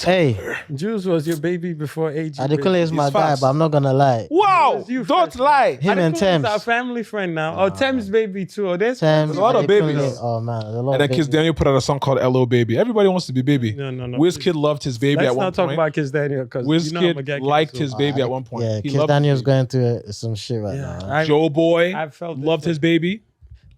Hey, Jules was your baby before AG. Adekunle is my It's guy, facts. but I'm not gonna lie. Wow! You Don't first. lie. Him and Adekunle is Thames. our family friend now. Oh, Thames baby too. Oh, there's Thames, a lot of Adekunle. babies. Oh man, there's a lot And of then Kiss babies. Daniel put out a song called "Hello Baby." Everybody wants to be baby. No. Wizkid loved his baby Let's at one not talk point. about Kiss Daniel because Wizkid liked his baby at one point. Yeah, He Kiss loved Daniel's his baby. going through some shit right now. Joe Boy I felt loved his baby.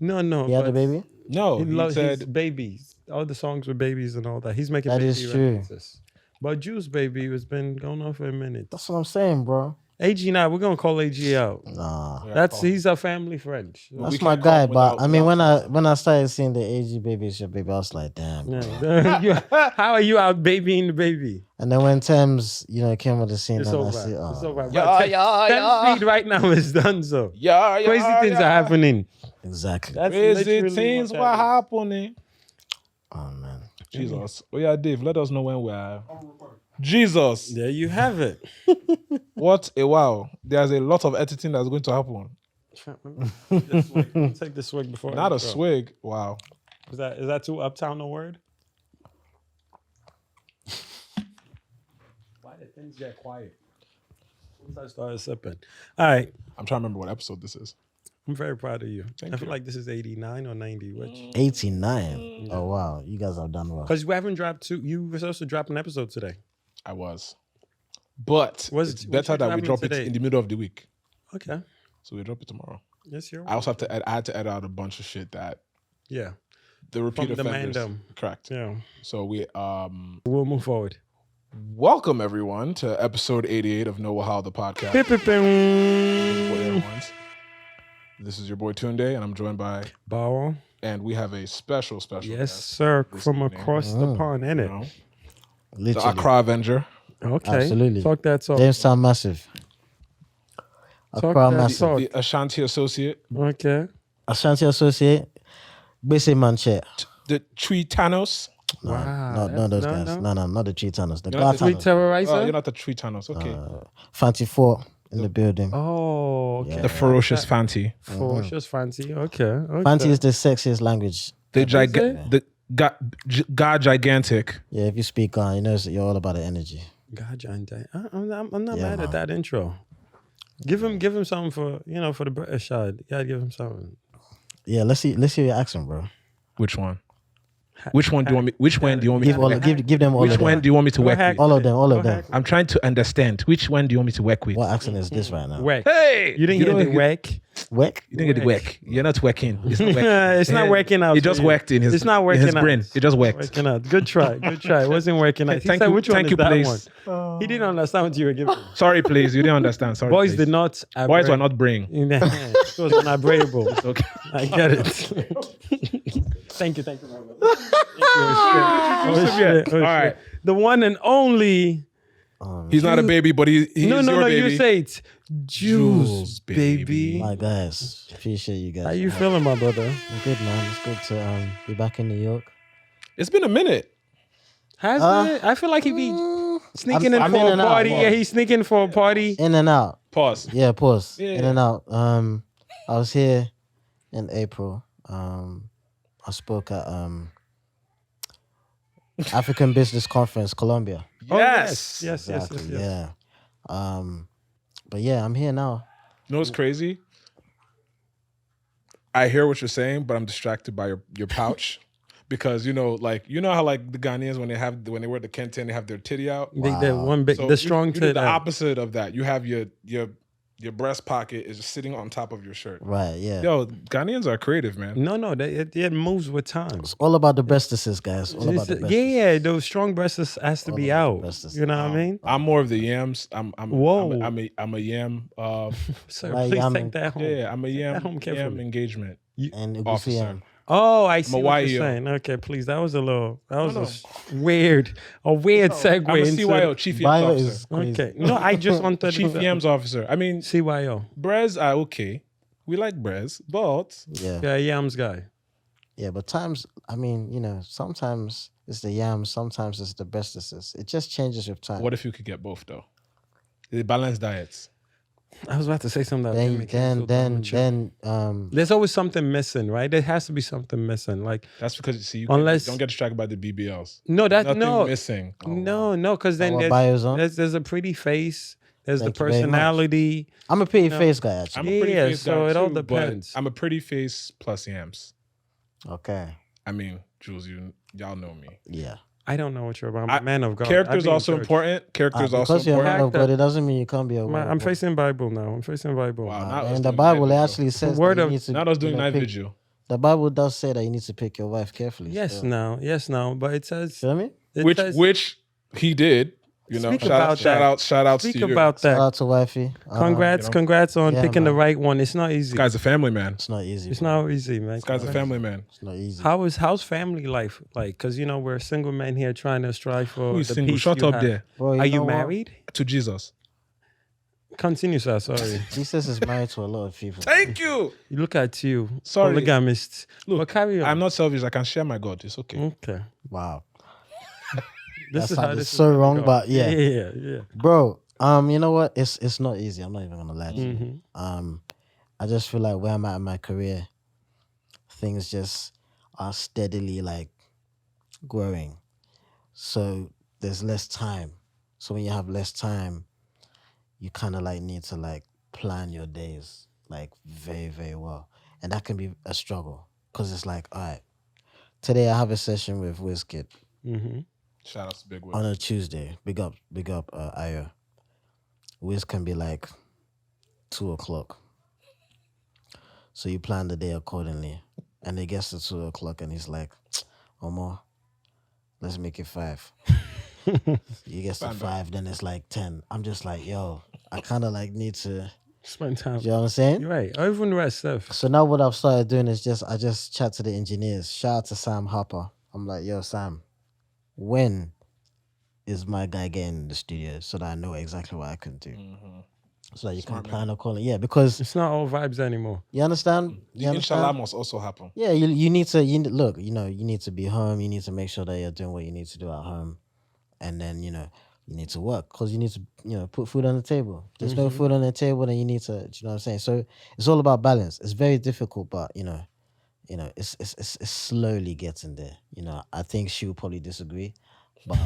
No. He had a but baby. No, He he loves his said babies. All the songs with babies and all that. He's making That baby is true. references. But Juice baby has been going on for a minute. That's what I'm saying, bro. AG now, we're gonna call AG out. Nah, He's a family friend. that's we my can't call guy. him But without- I mean, without when I started seeing the AG baby is your baby, I was like, damn. Yeah. How are you out babying the baby? And then when Thames, came with the scene, It's and over. I see, It's over. Yeah. Thames feed right now is done so. Yeah, Crazy things are happening. exactly. That's Crazy literally things what were that is. happening. Oh man. Jesus. Oh yeah, Dave. Let us know when we're. Jesus. There you have it. What a wow. There's a lot of editing that's going to happen. Take this swig before. Not I a go. swig. Wow. Is that too uptown a word? Why did things get quiet? Once I started sipping. All right. I'm trying to remember what episode this is. I'm very proud of you. Thank I feel you. like this is 89 or 90, which 89. Oh wow, you guys have done well. because we haven't dropped two. You were supposed to drop an episode today. I was. But it's better that we drop it in the middle of the week. Okay. So we drop it tomorrow. Yes, you're I also have to I had to edit out a bunch of shit that Yeah. the repeat From the offenders. Mandem. Correct. Yeah. So we We'll move forward. welcome everyone to episode 88 of No Wahala the podcast. This is your boy Tune Day, and I'm joined by Bawo. and we have a special Yes, guest, sir. this From evening. across the pond, you innit? know, the Literally. Accra Avenger. Okay. Absolutely. Talk that talk. Jamestown massive. Talk Accra that massive. talk. The Ashanti Associate, Okay. Ashanti Associate. Bese Manche. the Tree Thanos. Wow. No, those No, guys. no. No, not the Tree Tanners. The You're not the Gar Sweet Tanners. Oh, terrorizer? you're not the Tree Thanos. Okay. Fanti 4 in the building. Oh, okay. The ferocious Fanti. Ferocious fancy. Okay. Fanti is the sexiest language. The it? gigantic. Yeah, if you speak you know you're all about the energy. God, John Day. I'm not Yeah, mad man. at that intro. Give him something for for the British side. You gotta give him something. Yeah, let's see your accent, bro. Which one? Which one do you want me? Which one do you want me Give to all, work? give them all Which of one them. do you want me to Go work ahead. with? All of them, all of them. I'm trying to understand. Which one do you want me to work with? What accent is this right now? Whack. Hey, You didn't get the whack. Wick? You didn't get the work. You're not working. It's not working. It's not working out. It just for you. worked in his. It's not working in his out. brain. It just worked. Working out. Good try. Good try. It wasn't working out. He Thank said, you. which one Thank is you, that please. one? He didn't understand what you were giving. Sorry, please. You didn't understand. Sorry. Boys please. did not. Boys were not bring. in the hand. It was unabradable. Okay. I get it. Thank you, my brother. All right. The one and only. He's not a baby, but he's No, your baby. you say it. Jules, baby. baby. My guys, appreciate you guys. How you feeling, my brother? I'm good, man. It's good to be back in New York. It's been a minute. Has it? I feel like he be sneaking I'm in in for a and out, party. yeah. Yeah, he's sneaking for a party. In and out. Pause. Yeah, pause. Yeah. In and out. I was here in April. I spoke at African Business Conference, Colombia. Oh, Yes. yes. Yeah. But yeah, I'm here now. You know what's crazy? I hear what you're saying, but I'm distracted by your pouch. Because how like the Ghanaians when they wear the kente and they have their titty out. The one big, So the strong you do tit. the opposite of that. You have your breast pocket is just sitting on top of your shirt. Right, yeah. Yo, Ghanaians are creative, man. No, it moves with time. It's all about the breastises, guys. All about the breastises. Yeah, those strong breasts has to be out. breasts. You know what I mean? I'm more of the yams. I'm Whoa. I'm a yam. Sir, Why please yamming? take that home. Yeah, I'm a That home yam carefully. engagement And officer. Oh, I see what Mawaiyo. you're saying. Okay, please. That was a weird segue I'm a into CYO, Chief Yams Bio Officer. is crazy. Okay. No, I just wanted Chief to Yams Officer. I mean, CYO. Brez are okay. We like Brez, but Yeah. Yeah, yams guy. Yeah, but sometimes it's the yams, sometimes it's the breastises. It just changes with time. what if you could get both though? The balanced diets. I was about to say something. That was gonna make you feel dumb and shit. There's always something missing, right? There has to be something missing. Like That's because you see, you Unless- don't get distracted by the BBLs. no, that Nothing no, missing. no, because then what bio's on? there's a pretty face. There's Thank the you very much. personality. I'm a pretty No. face guy, I'm actually. a pretty Yeah, face so guy it all too, depends. But I'm a pretty face plus yams. Okay. I mean, Jules, y'all know me. Yeah. I don't know what you're about. I'm a man of God. Character's I be in also church. important. Character's also Because you're a man important. of God, it doesn't mean you can't be a woman. I'm facing Bible now. I'm facing Bible. Wow, not us In the doing Bible, night it vigil. actually says Word that you of- need to. Not us doing night pick- vigil. The Bible does say that you need to pick your wife carefully. Yes, still. now. But it says Feel me? it says- Which he did. You know, Speak about that. shout outs speak to you. about Shout that. out to wifey. Congrats on Yeah, picking the man. right one. It's not easy. This guy's a family man. It's not easy. It's bro. not easy, man. This guy's a family man. It's not easy. How's family life like? Because we're single men here trying to strive for Who is the single? peace Shut you up have. there. Bro, Are you know what? married? To Jesus. Continue, sir. Sorry. Jesus is married to a lot of people. Thank you. You look at you. Sorry. Polygamist. Look, but carry on. I'm not selfish. I can share my God. It's okay. Okay. Wow. This That is how sounded this so is gonna wrong, go. but yeah. Yeah. Bro, you know what? It's not easy. I'm not even gonna lie to you. Mm-hmm. I just feel like where I'm at in my career, things just are steadily like growing. So there's less time. So when you have less time, you kind of like need to like plan your days like very, very well. And that can be a struggle. Cause it's like, all right, today I have a session with Wizkid Mm-hmm. Shout out to Big Will. on a Tuesday. Big up, Ayo. Wiz can be like 2:00. So you plan the day accordingly. And it gets to 2:00 and he's like, Omo, let's make it 5. He gets to Stand by. 5, then it's like 10. I'm just like, yo, I kind of like need to, Spend time. you know what I'm saying? You're right. Or even rest stuff. So now what I've started doing is I just chat to the engineers. Shout out to Sam Harper. I'm like, yo, Sam, when is my guy getting in the studio so that I know exactly what I can do? So that you Smart can plan accordingly. Yeah, because It's not all vibes anymore. you understand? The You understand? inshallah must also happen. Yeah, you need to look, you need to be home, you need to make sure that you're doing what you need to do at home. And then, you need to work because you need to, put food on the table. There's no food on the table, then you need to, do you know what I'm saying? So it's all about balance. It's very difficult, but it's slowly getting there. I think she will probably disagree. But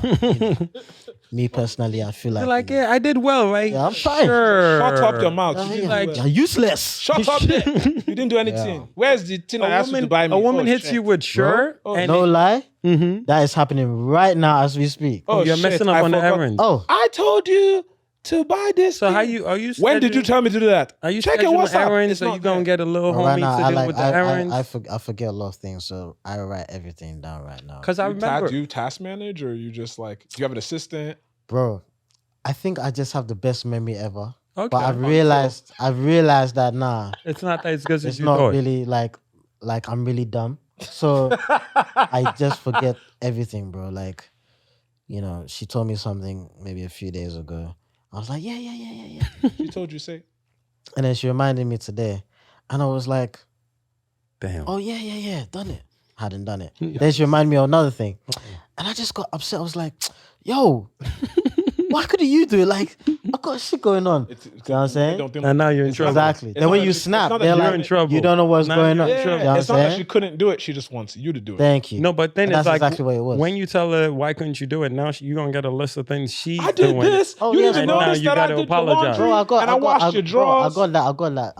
me personally, I feel like You're like, yeah, I did well, right? Yeah, I'm fine. Sure. Shut up your mouth. You yeah, didn't like- do you're well. useless. Shut up there. You didn't do anything. Yeah. Where's the thing I asked you to buy me? A woman Oh, hits shit. you with sure, Oh, and No lie, Mhm. that is happening right now as we speak. Oh, you're shit, messing up I on the forgot. errand. Oh, I told you to buy this. So thing. are you? When did you scheduling- tell me to do that? Are you Check your scheduling WhatsApp. errands? It's So you not gonna there. get a little right homie now to deal with the errands? I forget a lot of things, so I write everything down right now. Because I remember. Do you task manage or you just like, do you have an assistant? Bro, I think I just have the best memory ever. Okay. But I've realized that nah, It's not that it's good as it's you not thought. really like I'm really dumb. So I just forget everything, bro. Like, she told me something maybe a few days ago. I was like, yeah. She told you say. And then she reminded me today. And I was like, Damn. oh, yeah, done it. Hadn't done it. Then she reminded me of another thing. And I just got upset. I was like, yo, why couldn't you do it? Like, I got shit going on. You know what I'm saying? And now you're in trouble. Exactly. It's Then when not you that- snap, it's not that they're you're like, in trouble. you don't know what's Now going on. you're Yeah, in trouble. You know what it's I'm not that saying? she couldn't do it. She just wants you to do it. Thank you. No, but then And it's that's like exactly what it was. when you tell her why couldn't you do it, now you're gonna get a list of things she's I did doing. this. Oh, you yeah, didn't and even now notice you that I gotta did apologize. the laundry and I washed your drawers. I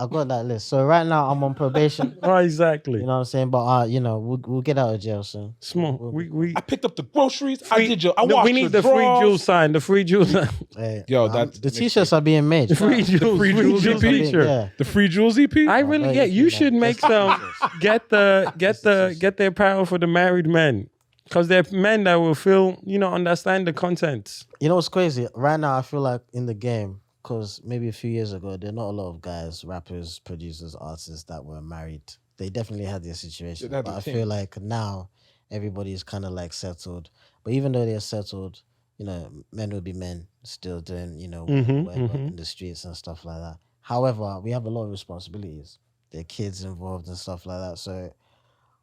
got that list. So right now I'm on probation. Oh, exactly. You know what I'm saying? But we'll get out of jail soon. Small. We I picked up the groceries. I did your. I no, washed we need your the free drawers. Jules sign. The free Jules sign. Hey, Yo, that the makes t-shirts are being made. The free Jules. free Jules Jules EP? t-shirt. Yeah. The free Jules EP. I really no, yeah. you You see should that. make some. Get the apparel for the married men, because they're men that will feel understand the content. You know what's crazy? Right now I feel like in the game, because maybe a few years ago, there are not a lot of guys, rappers, producers, artists that were married. They definitely had their situation. They had But the I thing. feel like now everybody's kind of like settled. But even though they're settled, men will be men still doing, work in the streets and stuff like that. However, we have a lot of responsibilities. There are kids involved and stuff like that. So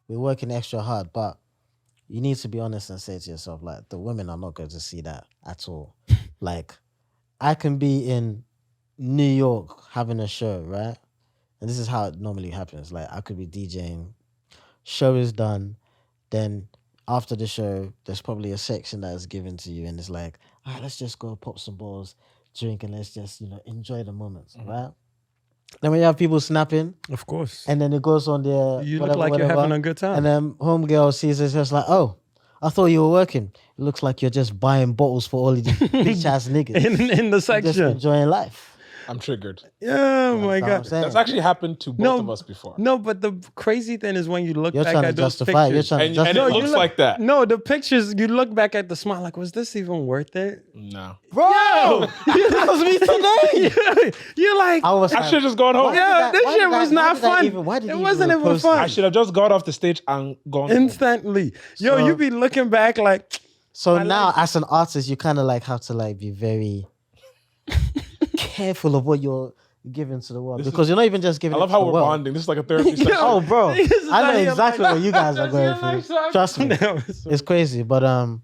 we're working extra hard. But you need to be honest and say to yourself, like, the women are not going to see that at all. Like, I can be in New York having a show, right? And this is how it normally happens. Like I could be DJing, show is done, then after the show, there's probably a section that is given to you, and it's like, all right, let's just go pop some balls, drink, and let's just enjoy the moments, right? Then when you have people snapping, Of course. and then it goes on there, You whatever, look like you're whatever, having a good time. and then homegirl sees it, just like, oh, I thought you were working. It looks like you're just buying bottles for all of these bitch ass niggas. in the Just section. enjoying life. I'm triggered. Yeah, my That's what I'm God. saying. That's actually happened to both No, of us before. No, but the crazy thing is when you look You're back trying to at those justify. You're pictures. trying to And justify. it looks like that. No, the pictures, you look back at the smile like, was this even worth it? No. Bro, that was me today. You're like, I was. I should have just gone home. yeah, this shit was not fun. Why did It he wasn't even post fun. I should have just got off the stage and gone home. Instantly. Yo, So- you be looking back like, So I now, like- as an artist, you kind of like have to like be very careful of what you're giving to the world because you're not even just giving. I love it how to the we're world. bonding. This is like a therapy session. Oh, bro, This is I not know your exactly life. what you guys are That's your going life, through. son. Trust me, it's crazy. But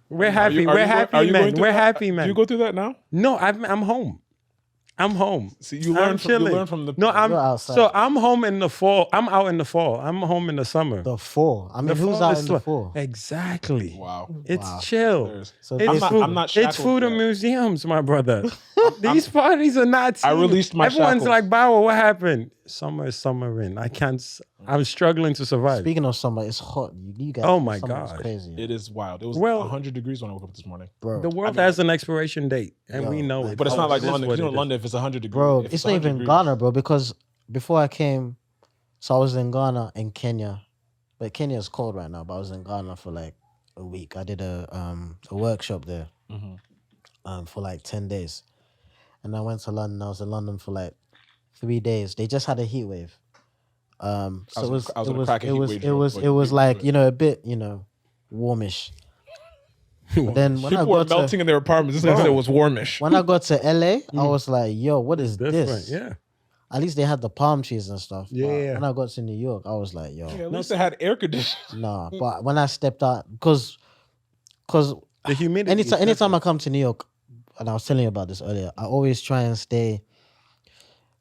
we're happy. Are We're you happy, going man. through We're that? happy, Do man. you go through that now? No, I'm home. I'm home. See, you I'm learn chilling. from the. No, I'm You're outside. so I'm home in the fall. I'm out in the fall. I'm home in the summer. the fall. I mean, The who's fall out is in the slow. fall? Exactly. Wow. It's Wow. chill. There's- So It's this- food. I'm not It's shackled food and yet. museums, my brother. These parties are not. I seen. released my Everyone's shackles. like, "Bawo, what happened?" Summer is summer in. I can't. I'm struggling to survive. Speaking of summer, it's hot. You guys, Oh my summer is God. crazy, It is wild. It was Well- 100 degrees when I woke up this morning. bro. The world has an expiration date, and we know it. But it's not like It is London. what 'Cause you know, it is. London, if it's 100 degrees, Bro, if it's not 100 even degrees- Ghana, bro. Because before I came, so I was in Ghana and Kenya, but Kenya is cold right now. But I was in Ghana for like a week. I did a workshop there, for like 10 days, and I went to London. I was in London for like 3 days. They just had a heat wave. So I was gonna crack a heat wave it joke, was but it was you like do it. a bit warmish. But then when I People were got melting to in their apartments. This guy said it was warmish. when I got to LA, I was like, yo, what is Different, this? yeah. At least they had the palm trees and stuff. But Yeah. when I got to New York, I was like, yo, Yeah, at least they had air conditioning. nah. But when I stepped out, because The humidity. is anytime I different. come to New York, and I was telling you about this earlier, I always try and stay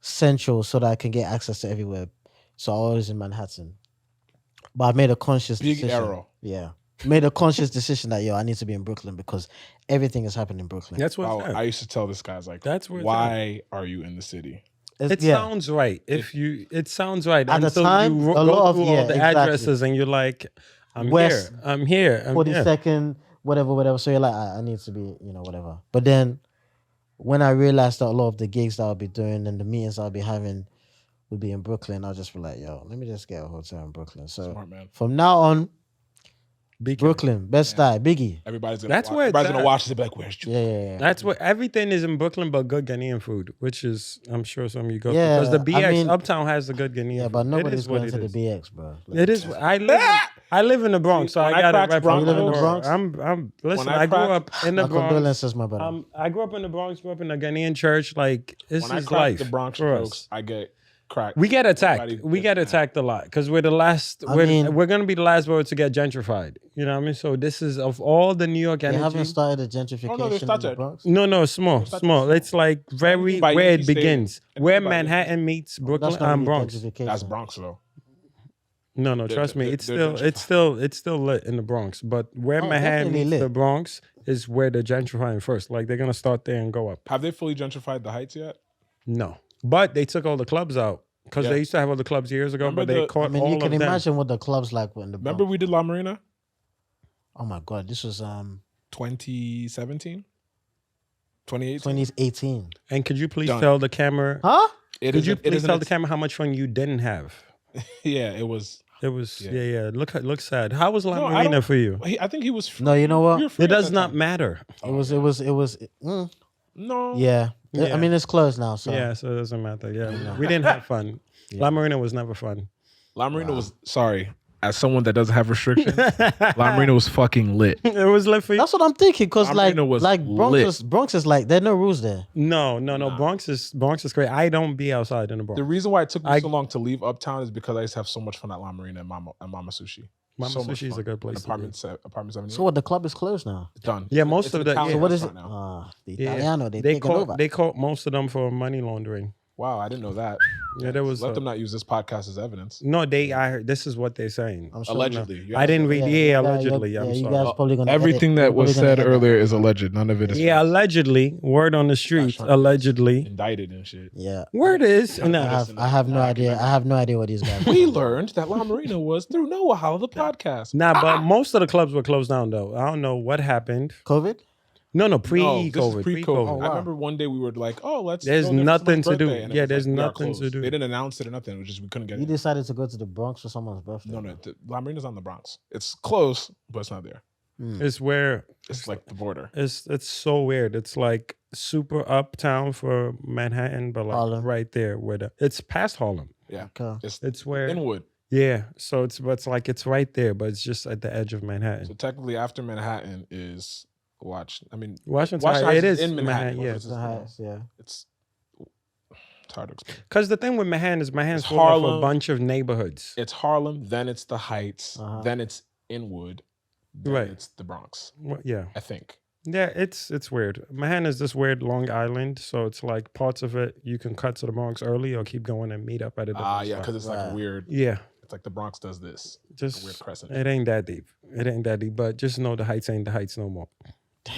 central so that I can get access to everywhere. So I'm always in Manhattan. But I made a conscious Big decision. arrow. Yeah. Made a conscious decision that, I need to be in Brooklyn because everything is happening in Brooklyn. That's what Wow, it's at. I used to tell this guy, I was like, That's where it's why are you in the city? It yeah. sounds right. It sounds right. At the until time, you a go lot of- through yeah, all the exactly. addresses and you're like, I'm West, here. I'm here. I'm here. 42nd, whatever. So you're like, I need to be, whatever. But then when I realized that a lot of the gigs that I'll be doing and the meetings I'll be having would be in Brooklyn, I'll just be like, let me just get a hotel in Brooklyn. So Smart man. from now on, Big Brooklyn, Bed-Stuy, Biggie. Everybody's gonna That's watch. where it's Everybody's gonna at. watch this and be like, where's Jules? Yeah. That's what everything is in Brooklyn, but good Ghanaian food, which is I'm sure some of you go Yeah, because the BX I mean- Uptown has the good Ghanaian. Yeah, food. but It nobody's is what going to it the is. BX, bro. Like, It is. I live in the Bronx, so When I I got cracked it. Bronx You live in the jokes- Bronx? I'm listen. When I I grew up cracked- in the My Bronx. condolences, my brother. I grew up in the Bronx. Grew up in a Ghanaian church. Like this When I is crack life the Bronx for jokes, us. I get cracked. We get attacked. Everybody We gets get attacked a lot because we're the last. I We're, mean- we're gonna be the last borough to get gentrified. You know what I mean? So this is of all the New York They energy. haven't started a gentrification Oh, no, they in the started. Bronx. No, small. It's like very by where Yankee it Stadium. begins. Anything Where by Manhattan meets Brooklyn That's not and really Bronx. gentrification. That's Bronx though. No, trust me. they're- It's they're still lit in the Bronx. But where Oh, Manhattan definitely meets lit. the Bronx is where they're gentrifying first. Like they're gonna start there and go up. Have they fully gentrified the Heights yet? No, but they took all the clubs out because Yeah. they used to have all the clubs years ago, Remember but they the- caught I mean, all you can of them. imagine what the clubs like were in the Bronx. Remember we did La Marina? Oh my God, this was 2017? 2018? 2018. And could you please Done. tell the camera? Huh? It Could is- you it please is in tell the its- camera how much fun you didn't have? Yeah, it was. It was Yeah. yeah. Look sad. How was La No, I Marina don't- for you? I think he was free. No, you know what? You were free It at does that not time. matter. It was. No. Yeah. Yeah. I mean, it's closed now. So Yeah, so it doesn't matter. Yeah, we didn't have fun. La Marina was never fun. La Marina was, sorry, as someone that doesn't have restrictions, La Marina was fucking lit. It was lit for you. that's what I'm thinking. Cause La like Marina was Bronx is like there are no rules there. No. Bronx is great. I don't be outside in the Bronx. The reason why it took me I- so long to leave Uptown is because I used to have so much fun at La Marina and Mama Sushi. Mama So much Sushi is a fun. good place. Apartment 78. So what? The club is closed now. It's done. Yeah, most It's of an the- Italian yeah. So what is it? restaurant now. The Yeah. Italiano. They They taking over. caught most of them for money laundering. Wow, I didn't know that. Yeah, there was Let them not use this podcast as evidence. no. I heard this is what they're saying. I'm sure. Allegedly. You I didn't read. Yeah, Yeah, allegedly. yeah, I'm you sorry. guys probably gonna Everything edit- that you're was probably said gonna edit earlier is alleged. None of it is Yeah, allegedly. Word on the street. Allegedly. indicted and shit. Yeah. Word is I have no idea. I have no idea what these guys. We learned that La Marina was through No Wahala, the podcast. Nah, but most of the clubs were closed down though. I don't know what happened. COVID. No, No, this is pre-COVID. pre-COVID. Oh, wow. I remember one day we were like, "Oh, let's." There's go there for nothing someone's to do. birthday, and it Yeah, was there's like, we are nothing to closed. do. They didn't announce it or nothing. It was just we couldn't get You in. decided to go to the Bronx for someone's birthday. No, La Marina's on the Bronx. It's close, but it's not there. It's where It's like the border. it's so weird. It's like super uptown for Manhattan, but like Harlem. right there where it's past Harlem. Yeah, Okay. It's where Inwood. yeah. So it's like it's right there, but it's just at the edge of So Manhattan. technically, after Manhattan is Washington. I mean, Washington, Washington it is in Manhattan. yeah. It's The Heights, yeah. It's hard to explain. Because the thing with Manhattan is Manhattan's It's full of a Harlem. bunch of neighborhoods. It's Harlem, then it's the Heights, Uh-huh. then it's Inwood, then Right. it's the Bronx. Yeah. I think. Yeah, it's weird. Manhattan is this weird Long Island, so it's like parts of it you can cut to the Bronx early or keep going and meet up at a different Yeah, spot. because it's like Right. a weird. Yeah, It's like the Bronx does this. just weird crescent. it ain't that deep. It ain't that deep, but just know the Heights ain't the Heights no more.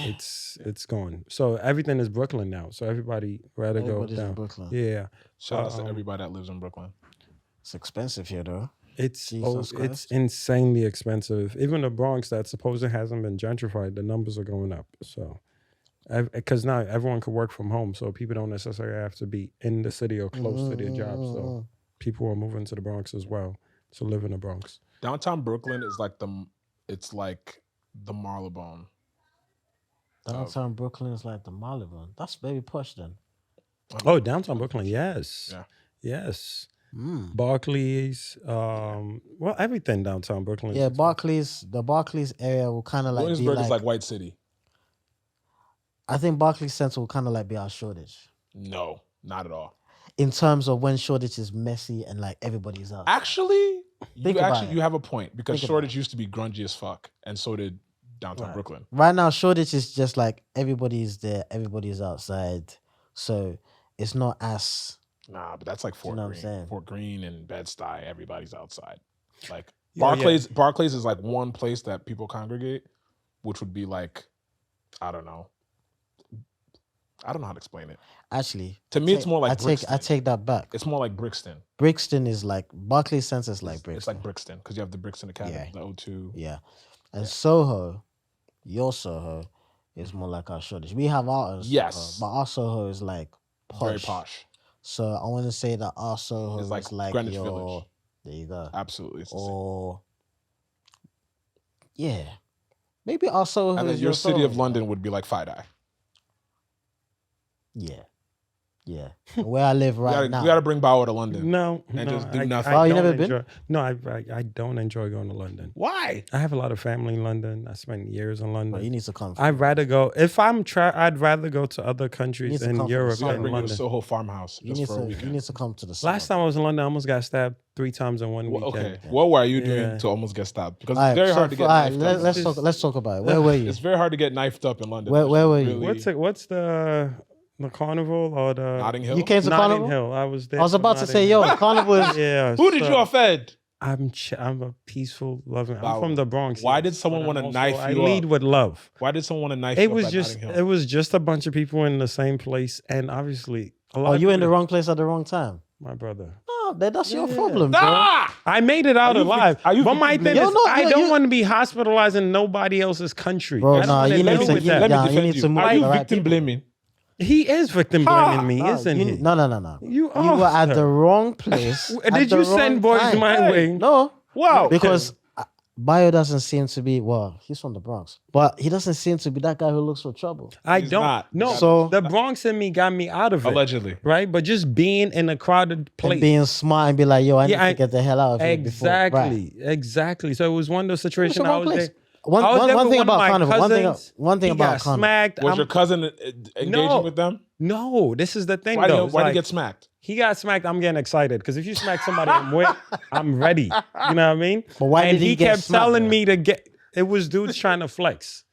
It's gone. So everything is Brooklyn now. So everybody rather Everybody's go in down. Brooklyn. Yeah, Shout out to everybody that lives in Brooklyn. It's expensive here, though. it's Jesus it's Christ. insanely expensive. Even the Bronx that supposedly hasn't been gentrified, the numbers are going up. So. Because now everyone can work from home, so people don't necessarily have to be in the city or close to their jobs. So people are moving to the Bronx as well to live in the Bronx. Downtown Brooklyn is like it's like the Marylebone. Downtown Brooklyn is like the Marylebone. That's very posh then. Oh, downtown Brooklyn, yes, Yeah. yes. Mm. Barclays, well, everything downtown Brooklyn. Yeah, the Barclays area will kind of like be Williamsburg is like. like White City. I think Barclays Center will kind of like be our Shoreditch No, not at all. in terms of when Shoreditch is messy and like everybody's out. Actually, Think about it. you have a point because Think about Shoreditch used to be grungy as fuck, and so did downtown Right. Brooklyn. Right now, Shoreditch is just like everybody's there, everybody's outside, so it's not as Nah, but that's like Fort know what I'm Greene. saying? Fort Greene and Bed-Stuy, everybody's outside. Like Yeah, Barclays is like one place that people congregate, which would be like, I don't know how to explain it. actually. To me, it's more like I Brixton. take that back. It's more like Brixton. Brixton is like Barclays Center is like Brixton. It's like Brixton because you have the Brixton Academy, Yeah. the O2. Yeah. And Soho, your Soho, is more like our Shoreditch. We have our Yes. Soho, but our Soho is like posh. Very posh. So I want to say that our Soho It's like is like Greenwich your. Village. There you go. Absolutely. It's the same. Or yeah, maybe our Soho. And then is your city of Soho. London would be like Fide-Eye. Yeah, yeah. And where I live right now. We gotta bring Bawo to London. No, And no, just do I- nothing. I Oh, you don't never been? enjoy- No, I don't enjoy going to London. Why? I have a lot of family in London. I spent years in London. Bro, you need to come. I'd rather go if I'd rather go to other countries need to in come from Europe So I than bring you to London. Soho Farmhouse You just need for a to. You weekend. need to come to the. Last time I was in London, I almost got stabbed 3 times in one Well, weekend. okay. What were you doing Yeah. to almost get stabbed? Because All it's right, very so hard to get all right, knifed up. let's talk about it. Where were you? It's very hard to get knifed up in London. Where It's were you? really- What's the carnival or the Notting Hill? You came to Notting Carnival? Hill? I was there. I was for about to Notting say, Hill. yo, Carnival is. Yeah. Who did you offend? I'm a peaceful, loving. I'm Wow. from the Bronx. Why yes, did someone but wanna I'm also- knife I you lead up? with love. Why did someone want to knife It you up was at just Notting Hill? it was just a bunch of people in the same place, and obviously a lot. Oh, of you in the people- wrong place at the wrong time. my brother. No, that's your Yeah. problem, bro. Ah! I made it out Are you alive. vic- are you But my victim thing blaming? is, Yo, no, I no, don't you- want to be hospitalized in nobody else's country. Bro, I don't nah, wanna you deal need to- with you- that. Let me Yeah, defend need you. to move Are to you the right victim people. blaming? He is victim blaming me, No, isn't he? No. You You were are, at sir. the wrong place. at Did the you send wrong boys time. my way? No, Wow. because Bayo doesn't seem to be. Well, he's from the Bronx, but he doesn't seem to be that guy who looks for trouble. I He's don't. not. No, So- the Bronx in me got me out of it. Allegedly. Right? But just being in a crowded place. And being smart and be like, yo, I need Yeah, to get the hell out of here. Exactly. Exactly. So it was one of those situations It's the I wrong was place. there. One thing about Carnival. One thing He about got Carnival. smacked. Was your cousin engaging No. with them? No, this is the thing Why do though. you, why do you get smacked? He got smacked. I'm getting excited because if you smack somebody, I'm ready. You know what I mean? But why and did he get kept smacked, telling though? me to get. It was dudes trying to flex.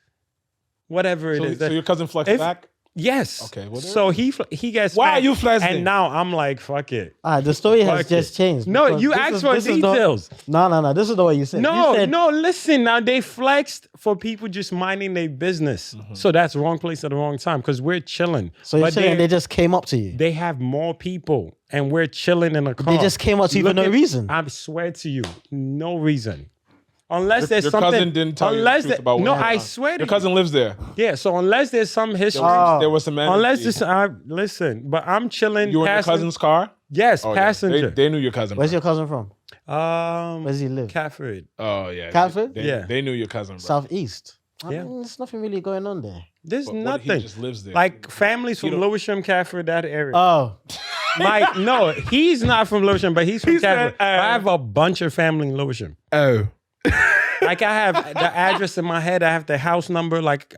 Whatever it is. So your cousin flexed back? Yes. Okay, well, so he gets. Why are smacked, you flexing? And now I'm like, fuck it. The story has Fuck just it. changed. No, because you this asked is- for this is not- details. No. This is not what you said. No, You said, no, listen. Now they flexed for people just minding their business. So that's the wrong place at the wrong time because we're chilling. So you're But saying they just came up to you? they have more people and we're chilling in a car. They just came up to you for no reason. I swear to you, no reason. Unless Your, there's your something. cousin didn't tell you the truth about what no, happened. I swear to Your cousin lives there. Yeah, so unless there's some history. There was some energy. Unless this, listen, but I'm chilling. You were in your cousin's car? Yes, Oh, yeah. passenger. They knew your cousin. Where's bro. your cousin from? Where Where does he live? Catford. Oh, yeah. Catford? They knew your cousin, bro. Southeast. Yeah. There's nothing really going on there. There's But what, nothing. He just lives there. Like families from Lewisham, Catford, that area. Oh, Like, no, he's not from Lewisham, but he's from He said, Catford. I have a bunch of family in Lewisham. Oh. Like I have the address in my head. I have the house number. Like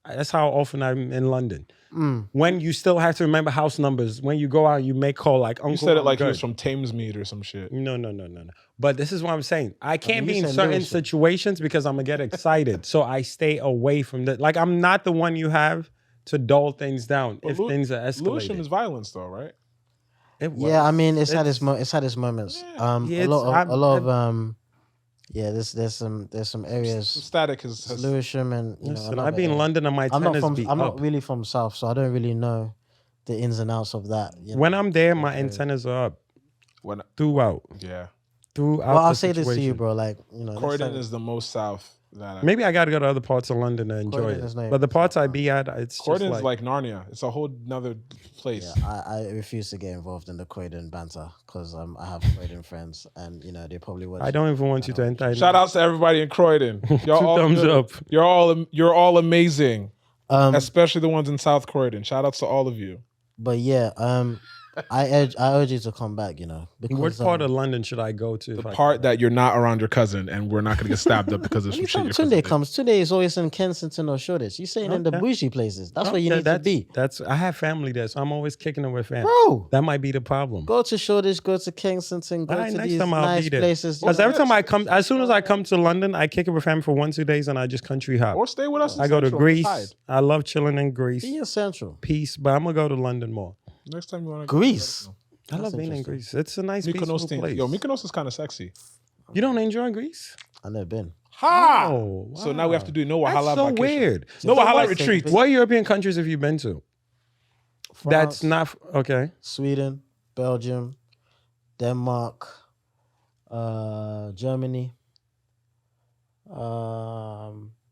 that's how often I'm in London. When you still have to remember house numbers. When you go out, you may call like uncle. You said it like he I'm was good. from Thamesmead or some shit. No. But this is what I'm saying. I can't you be in said certain Lewisham. situations because I'm gonna get excited. So I stay away from that. Like I'm not the one you have to dull things down if things are escalated. Lewisham is violence, though, right? It was. yeah. I mean, it's had its moments. Yeah, A lot of yeah. There's some Some areas. static has Lewisham and Listen, I've been in London and my tennis be I'm up. not really from South, so I don't really know the ins and outs of that. You know? When I'm there, my antennas are up when throughout. yeah. Throughout. Well, I'll the say this to you, situation. bro. Like, you know, Croydon is the most south that Maybe I got to go to other parts of London to enjoy Croydon it. is not But the even parts I be at, it's Croydon's just like Narnia. It's a whole nother place. Yeah, I refuse to get involved in the Croydon banter because I have Croydon friends, and you know they probably would. I don't even want you to enter. Shout out to everybody in Croydon. Y'all all thumbs good. up. You're all amazing. Um, Especially the ones in South Croydon. Shout out to all of you. but yeah, I urge you to come back. You know, because What part of London should I go to? The if I part that you're not around your cousin and we're not gonna get stabbed up because of some shit. anytime your Tune cousin Day did. comes, Tune Day is always in Kensington or Shoreditch. You're saying in the Okay. bougie places. That's where you Okay, need to be, That's I have family there, so I'm always kicking it with family. bro. That might be the problem. Go to Shoreditch, go to Kensington, go Alright, to next these time I'll nice be there. places. Because every time I come, as soon as I come to London, I kick it with family for 1-2 days, and I just country hop. Or stay with us. in I go to Central. Greece. Hide. I love chilling in Greece. be in Central. Peace, but I'm gonna go to London more. Next time you want to Greece. I love being in interesting. Greece. It's a nice, peaceful Mykonos thing. place. Yo, Mykonos is kind of sexy. You don't enjoy Greece? I've never been. Ha! Oh, So now we have to do No That's Wahala so vacation. weird. No So Wahala what's retreats. What European countries have you been to? That's France, not okay. Sweden, Belgium, Denmark, Germany,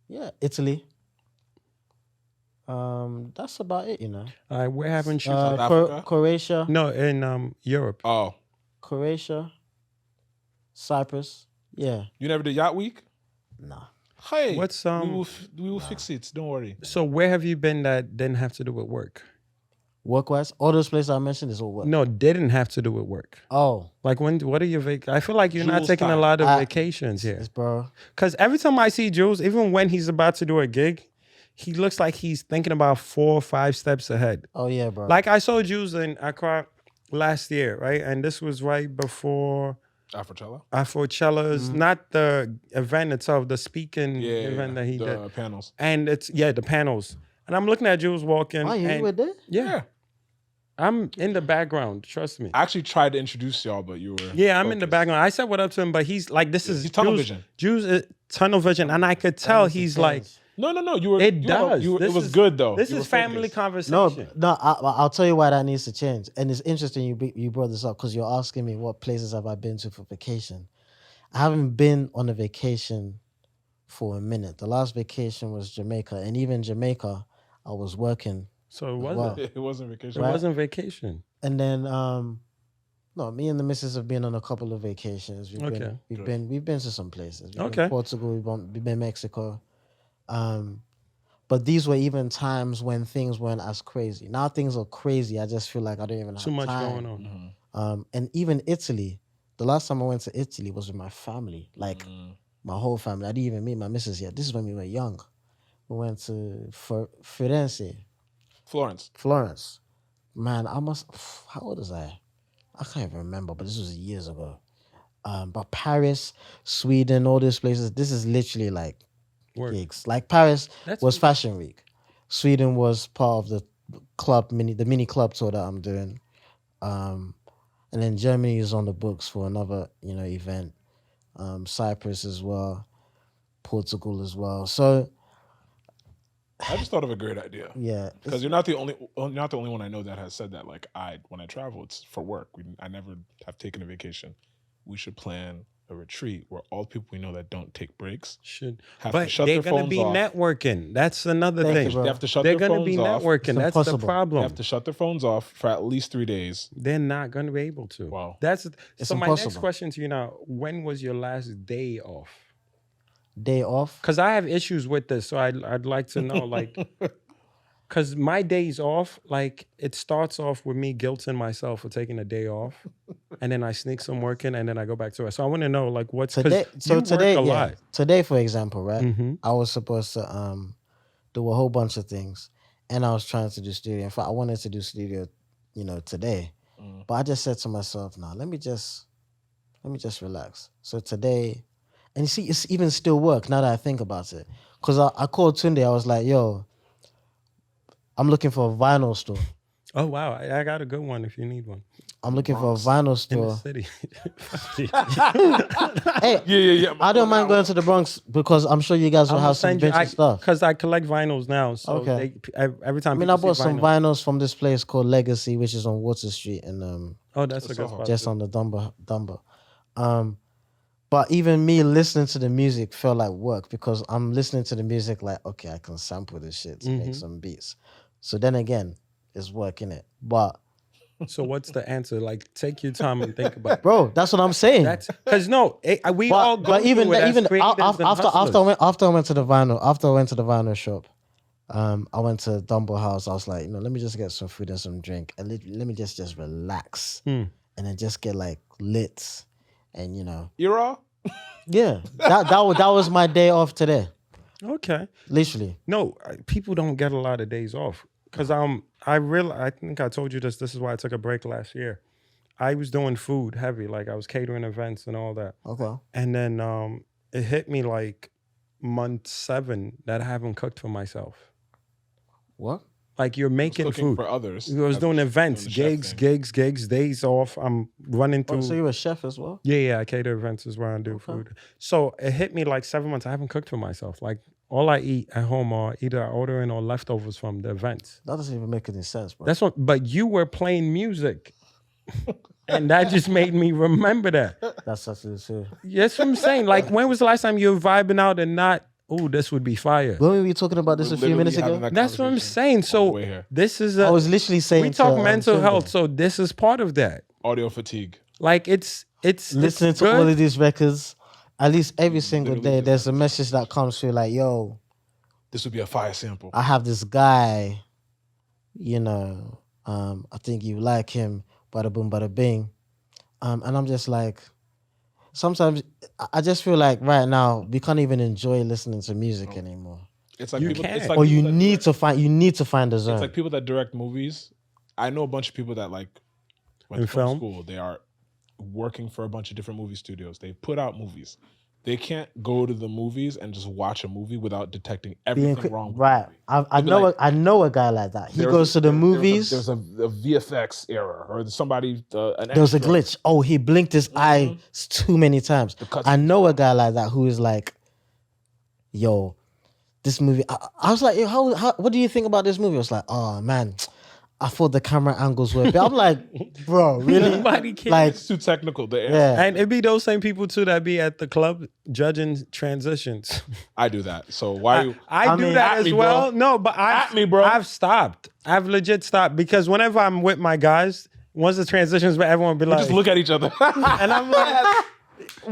yeah, Italy. That's about it, you know. All right, where haven't you? South Africa? Croatia, no, in Europe. Oh, Croatia, Cyprus. Yeah, you never did Yacht Week? nah. Hey, What's, we will fix it. Don't worry. So where have you been that didn't have to do with work? Work-wise, all those places I mentioned is all work. No, didn't have to do with work. Oh, Like what are your I feel like you're not Jules taking a time. lot of I- vacations here. it's bro. Because every time I see Jules, even when he's about to do a gig, he looks like he's thinking about 4 or 5 steps ahead. Oh yeah, bro. Like I saw Jules in Accra last year, right? And this was right before Afrochella? Afrochella's, not the event itself, the speaking event that he the did. panels. And it's, the panels. And I'm looking at Jules walking. Why you and were there? yeah. I'm in the background, trust me. I actually tried to introduce y'all, but you were. Yeah, I'm in the focused. background. I said what up to him, but he's like, this is he's tunnel Jules- vision. Jules is tunnel vision. And I could tell he's like, No. You were. it you were- does. you were- This it was is- good though. This You is were family focused. conversation. No, I'll tell you why that needs to change. And it's interesting you brought this up because you're asking me what places have I been to for vacation. I haven't been on a vacation for a minute. The last vacation was Jamaica, and even Jamaica, I was working. So it wasn't. Wow. It wasn't vacation. It wasn't vacation. And then, no, me and the missus have been on a couple of vacations. Okay. We've been to some places. We've Okay. been Portugal. We've been Mexico. But these were even times when things weren't as crazy. Now things are crazy. I just feel like I don't even have Too much time. going on. And even Italy. The last time I went to Italy was with my family, like my whole family. I didn't even meet my missus yet. This is when we were young. We went to Firenze, Florence. Florence. Man, how old was I? I can't even remember, but this was years ago. But Paris, Sweden, all these places, this is literally like Work. gigs. Like Paris That's was Fashion Week. Sweden was part of the mini club tour that I'm doing. And then Germany is on the books for another, event. Cyprus as well, Portugal as well. So I just thought of a great idea. yeah, Because you're not the only one I know that has said that. Like when I travel, it's for work. I never have taken a vacation. We should plan a retreat where all the people we know that don't take breaks have to shut they're their gonna phones be off. networking. That's another thing. They have to shut They're their gonna phones be off. networking. It's That's impossible. the problem. They have to shut their phones off for at least 3 days. They're not gonna be able to. Wow. That's It's so. My next impossible. question to you now: when was your last day off? Day off. Because I have issues with this, so I'd like to know, like, because my days off, like, it starts off with me guilting myself for taking a day off, and then I sneak some work in, and then I go back to it. So I want to know, like, what's Today, you work a lot. today, for example, right? Mhm. I was supposed to do a whole bunch of things, and I was trying to do studio. In fact, I wanted to do studio, today, but I just said to myself, "Nah, let me just relax." So today, and you see, it's even still work now that I think about it, because I called Tune Day. I was like, "Yo, I'm looking for a vinyl store. Oh wow, I got a good one if you need one I'm looking for a vinyl in the store." city. Hey, Yeah. I don't mind going to the Bronx because I'm sure you guys will have some vintage stuff. Because I collect vinyls now. So Okay. every time I mean, I people bought see some vinyl- vinyls from this place called Legacy, which is on Water Street and Oh, that's a That's good so spot. just too. on the Dumber. But even me listening to the music felt like work because I'm listening to the music like, okay, I can sample this shit to make some beats. So then again, it's work, innit? But So what's the answer? Like, take your time and think about it. bro, that's what I'm saying. That's because we all go even through it as even creatives and after hustlers. I went to the vinyl shop, I went to Dumble House. I was like, let me just get some food and some drink, and let me just relax, and then just get like lit, and Era? yeah, that was my day off today, Okay. literally. No, people don't get a lot of days off because I think I told you this. This is why I took a break last year. I was doing food heavy, like I was catering events and all that. Okay. And then it hit me like month 7 that I haven't cooked for myself. What? Like you're making Cooking food. for others. I was doing events, doing the chef gigs, days off. I'm running through. Oh, so you're a chef as well? Yeah, I cater events is where I do food. So it hit me like 7 months. I haven't cooked for myself. Like all I eat at home are either I order in or leftovers from the events. That doesn't even make any sense, bro. That's what. But you were playing music, and that just made me remember that. That's actually true. That's what I'm saying. Like when was the last time you were vibing out and not? Oh, this would be fire. When we were talking about this a few minutes ago, That's what I'm saying. So this is I was literally saying we talk to, mental Sunday, health. So this is part of that. Audio fatigue. Like it's listening it's to good. all of these records, at least every single Literally day, there's a message that comes through like, yo, This would be a fire sample. I have this guy, I think you like him, bada boom, bada bing. And I'm just like, sometimes I just feel like right now we can't even enjoy listening to music anymore. It's like You people, can't. it's like Or people you that need direct- to find the zone. It's like people that direct movies. I know a bunch of people that like went In to film film? school. They are working for a bunch of different movie studios. They put out movies. They can't go to the movies and just watch a movie without detecting everything wrong with right. the movie. I be know like- I know a guy like that. He There goes was to a- the there- movies. There's a VFX error or somebody. An There was a extra. glitch. Oh, he blinked his eye too many times. Because- I know a guy like that who is like, yo, this movie. I was like, yo, how? What do you think about this movie? I was like, oh man, I thought the camera angles were. I'm like, bro, really? Nobody cares. Like, It's too technical. The yeah. And it'd be those same people too that be at the club judging transitions. I do that. So why? you I do mean, that at as me, well. bro. No, but At me, bro. I've stopped. I've legit stopped because whenever I'm with my guys, once the transitions, but everyone be like, just look at each other. and I'm like,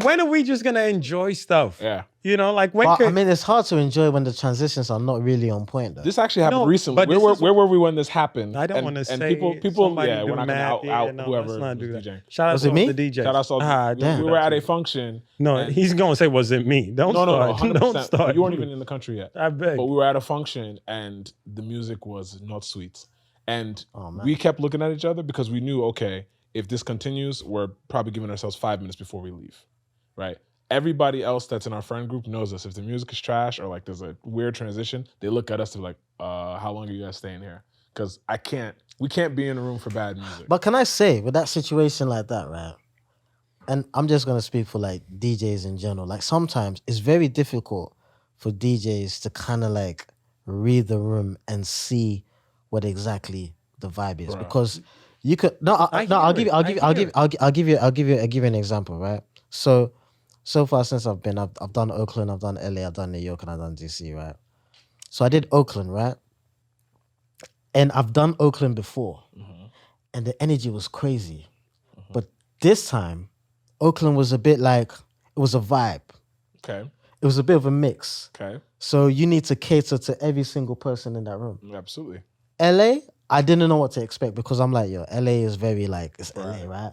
when are we just gonna enjoy stuff? Yeah. You know, like when But, could, I mean, it's hard to enjoy when the transitions are not really on point, though. This actually happened No, recently. but Where were we when this happened? I don't And- want to and say people. somebody Yeah, do we're not gonna math. out No, whoever let's not was do that. DJing. Shout out Was to it me? all the DJs. Shout out to all the- damn. we were at a function. No, and- he's gonna say, "Was it me?" Don't no, start. 100%. Don't start. You weren't even in the country yet. I beg. But we were at a function and the music was not sweet. And man. we kept looking at each other because we knew, okay, if this continues, we're probably giving ourselves 5 minutes before we leave, right? Everybody else that's in our friend group knows us. If the music is trash or like there's a weird transition, they look at us to be like, how long are you guys staying here? Because we can't be in a room for bad music. But can I say, with that situation like that, right? And I'm just gonna speak for like DJs in general. Like sometimes it's very difficult for DJs to kind of like read the room and see what exactly the vibe is, because you could I'll give you an example, right? So far since I've done Oakland, I've done LA, I've done New York, and I've done DC, right? So I did Oakland, right? And I've done Oakland before, and the energy was crazy, but this time Oakland was a bit like, it was a vibe. Okay. It was a bit of a mix. Okay. So you need to cater to every single person in that room. Absolutely. LA, I didn't know what to expect because I'm like, yo, LA is very like, it's LA, right?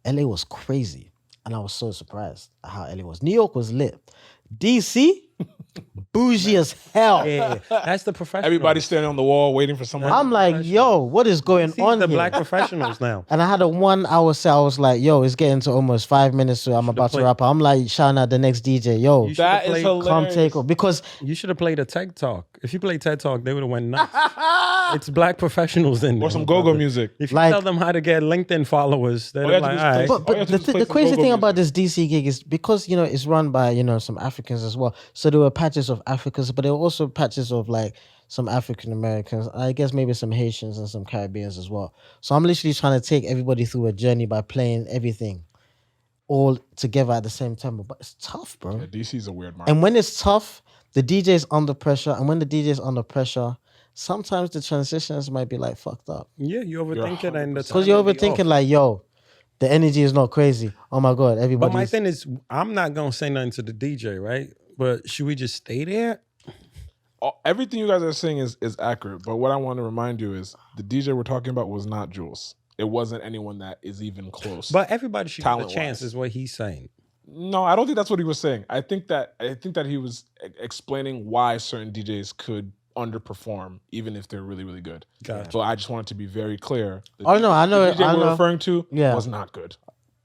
LA was crazy. And I was so surprised at how LA was. New York was lit. DC, bougie as hell. Yeah, that's the professional. Everybody's standing on the wall waiting for someone. I'm like, yo, what is going on the here? black professionals now. And I had a 1 hour set. I was like, yo, it's getting to almost 5 minutes, so I'm about to wrap up. I'm like shouting at the next DJ, yo, That is hilarious. come take over. Because You should have played a TED Talk. If you played TED Talk, they would have went nuts. It's black professionals in there. Or some go-go music. If you Like- tell them how to get LinkedIn followers, they're you have to like, do all is right. play- But All you have to do is the play some crazy go-go thing about music. this DC gig is because, you know, it's run by, you know, some Africans as well. So there were patches of Africans, but there were also patches of like some African Americans, I guess maybe some Haitians and some Caribbeans as well. So I'm literally trying to take everybody through a journey by playing everything all together at the same tempo. But it's tough, bro. Yeah, DC's a weird market. And when it's tough, the DJ's under pressure. And when the DJ's under pressure, sometimes the transitions might be like fucked up. Yeah, you overthink it. And the Because you're overthinking like, yo, the energy is not crazy. Oh my God, But everybody. my thing is, I'm not going to say nothing to the DJ, right? But should we just stay there? Everything you guys are saying is accurate, but what I want to remind you is the DJ we're talking about was not Juls. It wasn't anyone that is even close. But everybody should get a Talent-wise. chance, is what he's saying. No, I don't think that's what he was saying. I think that he was explaining why certain DJs could underperform even if they're really, really good. Gotcha. So I just wanted to be very clear. The Oh, no, I know. The DJ I we're know. referring to Yeah. was not good.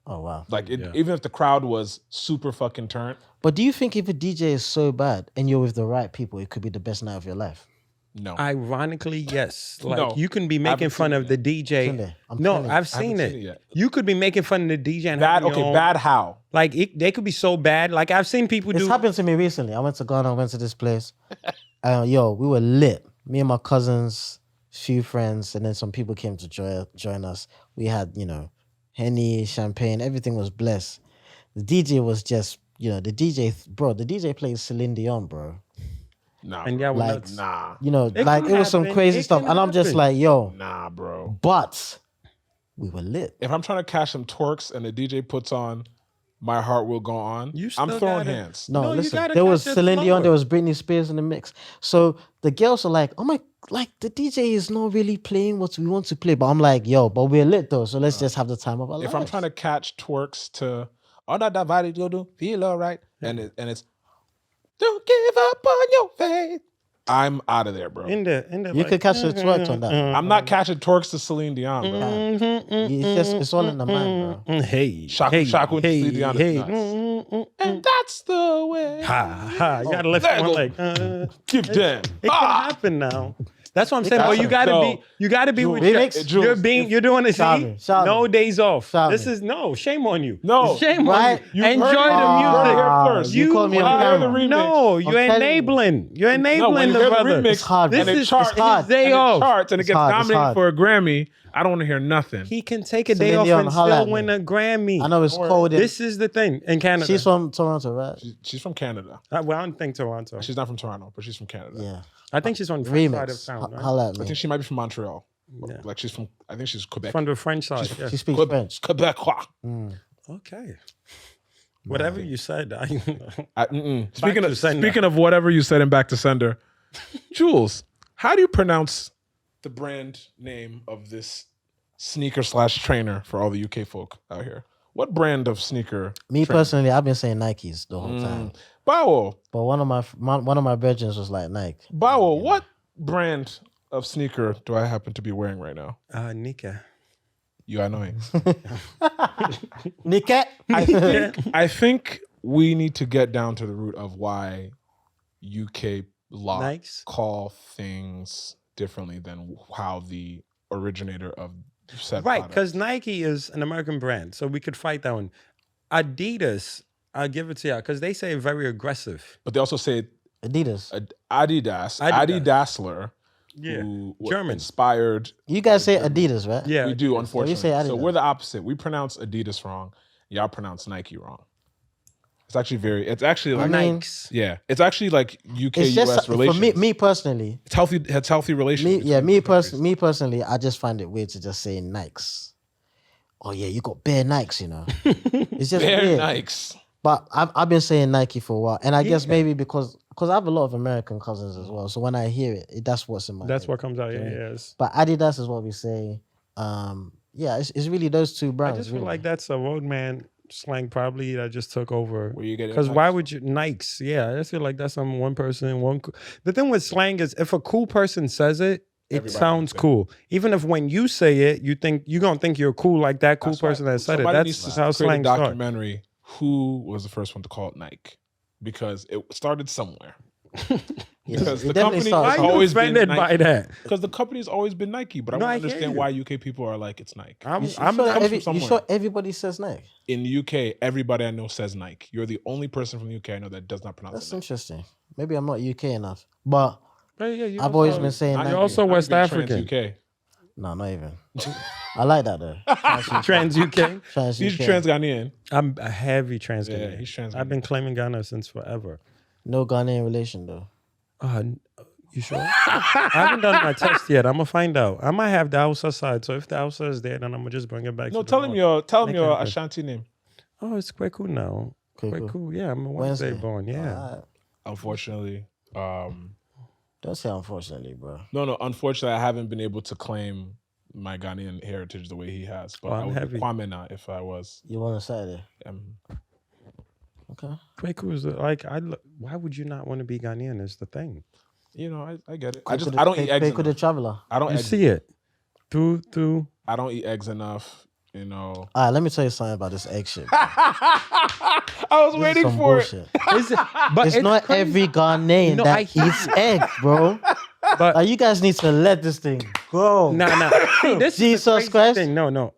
Oh, wow. Like even if the crowd was super fucking turned, But do you think if a DJ is so bad and you're with the right people, it could be the best night of your life? no. Ironically, yes. Like No, you can be making haven't fun seen of it the DJ. Seen it. I'm No, telling you. I've seen haven't it. seen it yet. You could be making fun of the DJ and Bad. having your Okay, own- bad how? Like they could be so bad. Like I've seen people It's do. happened to me recently. I went to Ghana, I went to this place. Yo, we were lit. Me and my cousins, few friends, and then some people came to join us. We had, you know, Henny, champagne, everything was blessed. The DJ was just, you know, the DJ played Celine Dion, bro. Nah, And bro. yeah, we're Like- nuts. Nah, You know, It like can it was some happen. crazy It stuff. can And I'm just happen. like, yo, nah, bro. but we were lit. If I'm trying to catch some twerks and the DJ puts on "My Heart Will Go On," You I'm still throwing gotta- hands. No, No, you listen. gotta There was catch the Celine Dion, flow. there was Britney Spears in the mix. So the girls are like, oh my, like the DJ is not really playing what we want to play. But I'm like, yo, but we're lit though. So let's just have the time of our lives. If I'm trying to catch twerks to "All That Body Do Feel Alright," and it's "Don't Give Up on Your Faith," I'm out of there, bro. In there, You could catch the twerk on that. I'm not catching twerks to Celine Dion, bro. It's all in the mind, bro. Hey, Shaku- hey, Shaku and hey, Celine Dion is hey. nuts. And that's the way. Ha ha! You gotta lift there one you leg. Give them. It can happen now. That's what I'm saying. But you gotta So, you gotta be with Remix? your, you're doing it. Shout See, me, shout no me. days off. Shout This me. is no shame on you. No. shame Right? on you. You Enjoy heard it. the You heard it music. here first. You call me when on you hear camera. the remix. No, you're telling you. enabling. You're No, enabling when you the hear the brother. remix It's hard. This and it is charts, it's his day and off. it charts and it It's gets hard, it's nominated hard. for a Grammy, I don't want to hear nothing. He can take a Celine day off Dion, and holla at still win me. a Grammy. I know it's cold. This is the thing in Canada. She's from Toronto, right? She's from Canada. Well, I don't think Toronto. She's not from Toronto, but she's from Canada. Yeah. I think she's on the French side of Remix. town. Right? Holla at I me. think she might be from Montreal. Yeah. Like she's from, I think she's Quebec. From the French side. Yeah. She speaks French. Quebecois. Okay. Whatever you said. Speaking of whatever you said and back to sender, Jules, how do you pronounce the brand name of this sneaker / trainer for all the UK folk out here? What brand of sneaker? Me personally, I've been saying Nikes the whole time. Bawo, But one of my brethren was like Nike. Bawo, what brand of sneaker do I happen to be wearing right now? Nika. You are annoying. Niket. I think we need to get down to the root of why UK law Nikes? call things differently than how the originator of said Right, product. because Nike is an American brand, so we could fight that one. Adidas, I'll give it to y'all, because they say very aggressive. But they also say Adidas. Adidasler, Yeah. who German. inspired. You guys say Adidas, right? Yeah, We do, Adidas. unfortunately. say Adidas. So we're the opposite. We pronounce Adidas wrong. Y'all pronounce Nike wrong. It's actually like Nikes. yeah. It's actually like UK It's just US for relations. me personally. It's healthy. It's healthy relations. Me personally, I just find it weird to just say Nikes. Oh yeah, you got bare Nikes, you know. It's just Bare weird. Nikes. But I've been saying Nike for a while, and I guess maybe because I have a lot of American cousins as well. So when I hear it, that's what's in my That's head. what comes out. Yeah, yes. But Adidas is what we say. Yeah, it's really those two I brands. just feel really. like that's a roadman slang probably that just took over. Where you get it Because Nikes. why would you Nikes? Yeah, I just feel like that's some one person. The thing with slang is if a cool person says it, it Everybody sounds can say it. cool. Even if when you say it, you're gonna think you're cool like that cool That's why person that said it. somebody That's needs to how create a slang starts. documentary. Who was the first one to call it Nike? Because it started somewhere. Yeah, Because it the definitely company starts Why are has you somewhere. always been offended by Nike. that? Because the company's always been Nike, but I No, don't I hear understand you. why UK people are like it's Nike. You sure everybody says Nike? In the UK, everybody I know says Nike. You're the only person from the UK I know that does not pronounce That's it Nike. interesting. Maybe I'm not UK enough, but Yeah, I've always been saying You're Nike. also Not West even African. Trans UK. No, not even. I like that though. Trans UK. Trans He's UK. trans Ghanaian. I'm a heavy trans Yeah, Ghanaian. he's trans I've been claiming Ghana since forever. No Ghanaian relation though. You sure? I haven't done my test yet. I'm gonna find out. I might have the Hausa side, so if the Hausa is there, then I'm gonna just bring it back. No, to tell the him north. your Make it happen. Ashanti name. Oh, it's quite cool now. Quite cool. Yeah, I'm a Wednesday born. Yeah. Alright. Unfortunately, Don't say unfortunately, bro. no. Unfortunately, I haven't been able to claim my Ghanaian heritage the way he has. But Oh, I I'm would be heavy. Kwame now if I was. You want to Saturday? Okay. Quite cool. Is like why would you not want to be Ghanaian? Is the thing. You know, I get it. Coco I don't eat eggs Coco the enough. Traveler. I don't. You egg- see it through. I don't eat eggs enough. You know. All right, let me tell you something about this egg shit. bro. I was This is waiting some for it. bullshit. Is it? But It's not crazy. every Ghanaian No, I that hear eats you. egg, bro. But Like, you guys need to let this thing go. nah. See, this is the Jesus crazy Christ. thing. No.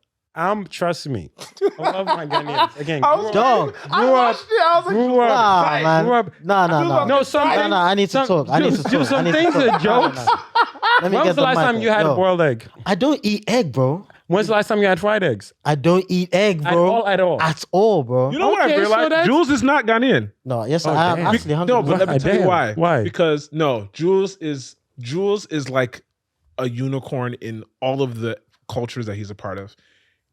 Trust me. I love my Ghanaians. Again, I was Dog. grew up. Grew up. Nah, man. Grew up. Nah. No, some things. No, I need to talk. I need to talk. Some I need to things talk. are jokes. Let me When get was the last mic time on. you had a Yo, boiled egg? I don't eat egg, bro. When's the last time you had fried eggs? I don't eat egg, bro. At all. At all, bro. You know what I Okay, so realized? that's- Jules is not Ghanaian. No, yes, Oh, I am damn. actually 100%. No, but let me tell you Damn. why. Why? Because no, Jules is like a unicorn in all of the cultures that he's a part of.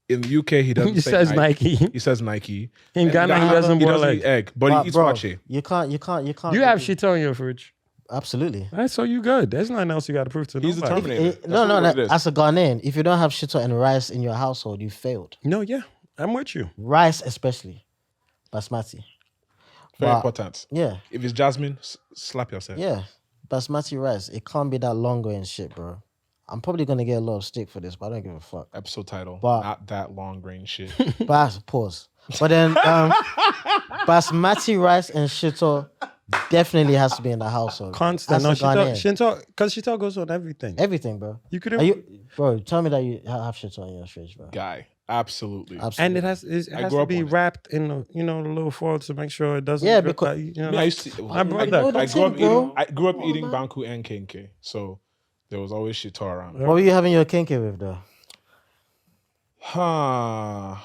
In the UK, he doesn't He say says Nike. He says Nike. In Ghana, he doesn't boil eat egg. egg, but he eats bro, wache. you can't. You have shit on your fridge. Absolutely. Right, so you good. There's nothing else you got to prove to He's the nobody. Terminator. That's No, really what it is. as a Ghanaian, if you don't have shito and rice in your household, you failed. No, yeah. I'm with you. Rice especially. Basmati. Very But- important. Yeah. If it's Jasmine, slap yourself. Yeah. Basmati rice. It can't be that long and shit, bro. I'm probably gonna get a lot of stick for this, but I don't give a fuck. Episode title. But- Not that long range shit. Pause. But then basmati rice and shito definitely has to be in the household. Constant. As No, a Ghanaian. because shito goes on everything. Everything, bro. You could Are you, bro? Tell me that you have shito in your fridge, bro. Guy. Absolutely. Absolutely. and it has grew to up be on it. wrapped in the, the little foil to make sure it doesn't. Yeah, drip, because- like, you know, I mean, I used to. My brother. know the I grew up thing, bro. eating. I grew up eating banku and kenke, so there was always shit around. What were you having your kenke with, though? Huh.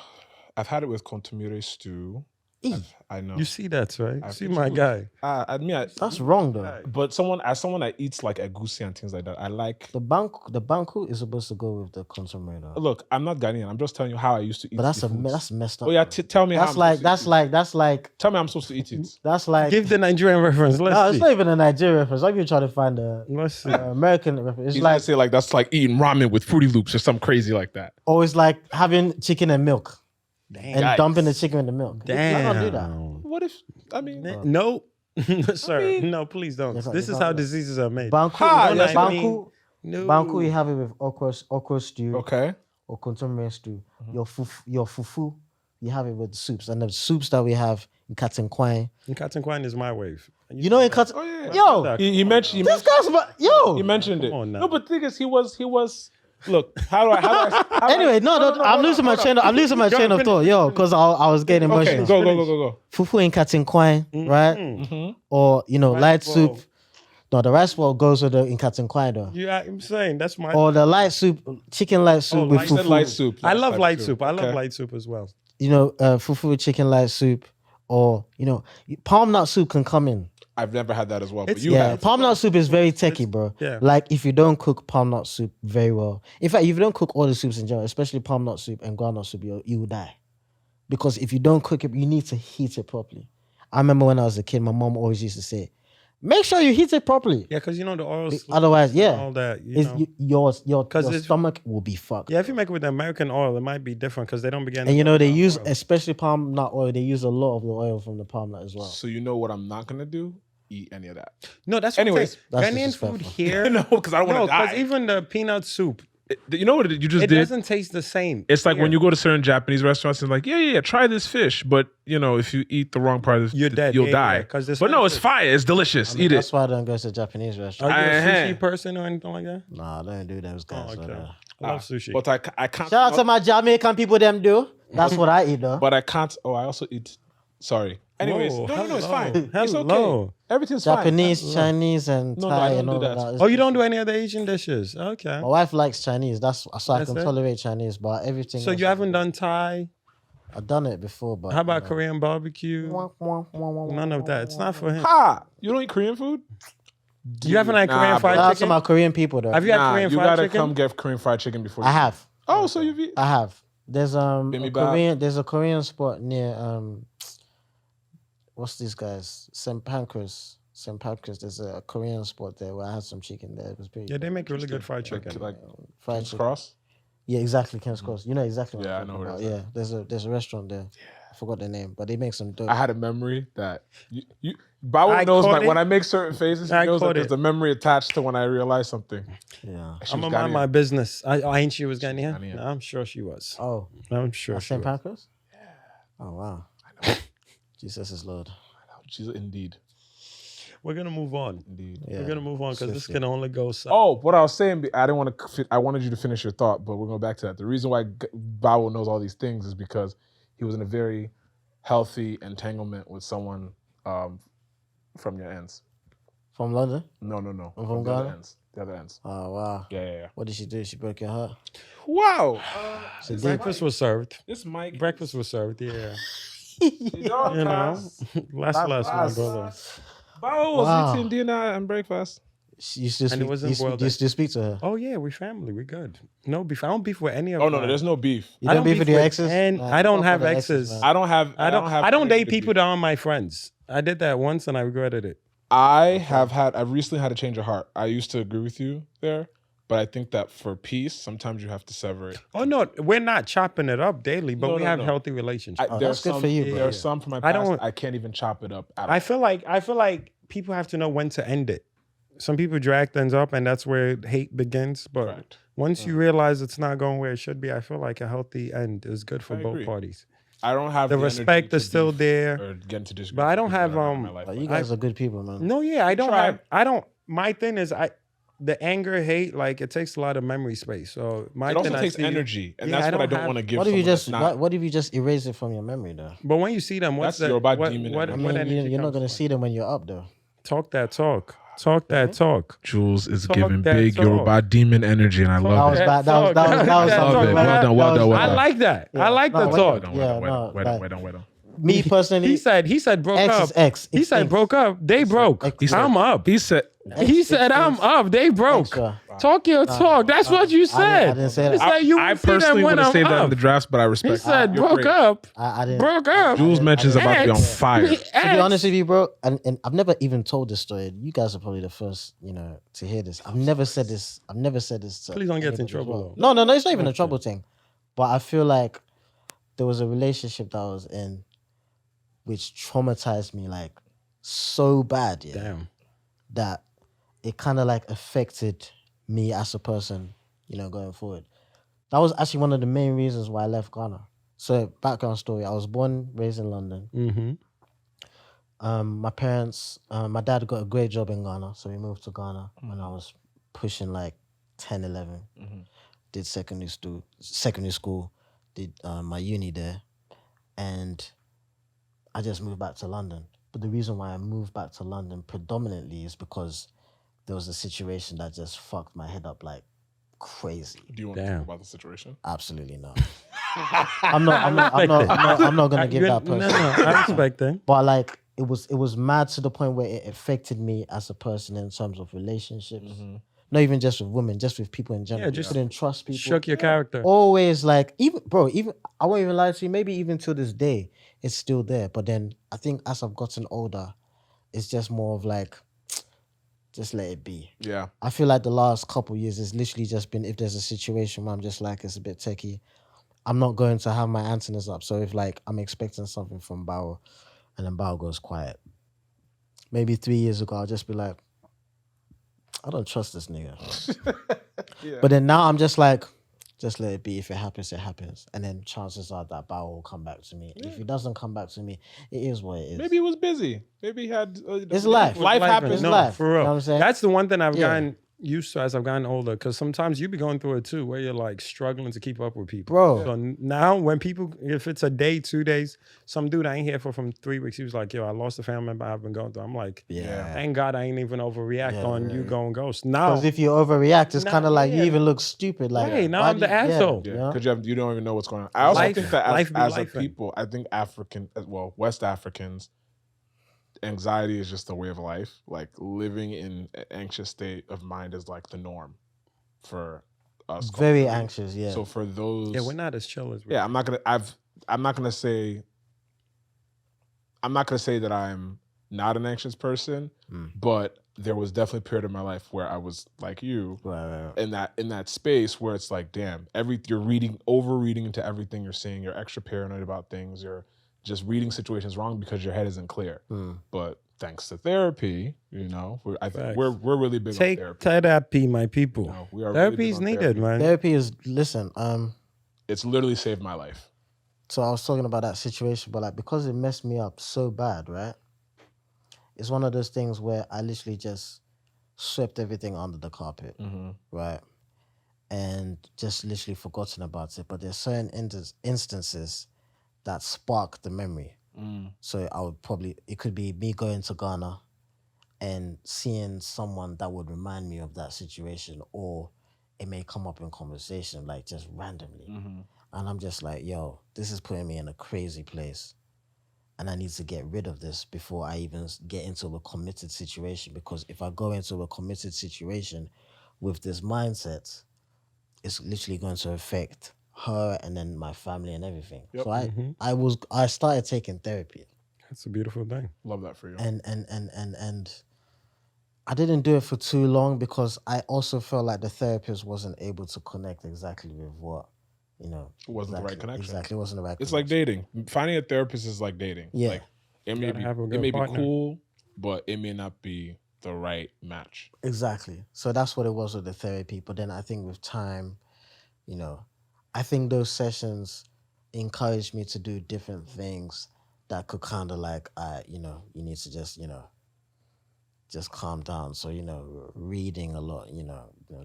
I've had it with contomere stew. Eee. I know. You see that, right? I've See been my told- guy. I admit, That's wrong, though. but someone that eats like egusi and things like that, I like. The banku is supposed to go with the consomme, though. Look, I'm not Ghanaian. I'm just telling you how I used to eat. But that's seafoods. that's messed up. Oh yeah, bro. tell me That's how. like Tell me I'm supposed to eat it. that's like. Give the Nigerian reference. No, Let's it's see. not even a Nigerian reference. I'm even trying to find a Let's see. American reference. It's He's like, like say like that's like eating ramen with Fruity Loops or something crazy like that. or it's like having chicken and milk and Yikes. dumping the chicken in the milk. I Damn. don't do that. What if I mean? No, sir. No, please don't. Yes, this is it's how not- diseases are made. Banku, Ha, is, yes, banku, No. Banku, you have it with okra stew Okay. or contemporary stew. Your fufu, you have it with soups. And the soups that we have in Katinkwai. And Cotton Quine is my wave. You know in Katin... Oh yeah. Yo, He mentioned. this guy's... Yo! He mentioned it. Come on now. No, but the thing is, he was. Look, how do I? Anyway, I'm losing my train of thought, yo, because I was getting Okay, emotional. go. Fufu in Katinkwai, right? Or, light soup. No, the rice ball goes with the in Katinkwai, though. Yeah, I'm saying that's my. Or the light soup, chicken light soup with fufu. Light soup. I love light soup. soup. I love light soup as well. Fufu with chicken light soup. Or, palm nut soup can come in. I've never had that as well. But It's- you have. Palm nut soup is very techie, bro. Yeah. Like, if you don't cook palm nut soup very well. In fact, if you don't cook all the soups in general, especially palm nut soup and groundnut soup, you will die. Because if you don't cook it, you need to heat it properly. I remember when I was a kid, my mom always used to say, make sure you heat it properly. Yeah, because the oil. Otherwise, all that. your stomach will be fucked. Yeah, if you make it with American oil, it might be different because they don't begin. And they use, especially palm nut oil, they use a lot of the oil from the palm nut as well. So you know what I'm not gonna do? Eat any of that. No, that's Anyways, that's Ghanaian food disrespectful. here. No, because I don't want to die. because even the peanut soup, You know what you just it did? doesn't taste the same. It's like here. when you go to certain Japanese restaurants and like, yeah, try this fish, but if you eat the wrong part of You're dead. you'll Yeah, die. yeah, 'cause this but no, one it's fish- fire. It's delicious. Eat it. That's why I don't go to Japanese Are restaurants. you a Uh-huh. sushi person or anything like that? Nah, I don't do those guys. Oh, so, okay. I love sushi. But I can't. Shout out to my Jamaican people, them do. That's what I eat, though. But I can't. Oh, I also eat. Sorry. Anyways, Whoa, no, it's hello. fine. It's okay. Hello. Everything's Japanese, fine. Chinese, and No, Thai I don't and do all that. that. Oh, you don't do any of the Asian dishes? Okay. My wife likes Chinese. That's so I That's can it? tolerate Chinese, but everything. So else you I haven't do. done Thai? I've done it before, but How about Korean barbecue? None of that. It's not for him. Ha! You don't eat Korean food? You haven't had Korean Nah, fried Shout out to chicken? my Korean people, though. Have you had Nah, Korean you fried gotta chicken? come get Korean fried chicken before. I have. Oh, so you've eaten? I have. There's Bibimbap. There's a Korean spot near what's these guys? St. Pancras. There's a Korean spot there where I had some chicken there. It was pretty Yeah, they make really good fried chicken. Like fried King's chicken. Cross? Yeah, exactly, King's Cross. You know exactly what Yeah, I I'm know talking what about. it Yeah, there's a restaurant there. I forgot the name, but they make some dope. I had a memory that you Bawo I knows caught it. when I make certain faces, he I knows that caught there's it. a memory attached to when I realize something. Yeah. She I'm was gonna mind Ghanaian. my business. Ain't she was Ghanaian? Ghanaian. No, I'm sure she was. Oh, I'm sure at she St. was. Pancras? Yeah. Oh wow. I know. Jesus is Lord. She's indeed. We're gonna move on. Indeed. Yeah. We're gonna move on because this Swiftly. can only go south. Oh, what I was saying, I didn't want to. I wanted you to finish your thought, but we're going back to that. The reason why Bawo knows all these things is because he was in a very healthy entanglement with someone from your ends. From London? No. From the other Ghana? ends. The other ends. Oh wow. Yeah. What did she do? She broke your heart. Wow. She did. Breakfast was served. This mic. Breakfast was served. Yeah. You You know, last my brother. Bawo was Wow. eating dinner and breakfast. She used to And it wasn't boiled used to speak to her. Oh yeah, we family. We good. No beef. I don't beef with any of. Oh no, my- there's no beef. You don't beef with your exes? And Nah, I don't fuck have with the exes. man. I don't have. I don't date connected people beef. that aren't my friends. I did that once and I regretted it. I've recently had a change of heart. I used to agree with you there, but I think that for peace, sometimes you have to sever it. Oh no, we're not chopping it up daily, but No, we no, have no. healthy relationships. Oh, There's that's good some, for you, bro. There's some from my I past. don't- I can't even chop it up. At all. I feel like people have to know when to end it. Some people drag things up, and that's where hate begins. But Correct. once you realize it's not going where it should be, I feel like a healthy end is good for I both agree. parties. I don't have The energy respect to is still beef there. or get into disagreement But I don't with people have, that are not in my life. Oh, you guys are good people, man. No, yeah, I don't Try. have. I don't. My thing is, the anger, hate, like it takes a lot of memory space. So my It also thing, I takes see- energy, and Yeah, that's I what I don't don't have- want to give. What if you someone just that's not- what if you just erase it from your memory though? But when you see them, what's That's that? Yoruba what, demon what, energy. what I mean, energy you're not comes gonna from? see them when you're up though. Talk that talk. Talk that talk. Jules is Talk giving that big talk. Yoruba demon energy, and I That love was it. bad. That was Love it. something. Well done, well done, well I done. like that. Yeah. I like No, the wait, talk. Wait on. Me personally, He said broke X up. is X. He It's said X. broke up. They broke. X. I'm up. He said. He said I'm up. They broke. Extra. Talk your talk. That's what you said. I didn't say that. It's like you I would see them personally when want to I'm say that in up. the drafts, but I respect. He said You're broke great. up. I didn't. Broke up. Jules mentions about to be on X. fire. To be honest with you, bro, and I've never even told this story. You guys are probably the first, to hear this. I've never said this. To Please don't get in anybody as trouble, well. No, it's not even a trouble thing. But I feel like there was a relationship that I was in, which traumatized me like so bad, Damn. that it kind of like affected me as a person, going forward. That was actually one of the main reasons why I left Ghana. So background story: I was born, raised in London. Mm-hmm. My parents, my dad got a great job in Ghana, so we moved to Ghana when I was pushing like 10, 11. Did secondary school, did my uni there, and I just moved back to London. But the reason why I moved back to London predominantly is because there was a situation that just fucked my head up like crazy. Do you want to talk about the situation? Absolutely not. I'm not gonna give that person. No, I respect that. But like it was mad to the point where it affected me as a person in terms of relationships. Not even just with women, just with people in general. Yeah, just couldn't trust people. Shook your character. Always like even I won't even lie to you, maybe even till this day, it's still there. But then I think as I've gotten older, it's just more of like, just let it be. Yeah. I feel like the last couple of years it's literally just been, if there's a situation where I'm just like, it's a bit techie, I'm not going to have my antennas up. So if like I'm expecting something from Bawo and then Bawo goes quiet, maybe 3 years ago I'll just be like, I don't trust this nigga. But then now I'm just like, just let it be. If it happens, it happens. And then chances are that Bawo will come back to me. If he doesn't come back to me, it is what it is. Maybe he was busy. Maybe he had... it's life. Life happens. It's life. For real. You know what I'm saying? That's the one thing I've gotten used to as I've gotten older, because sometimes you be going through it too, where you're like struggling to keep up with people. Bro. So now when people, if it's a day, 2 days, some dude I ain't here for from 3 weeks, he was like, yo, I lost a family member I've been going through. I'm like, thank God I ain't even overreact on you going ghost. Now, because if you overreact, it's kind of like you even look stupid. Like, hey, now I'm the asshole. Yeah, because you don't even know what's going on. I also think that as a people, I think West Africans, anxiety is just a way of life. Like living in an anxious state of mind is like the norm for us. Very anxious, yeah. So for those, we're not as chill as we. I'm not gonna say that I'm not an anxious person, but there was definitely a period of my life where I was like you, right. in that space where it's like, damn, you're overreading into everything you're seeing. You're extra paranoid about things. You're just reading situations wrong because your head isn't clear. But thanks to therapy, I think we're really big on therapy. Take therapy, my people. Therapy is needed, man. Therapy is, listen, it's literally saved my life. So I was talking about that situation, but like because it messed me up so bad, right? It's one of those things where I literally just swept everything under the carpet, right? And just literally forgotten about it. But there's certain instances that spark the memory. So it could be me going to Ghana and seeing someone that would remind me of that situation, or it may come up in conversation, like just randomly. And I'm just like, yo, this is putting me in a crazy place. And I need to get rid of this before I even get into a committed situation. Because if I go into a committed situation with this mindset, it's literally going to affect her and then my family and everything. Yep. So I started taking therapy. That's a beautiful thing. Love that for you. And I didn't do it for too long because I also felt like the therapist wasn't able to connect exactly with what, it wasn't the right connection. Exactly, it wasn't the right connection. It's like dating. Finding a therapist is like dating. Yeah. Like, it may be cool, but it may not be the right match. Exactly. So that's what it was with the therapy. But then I think with time, I think those sessions encouraged me to do different things that could kind of like, you need to just calm down. So, reading a lot,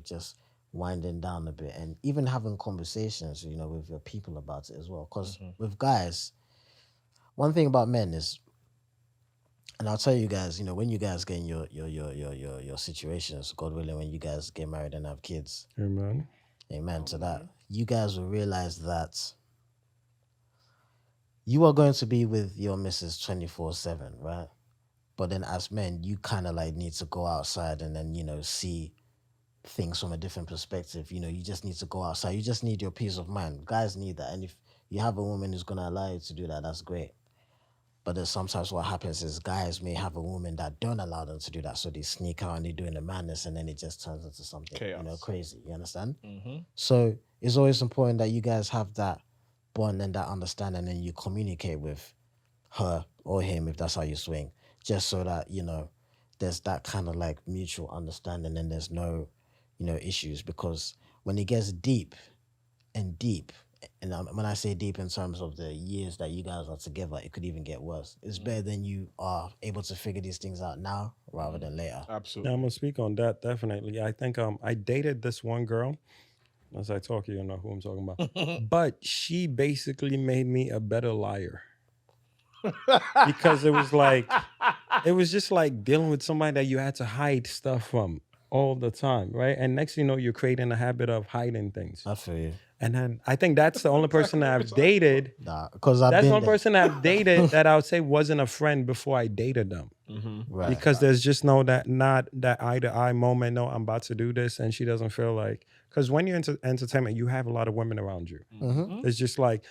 just winding down a bit and even having conversations, with your people about it as well. Because with guys, one thing about men is, and I'll tell you guys, when you guys get in your situations, God willing, when you guys get married and have kids, amen to that, you guys will realize that you are going to be with your missus 24/7, right? But then as men, you kind of like need to go outside and then, see things from a different perspective. You just need to go outside. You just need your peace of mind. Guys need that. And if you have a woman who's going to allow you to do that, that's great. But then sometimes what happens is guys may have a woman that don't allow them to do that. So they sneak out and they're doing the madness and then it just turns into something, chaos. Crazy. You understand? So it's always important that you guys have that bond and that understanding and you communicate with her or him, if that's how you swing, just so that, there's that kind of like mutual understanding and there's no, issues, because when it gets deep and deep, and when I say deep in terms of the years that you guys are together, it could even get worse. It's better than you are able to figure these things out now rather than later. Absolutely. Now, I'm gonna speak on that definitely. I think I dated this one girl. As I talk, you know who I'm talking about. But she basically made me a better liar. Because it was just like dealing with somebody that you had to hide stuff from all the time, right? And next thing you know, you're creating a habit of hiding things. I feel you. And then I think that's the only person that I've dated. Because That's the only person I've dated that I would say wasn't a friend before I dated them. Right. Because there's just not that eye to eye moment. No, I'm about to do this, and she doesn't feel like, because when you're into entertainment, you have a lot of women around you. It's just like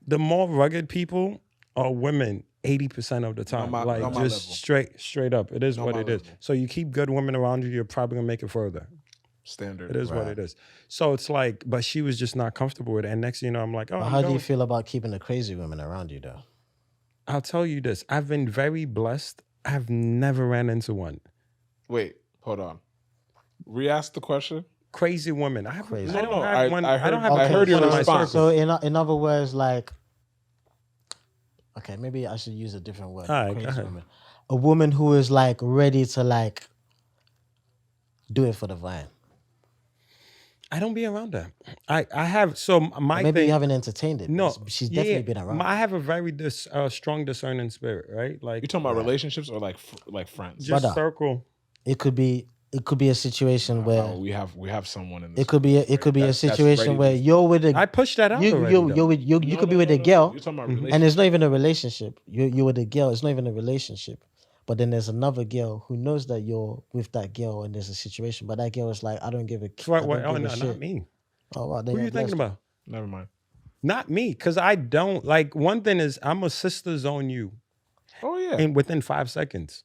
the more rugged people are women 80% of the time. Just straight up. It is what it is. So you keep good women around you, you're probably gonna make it further. Standard. It is what it is. So it's like, but she was just not comfortable with it. And next thing you know, I'm like, oh. How do you feel about keeping the crazy women around you though? I'll tell you this. I've been very blessed. I've never ran into one. Wait, hold on. Re-ask the question. Crazy women. I heard your response. So in other words, like, okay, maybe I should use a different word. All right, crazy go ahead. woman. A woman who is like ready to like do it for the vine. I don't be around that. I have, so my Maybe thing, you haven't entertained it. No, She's definitely been around. I have a very strong discerning spirit, right? Like, you talking about relationships or like friends? Just circle. It could be a situation where we have someone in this. It could be a situation where you're with a. I pushed that out already. You could be with a girl, You're talking about and it's not even a relationship. You're with a girl. It's not even a relationship. But then there's another girl who knows that you're with that girl and there's a situation. But that girl is like, I don't give a shit. Not me. Oh, wow, who are you thinking about? Never mind. Not me, because I don't, like, one thing is I'm a sister zone you. Oh, yeah. And within 5 seconds.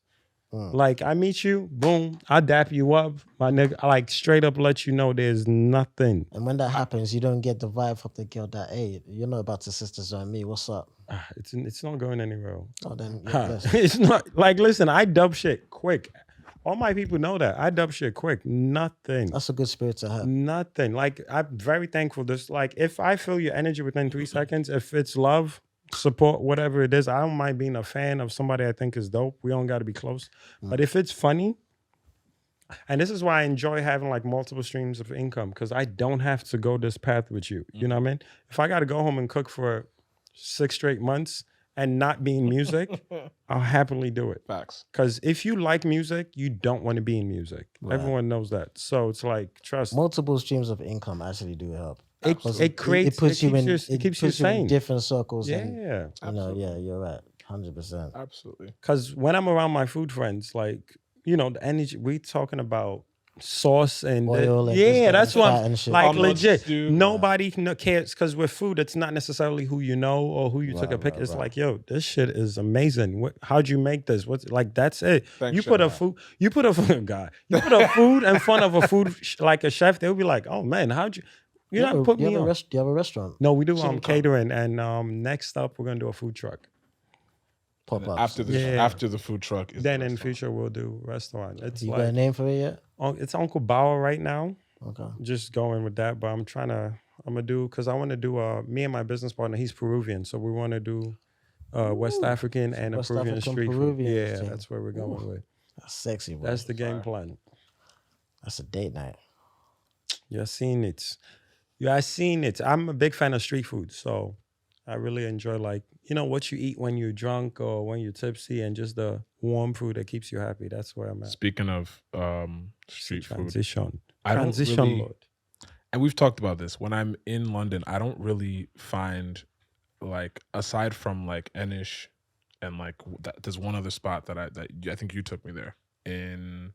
Like, I meet you, boom, I dap you up, my nigga. I like straight up let you know there's nothing. And when that happens, you don't get the vibe from the girl that, hey, you're not about to sister zone me. What's up? It's not going anywhere. Oh, then it's not, like, listen, I dub shit quick. All my people know that. I dub shit quick. Nothing. That's a good spirit to have. Nothing. Like, I'm very thankful. Just like, if I feel your energy within 3 seconds, if it's love, support, whatever it is, I don't mind being a fan of somebody I think is dope. We don't got to be close. But if it's funny, and this is why I enjoy having like multiple streams of income, because I don't have to go this path with you. You know what I mean? If I got to go home and cook for 6 straight months and not be in music, I'll happily do it. Facts. Because if you like music, you don't want to be in music. Right. Everyone knows that. So it's like, trust. Multiple streams of income actually do help. It keeps you sane. In different circles. Yeah. And, yeah, you're right. 100%. Absolutely. Because when I'm around my food friends, like, the energy, we talking about sauce and oil, that's why, like, legit, dude. nobody cares, because with food, it's not necessarily who you know or who you took a pic. It's like, yo, this shit is amazing. How'd you make this? What's like, that's it. Thanks, you put a food in front of a food like a chef, they'll be like, oh man, how'd you? You not put me on. Do you have a restaurant? No, we do catering, and next up we're gonna do a food truck. Pop-ups. After the food truck is then in the future we'll do restaurant. It's you got a name for it yet? It's Uncle Bawo right now. Okay. Just going with that, but I'm gonna do, because I want to do me and my business partner, he's Peruvian, so we want to do West African and a Peruvian street food. Yeah, that's where we're going with. That's sexy, bro. That's the game plan. That's a date night. You've seen it. Yeah, I seen it. I'm a big fan of street food, so I really enjoy, like, what you eat when you're drunk or when you're tipsy, and just the warm food that keeps you happy. That's where I'm at. Speaking of street food, transition, Lord. And we've talked about this. When I'm in London, I don't really find, like, aside from like Enish, and like there's one other spot that I think you took me there in.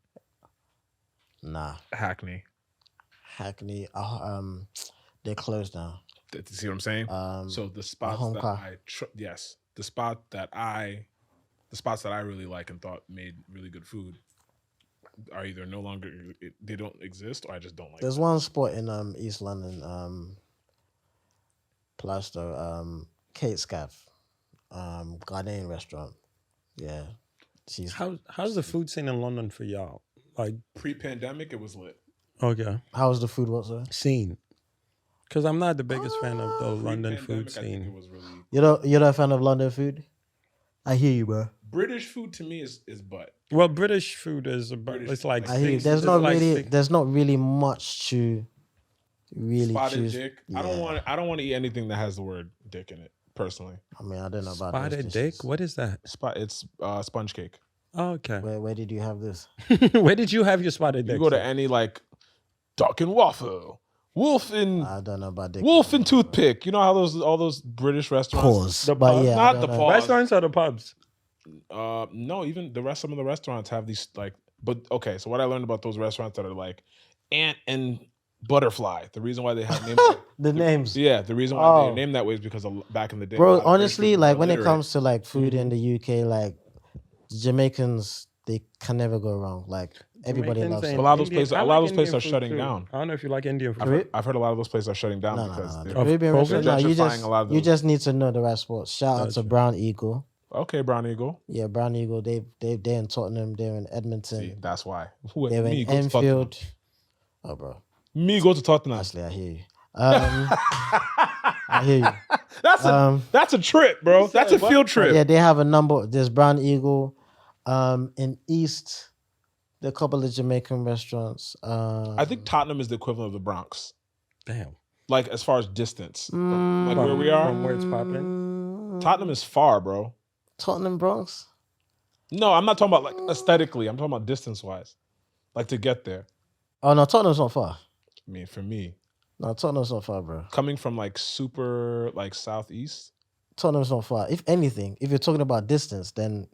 Nah. Hackney. They're closed now. See what I'm saying? So the spots the spots that I really like and thought made really good food are either no longer, they don't exist, or I just don't like. There's one spot in East London, Plaistow, Kate Scaff, Ghanaian restaurant. Yeah, how's the food scene in London for y'all? Like Pre-pandemic, it was lit. okay, How was the food? What's that? scene. Because I'm not the biggest fan of the London Pre-pandemic, food I think scene. it was really. You're not a fan of London food? I hear you, bro. British food to me is butt. Well, British food is about. British It's like I hear you. six- There's it's not like really six- there's not really much to really Spotted choose. dick. Yeah. I don't want to eat anything that has the word dick in it. Personally, I mean, I don't know about those spotted dishes. dick. What is that? it's sponge cake. Oh, okay. Where did you have this? Where did you have your spotted dick? You go to sir? any like duck and waffle, wolf and I don't know about dick. wolf and toothpick. You know how all those British restaurants. Pause. The But pub- yeah, I not don't the know. pause. Restaurants or the pubs? No, even some of the restaurants have these like. But okay, so what I learned about those restaurants that are like ant and butterfly. The reason why they have names. The names. Yeah, the reason why Oh. they're named that way is because back in the day. a Bro, lot of British honestly, people like were when it illiterate. comes to like food in the UK, like Jamaicans, they can never go wrong. Like everybody Jamaicans loves and it. A lot of those Indian- places- I a lot of those Indian places are food shutting too. down. I don't know if you like Indian food. I've heard a lot of those places are shutting down No, because no. they're- Caribbean COVID? restaurant, no, you gentrifying a lot of you those. just need to know the right spots. Shout out to Gotcha. Brown Eagle. okay, Brown Eagle. Yeah, Brown Eagle. They're in Tottenham. They're in Edmonton. See, that's why. They're Me in go to Tottenham. Enfield. Oh, bro. Me go to Tottenham. Actually, I hear you. I hear you. That's a trip, bro. That's a field trip. Yeah, they have a number. There's Brown Eagle. In East, there are a couple of Jamaican restaurants. I think Tottenham is the equivalent of the Bronx. Damn. Like as far as distance, like where we are. From where it's popping. Tottenham is far, bro. Tottenham, Bronx. No, I'm not talking about like aesthetically. I'm talking about distance wise, like to get there. Oh no, Tottenham's not far. I mean, for me, No, Tottenham's not far, bro. coming from like super like southeast. Tottenham's not far. If anything, if you're talking about distance, then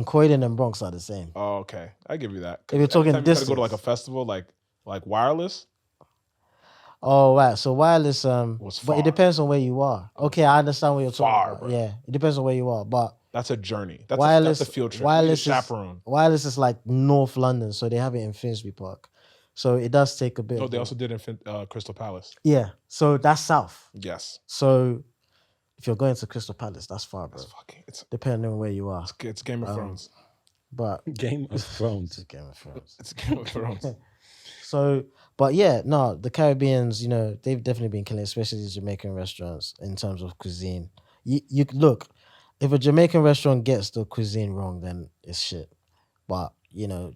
Croydon and Bronx are the same. Oh, okay, I give you that. If you're talking Anytime you gotta go to like a distance. festival, like wireless. Oh right, so wireless. Was But far. it depends on where you are. Okay, I understand what you're talking Far, about. bro. Yeah, it depends on where you are. But That's a journey. That's wireless, a field trip. wireless You need a is chaperone. wireless is like North London, so they have it in Finsbury Park. So it does take a bit. No, of they work. also did in Crystal Palace. Yeah, so that's south. Yes, So if you're going to Crystal Palace, that's far, bro. it's Depending on where you are. it's Game of Thrones. But Game of Thrones. it's Game of Thrones. It's Game of Thrones. So, but yeah, no, the Caribbeans, they've definitely been killing, especially the Jamaican restaurants in terms of cuisine. You look, if a Jamaican restaurant gets the cuisine wrong, then it's shit. But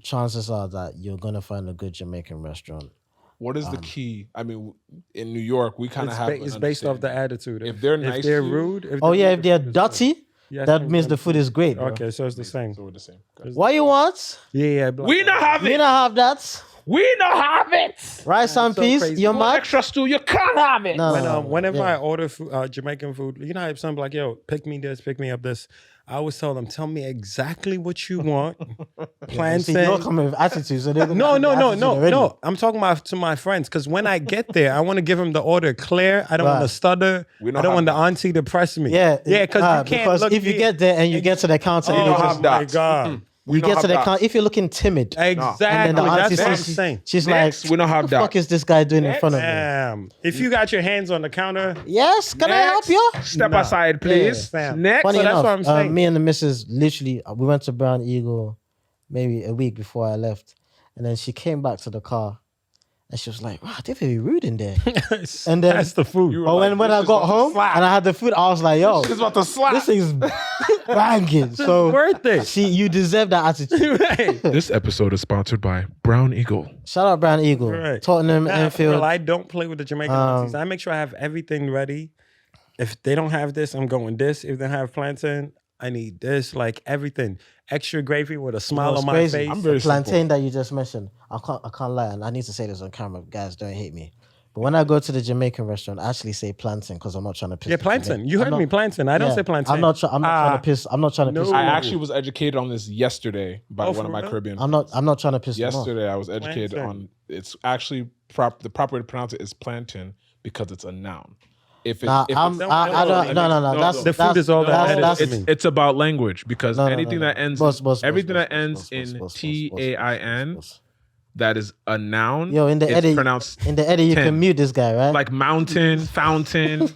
chances are that you're gonna find a good Jamaican restaurant. What is the key? I mean, in New York, we kind of have. It's based off the attitude. If they're nice if they're to you- rude. Oh yeah, rude, if they're the food is dirty, good. Yeah, that means the food is great, bro. Okay, so it's the same. So we're the same. What you want? Yeah. We not have We it. don't have that. We not have it. Rice and so peas, crazy. you're No mad? extra stew. You can't have it. No, Whenever yeah. I order food, Jamaican food, you know how some be like, yo, pick me this, pick me up this. I always tell them, tell me exactly what you want. See, you're Plantain. coming with attitude, so they're gonna No, give you attitude already. no. I'm talking about to my friends because when I get there, I want to give them the order clear. I don't want Right. to stutter. We I don't don't want the have auntie to press me. Yeah, Because you can't look if you me- get there and you get to the counter, Oh and you don't just, have my that. God. We you don't get to have the that. counter, if you're looking timid, Exactly. and then the That's auntie what I'm says, saying. she's Next, like, we don't have what the fuck that. is this guy doing in front of me? Damn. If you got your hands on the counter, Yes, can I help you? Step Nah. aside, please. Yeah. Next. Funny So that's enough, what I'm saying. me and the missus literally, we went to Brown Eagle maybe a week before I left, and then she came back to the car, and she was like, "Wow, they're very rude in there." And then, that's the food. You were but when like, I this is got about to home slap. and I had the food, I was like, "Yo, It's about to slap. this is banging." So worth it. you deserve that attitude. Right. This episode is sponsored by Brown Eagle. Shout out Brown Eagle, Right. Tottenham, Nah, for Enfield. real, I don't play with the Jamaican aunties. I make sure I have everything ready. If they don't have this, I'm going this. If they have plantain, I need this. Like everything. Extra gravy with a smile It's on my crazy. face. I'm very Plantain that you just mentioned. I can't lie, and I need to say this on camera. Guys, don't hate me. But when I go to the Jamaican restaurant, I actually say plantain because I'm not trying to piss. Yeah, the plantain. Jamaican- You I'm heard not- me, plantain. I don't yeah, say plantain. I'm not trying to piss. I'm not trying to piss. no. I them off. actually was educated on this yesterday by Oh, one for of my real? Caribbean. I'm not trying to piss them off. Yesterday, I was educated Plantain. on it's actually the proper way to pronounce it is plantain because it's a noun. If it, Nah, if I it's, don't. No. That's The food is all that that's- matters that's- to me. it's about language because No, no, anything no, no. that ends Boss, everything boss, that ends boss, in boss, TAIN boss. that is a noun. Yo, in the it's edit, pronounced you 10. can mute this guy, right? like mountain, fountain.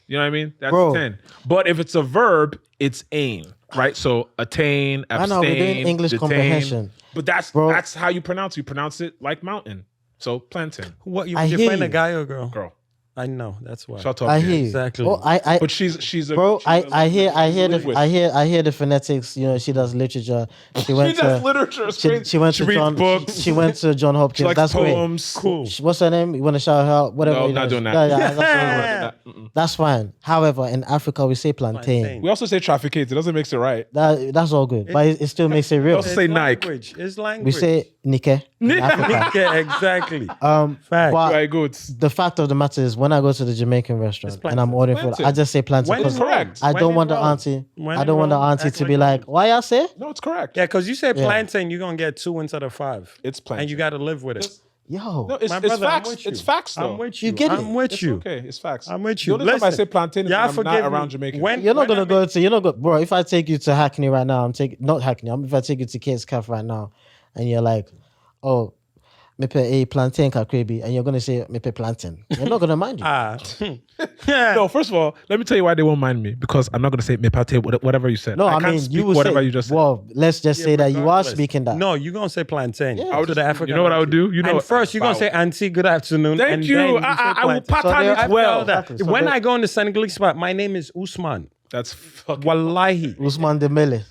You know what I mean? That's Bro. 10. But if it's a verb, it's ain, right? So attain, abstain, I know we're doing English detain. comprehension. But that's Bro. that's how you pronounce it. You pronounce it like mountain. So plantain. What you I hear define a you. guy or girl? Girl. I know. That's why. Shut up. I Jen. hear you. Exactly. Oh, But she's a bro. she's a I hear linguist. I hear the phonetics. You know, she does literature. She went She does to literature. It's she, crazy. she went to reads John. books. She went to John Hopkins. She likes That's poems. Cool. great. What's her name? You want to shout her out? Whatever. No, you I'm not know. doing that. Yeah, That- that's fine. However, in Africa we say plantain. Plantain. We also say trafficate. It doesn't make it right. That's all good, but it still makes it real. also say Nike. language. It's language. We say Nike in Africa. Yeah, exactly. Fact. Fact. But Right, good. the fact of the matter is, when I go to the Jamaican restaurant and I'm ordering food, Plantain. I just say plantain. When in 'cause Rome. Correct. I When don't in want the Rome. auntie. When I in don't want the Rome, auntie act to like be you like, "Why y'all say?" No, it's correct. Yeah, because you say plantain, you're gonna get 2 instead of 5. It's plantain. And you got to live with it. Yo, No, it's My brother, I'm facts. with you. It's facts though. I'm with you. You get it? I'm with It's you. okay. It's facts. I'm with The you. only time I Listen, say plantain is y'all when I'm forgive not me. around Jamaican. you're not when gonna I go to. You're not go, bro. If I take you to Hackney right now, not Hackney. If I take you to Kate's Cafe right now, and you're like, "Oh, me pay a plantain kakrebi," and you're gonna say me pay plantain, you're not gonna mind you. No, first of all, let me tell you why they won't mind me, because I'm not going to say me pate, whatever you said. No, I can't mean speak you will whatever say. you just said. Well, let's just say that you are regardless. speaking that. No, you're gonna say plantain. I would to the just- African. you know what I would do? You know and what- first you're gonna Wow. say auntie, good afternoon. Thank and you. then I say will plantain. pattern they- it I well. felt that. So when they- I go in the Senegalese spot, my name is Usman. That's fucking Wallahi. Usman Dembele.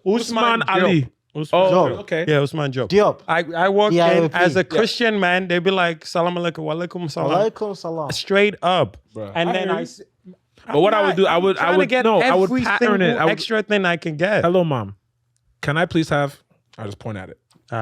Usman Ali. Usman Oh, Diop. okay. Yeah, Usman Diop. Diop. I walk in D.I.O.P.. as a Christian man. They be like, "Salam alaikum, wa alaikum salam," Alaikum salam. straight up. Bruh. And I then hear I. you. s- But what I would do, I I'm would trying to get I would every pattern it. single I would, extra thing I can get. hello, mom. Can I please have? I just point at it.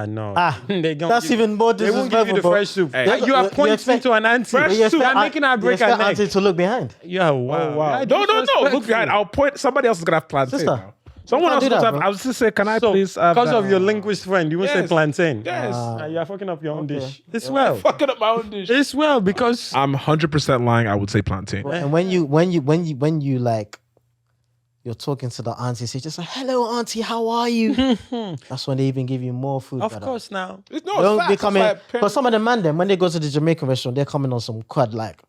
No. Ah, They gon- that's even more They won't give you disrespectful. the bro. fresh soup. Hey. You are You pointing expect- to an auntie. Fresh You're soup. making her break you her expect neck. auntie to look behind. Yeah, wow. Yeah, No. Look disrespectful. behind. I'll point. Somebody else is gonna have plantain. Sister, Now. Someone you else can't is do gonna that, have. bro. I was just say, can I So, please have because that? of your linguist friend, you will say Yes. plantain. Yes. You're fucking up your own Okay. dish. It's well. Fucking up my own dish. It's well because I'm 100% lying. I would say plantain. And when you like, you're talking to the auntie, so you're just like, "Hello, auntie, how are you?" That's when they even give you more food. of brother. course now. No, Don't it's be facts. coming. It's like Because some of the man them, when they go to the Jamaican restaurant, they're coming on some crud like,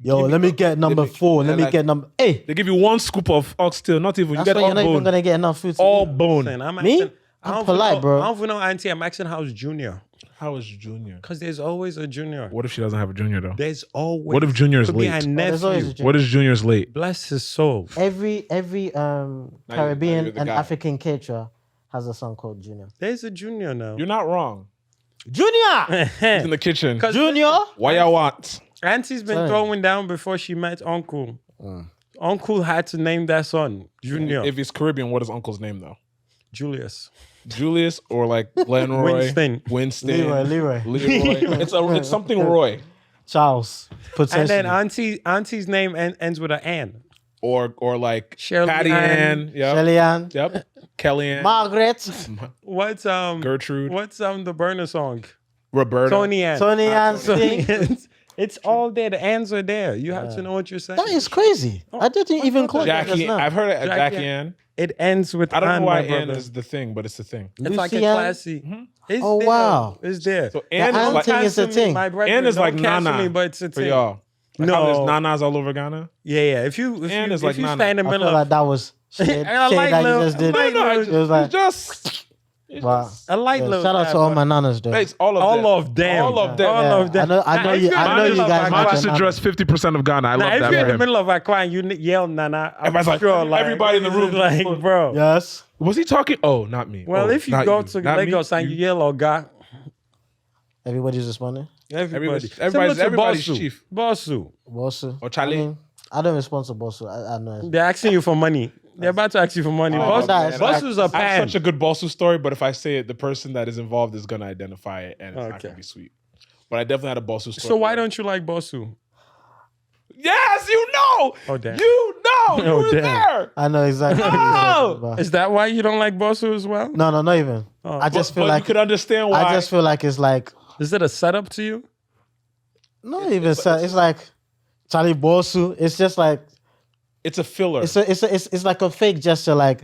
"Yo, let me get number 4. Let me like- get number." Hey, They give you one scoop of oxtail, not even. You that's get why all you're not even bone. gonna get enough food. To All eat. bone. Listen, I'm Me? asking- I I'm don't polite, know- bro. I don't even know auntie. I'm asking how's junior. How is Junior? Because there's always a junior. What if she doesn't have a Junior though? There's always. What if Junior's could be late? a there's always a nephew. junior. What is Junior's late? Bless his soul. Every now Caribbean you're the and guy. African caterer has a son called Junior. There's a junior now. You're not wrong. Junior, He's in the kitchen. Junior. Why y'all want? Auntie's been Sorry. throwing down before she met Uncle. Uncle had to name that son Junior. If he's Caribbean, what is Uncle's name though? Julius. Julius or like Glenroy? Winston. Leroy. Leroy. It's something Roy. Charles, potentially. And then Auntie's name ends with an Ann. Or like Shirley Patty Ann. Ann. Yep. Shellyan, Yep. Kellyanne. Margaret, What's Gertrude. What's the Burner song? Roberta. Tony Ann. Tony Ann Sting. It's all there. The Anns are there. You have to know what you're saying. That is crazy. I didn't even call that just Jackie. now. I've heard of Jackie Jackie Ann. It ends with I don't Ann, know why my Ann brother. is the thing, but it's the thing. It's like a Lucian? classy. It's Oh, there. wow. It's there. So Ann Ann is like thing is a Cancel me, thing. my brethren. Ann is Don't like cancel Nana me, but it's a for thing. y'all. Like how No. there's Nanas all over Ghana. Yeah. If you Ann is if like you Nana. stay in the I middle feel of like that was shade, I shade like that you little- just did. I like little- It was like, It's just wow. a light Yeah, little shout out dab, to all but- my nanas though. it's all of all them. of them. All of them. All Yeah, of them. I know Now, you. if I you're know in you the middle guys. of Mine have just them addressed 50% of Ghana. I Now, love if that you're for in the him. middle of a client, you yell Nana. I'm Everybody's like- sure, like everybody in the room. like, bro. Yes. Was he talking? Oh, not me. Well, Oh, if you not go you. to Not me. Lagos and you yell Oga, Everybody's responding. everybody, everybody's Bossu. chief. Bossu. Bossu. Or Charlie. I don't respond to Bossu. I know. They're asking you for money. They're about to ask you for money. Oh, man. Bossu's a I have pan. such a good Bossu story, but if I say it, the person that is involved is gonna identify it, and it's not Okay. gonna be sweet. But I definitely had a Bossu story. So why don't you like Bossu? Yes, you know. Oh, damn. You know. You Oh, were damn. there. I know exactly. what you're talking about. Is that why you don't like Bossu as well? No, not even. Oh. I just But feel like you could understand why. I just feel like it's like Is it a setup to you? not even. It's like Charlie Bossu. It's just like it's a filler. it's like a fake gesture. Like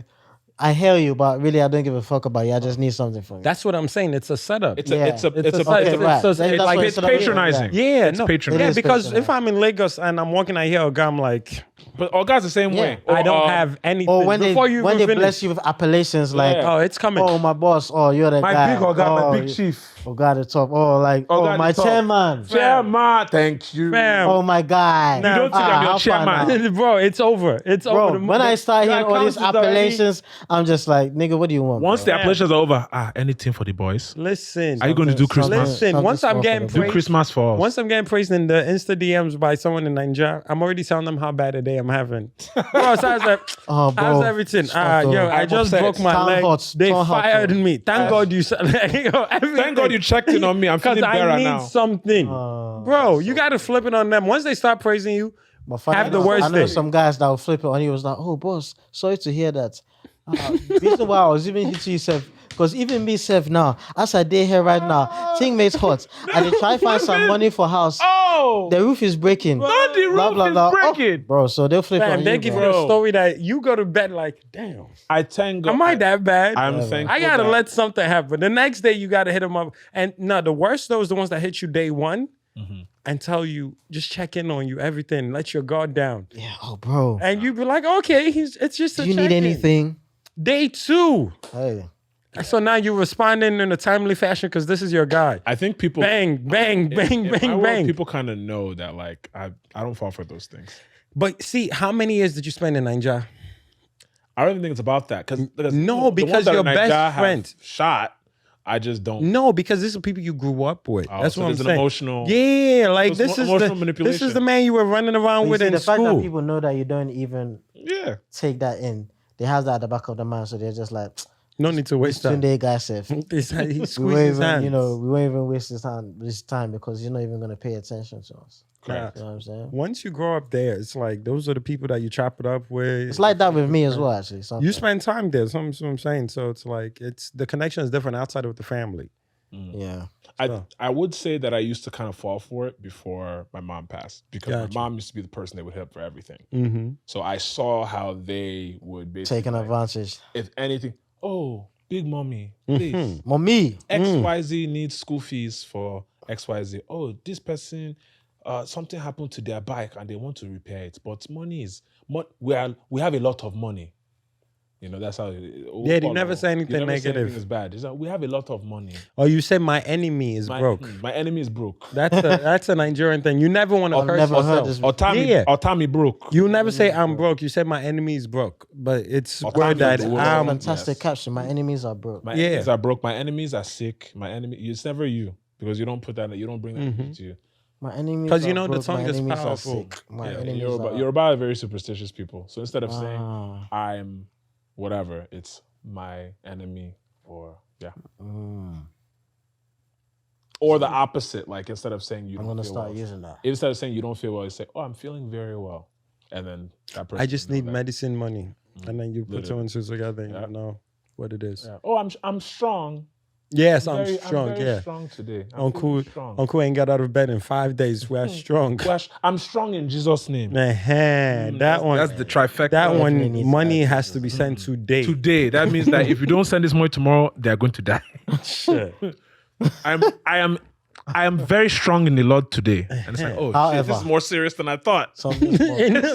I hear you, but really I don't give a fuck about you. I just need something from you. That's what I'm saying. It's a setup. It's Yeah. a it's a It's it's a a site. Okay, It's right. a- Then that's like what it's set up is. patronizing. yeah, It's no, patronizing. yeah. is Because patronizing. if I'm in Lagos and I'm walking out here, I'm like, But all guys the same Yeah. way. I don't Or, have anything. Or when Before you they even finish, bless you with appellations like, Yeah. oh, it's coming. oh my boss, oh you're the my guy, big Oga, oh, my big chief. oh God the top, oh like, Oh, oh God, my the top. chairman, Chairman, thank you. Fam. oh my guy. You don't think I'm your how far chairman. now? Bro, it's over. It's over. Bro, when I start your hearing all these account is already- appellations, I'm just like, nigga, what do you want? Once bro? the appellations are over, anything for the boys. Listen. Are you going to do Christmas? Listen, Something once I'm small getting for the Do praised, Christmas for us. once I'm getting praised in the Insta DMs by someone in Nigeria, I'm already telling them how bad a day I'm having. Bro, so I was like, Oh, bro. how's everything? Stop, Yo, though. I I'm just upset. broke my Town leg. hot, They town hot, fired bro. me. Thank God you said Thank God you checked in on me. I'm feeling Because better I need now. something. Bro, you got to flip it on them. Once they start praising you, But funny Have the enough, worst I know day. some guys that will flip it on you. Was like, oh boss, sorry to hear that. Reason why I was even hitting yourself, because even me self now, as I day here right now, thing makes hot. I dey try find some money for house. Oh, The roof is breaking. not the roof Blah, blah, blah. is breaking. Oh, bro, so they'll flip it fam, on they you, give bro. you a bro. story that you go to bed like, damn, I thank God. am I that bad? I'm thankful. I gotta that- let something happen. The next day you gotta hit them up. And no, the worst though is the ones that hit you day one and tell you, just check in on you, everything, let your guard down. Yeah, oh bro. And you be like, okay, it's just a Do you need check-in. anything? Day two. Hey. So now you're responding in a timely fashion because this is your guy. I think people Bang, bang, bang, in my bang, world, bang. People kind of know that like I don't fall for those things. But see, how many years did you spend in Nigeria? I don't even think it's about that because No, because your best friend. shot. I just don't. No, because these are people you grew up with. Oh, That's so what I'm there's an saying. emotional- Yeah, like There's this is emotional the manipulation. this is the man you were running around You with see, in the fact that school. people know that you don't even Yeah. take that in, they have that at the back of the mind, so they're just like, No need to waste Tune time. Day guy said, He we squeezes won't his even, hands. we won't even waste this time because you're not even gonna pay attention to us. Correct. You know what I'm saying? Once you grow up there, it's like those are the people that you chop it up with. It's like that with me as well, actually. You sometimes. spend time there. That's what I'm saying. So it's like the connection is different outside of the family. Yeah. I would say that I used to kind of fall for it before my mom passed because Gotcha. my mom used to be the person they would hit up for everything. Mm-hmm. So I saw how they would basically Taking like, advantage. if anything. Oh, big mommy, Mm-hmm. please. Mommy. XYZ needs school fees for XYZ. Oh, this person, something happened to their bike and they want to repair it, but money is we have a lot of money. You know, that's how. Yeah, they never say anything negative. It's bad. It's like, we have a lot of money. Or you say my enemy is broke. My enemy is broke. That's a Nigerian thing. You never want to I've curse never heard yourself. this. Otami broke. You never say I'm broke. You say my enemy is broke. But it's Otami word that is the word. I'm. Fantastic caption. My enemies are broke. My Yeah. enemies are broke. My enemies are sick. My enemy. It's never you because you don't put that. You don't bring that to you. My enemies 'Cause are you know the broke. tongue My is enemies powerful. are sick. My Yeah, enemies are... Yoruba are very superstitious people. So instead of saying Ah. I'm whatever, it's my enemy or or the opposite. Like instead of saying you, I'm don't gonna feel start well, using that. instead of saying you don't feel well, you say, "Oh, I'm feeling very well," and then that person. I just will know need that. medicine money, and then you put two Literally. and two together and Yeah. you know what it is. Yeah. Oh, I'm strong. Yes, I'm very, strong. I'm very Yeah, strong today. I'm Uncle feeling strong. Uncle ain't got out of bed in 5 days. We're strong. Gosh, I'm strong in Jesus' name. That one. That's the trifecta. That Definitely one. needs Money that. has to be sent today. Today, that means that if you don't send this money tomorrow, they are going to die. Shit. I am very strong in the Lord today. And it's like, oh, shit, However. this is more serious than I thought. Something's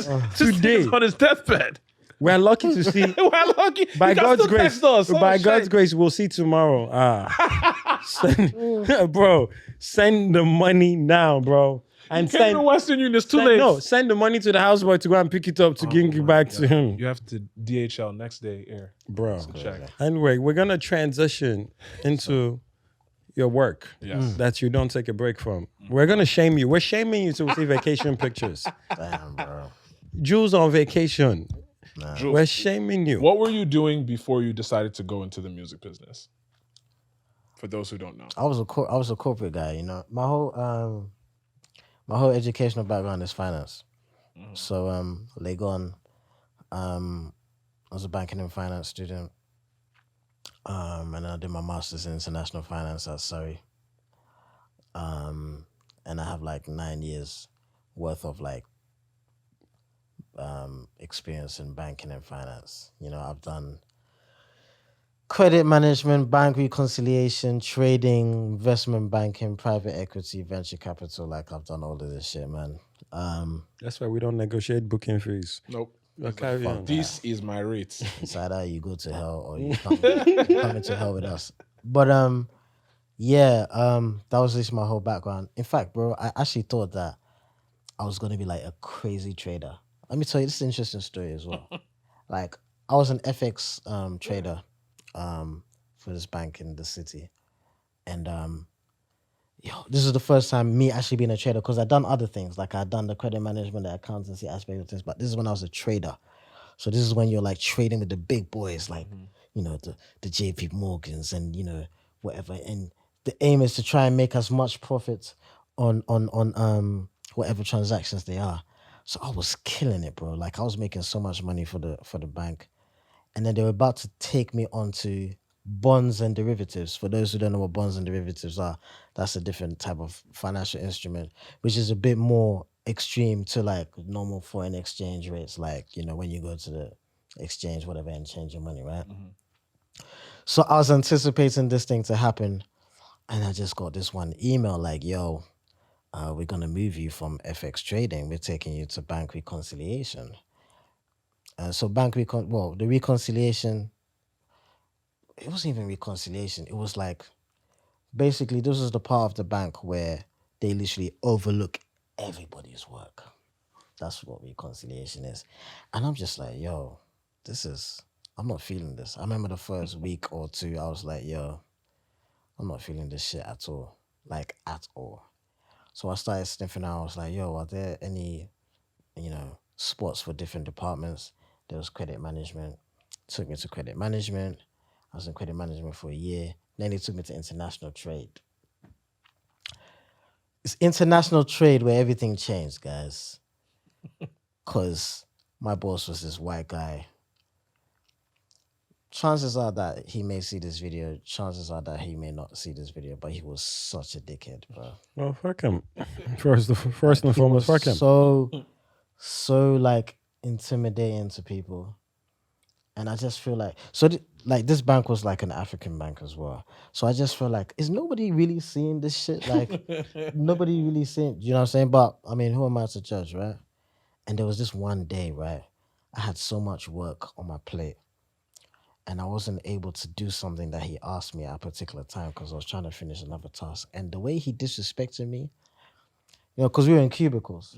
wrong. Today, He's on his deathbed. we're lucky to see. We're lucky. By You can God's still grace, text us. Oh, by shit. God's grace, we'll see tomorrow. Bro, send the money now, bro, and Came to Western Union. It's too late. No, send the money to the houseboy to go and pick it up to give it back to him, You have to DHL next day air. bro. Check. Anyway, we're gonna transition into your work Yes. that you don't take a break from. We're gonna shame you. We're shaming you to see vacation pictures. Damn, bro. Jules on vacation. Jules, We're shaming you. what were you doing before you decided to go into the music business? For those who don't know. I was a corporate guy, you know. My whole educational background is finance. So Legon, I was a banking and finance student. And I did my master's in international finance at Surrey. And I have like 9 years worth of like experience in banking and finance. You know, I've done credit management, bank reconciliation, trading, investment banking, private equity, venture capital. Like I've done all of this shit, man. That's why we don't negotiate booking fees. Nope. Carry on. This is my rate. It's either you go to hell or you come into hell with us. But yeah, that was just my whole background. In fact, bro, I actually thought that I was gonna be like a crazy trader. Let me tell you, this is an interesting story as well. Like I was an FX trader for this bank in the city. And this is the first time me actually being a trader because I'd done other things. Like I'd done the credit management, the accountancy aspect of things, but this is when I was a trader. So this is when you're like trading with the big boys, like, you know, the JP Morgans and, you know, whatever. And the aim is to try and make as much profit on whatever transactions they are. So I was killing it, bro. Like I was making so much money for the bank. And then they were about to take me onto bonds and derivatives. For those who don't know what bonds and derivatives are, that's a different type of financial instrument, which is a bit more extreme to like normal foreign exchange rates, like, you know, when you go to the exchange, whatever, and change your money, right? So I was anticipating this thing to happen, and I just got this one email like, yo, we're going to move you from FX trading. We're taking you to bank reconciliation. So the reconciliation, it wasn't even reconciliation. It was like, basically, this is the part of the bank where they literally overlook everybody's work. That's what reconciliation is. And I'm just like, yo, I'm not feeling this. I remember the first week or two, I was like, yo, I'm not feeling this shit at all. Like, at all. So I started sniffing out. I was like, yo, are there any, you know, spots for different departments? There was credit management. Took me to credit management. I was in credit management for a year. Then they took me to international trade. It's international trade where everything changed, guys. Because my boss was this white guy. Chances are that he may see this video. Chances are that he may not see this video. But he was such a dickhead, bro. Well, fuck him. First and foremost, fuck him. So like intimidating to people. And I just feel like, like this bank was like an African bank as well. So I just feel like, is nobody really seeing this shit? Like, nobody really seeing, you know what I'm saying? But, I mean, who am I to judge, right? And there was this one day, right? I had so much work on my plate. And I wasn't able to do something that he asked me at a particular time because I was trying to finish another task. And the way he disrespected me, you know, because we were in cubicles.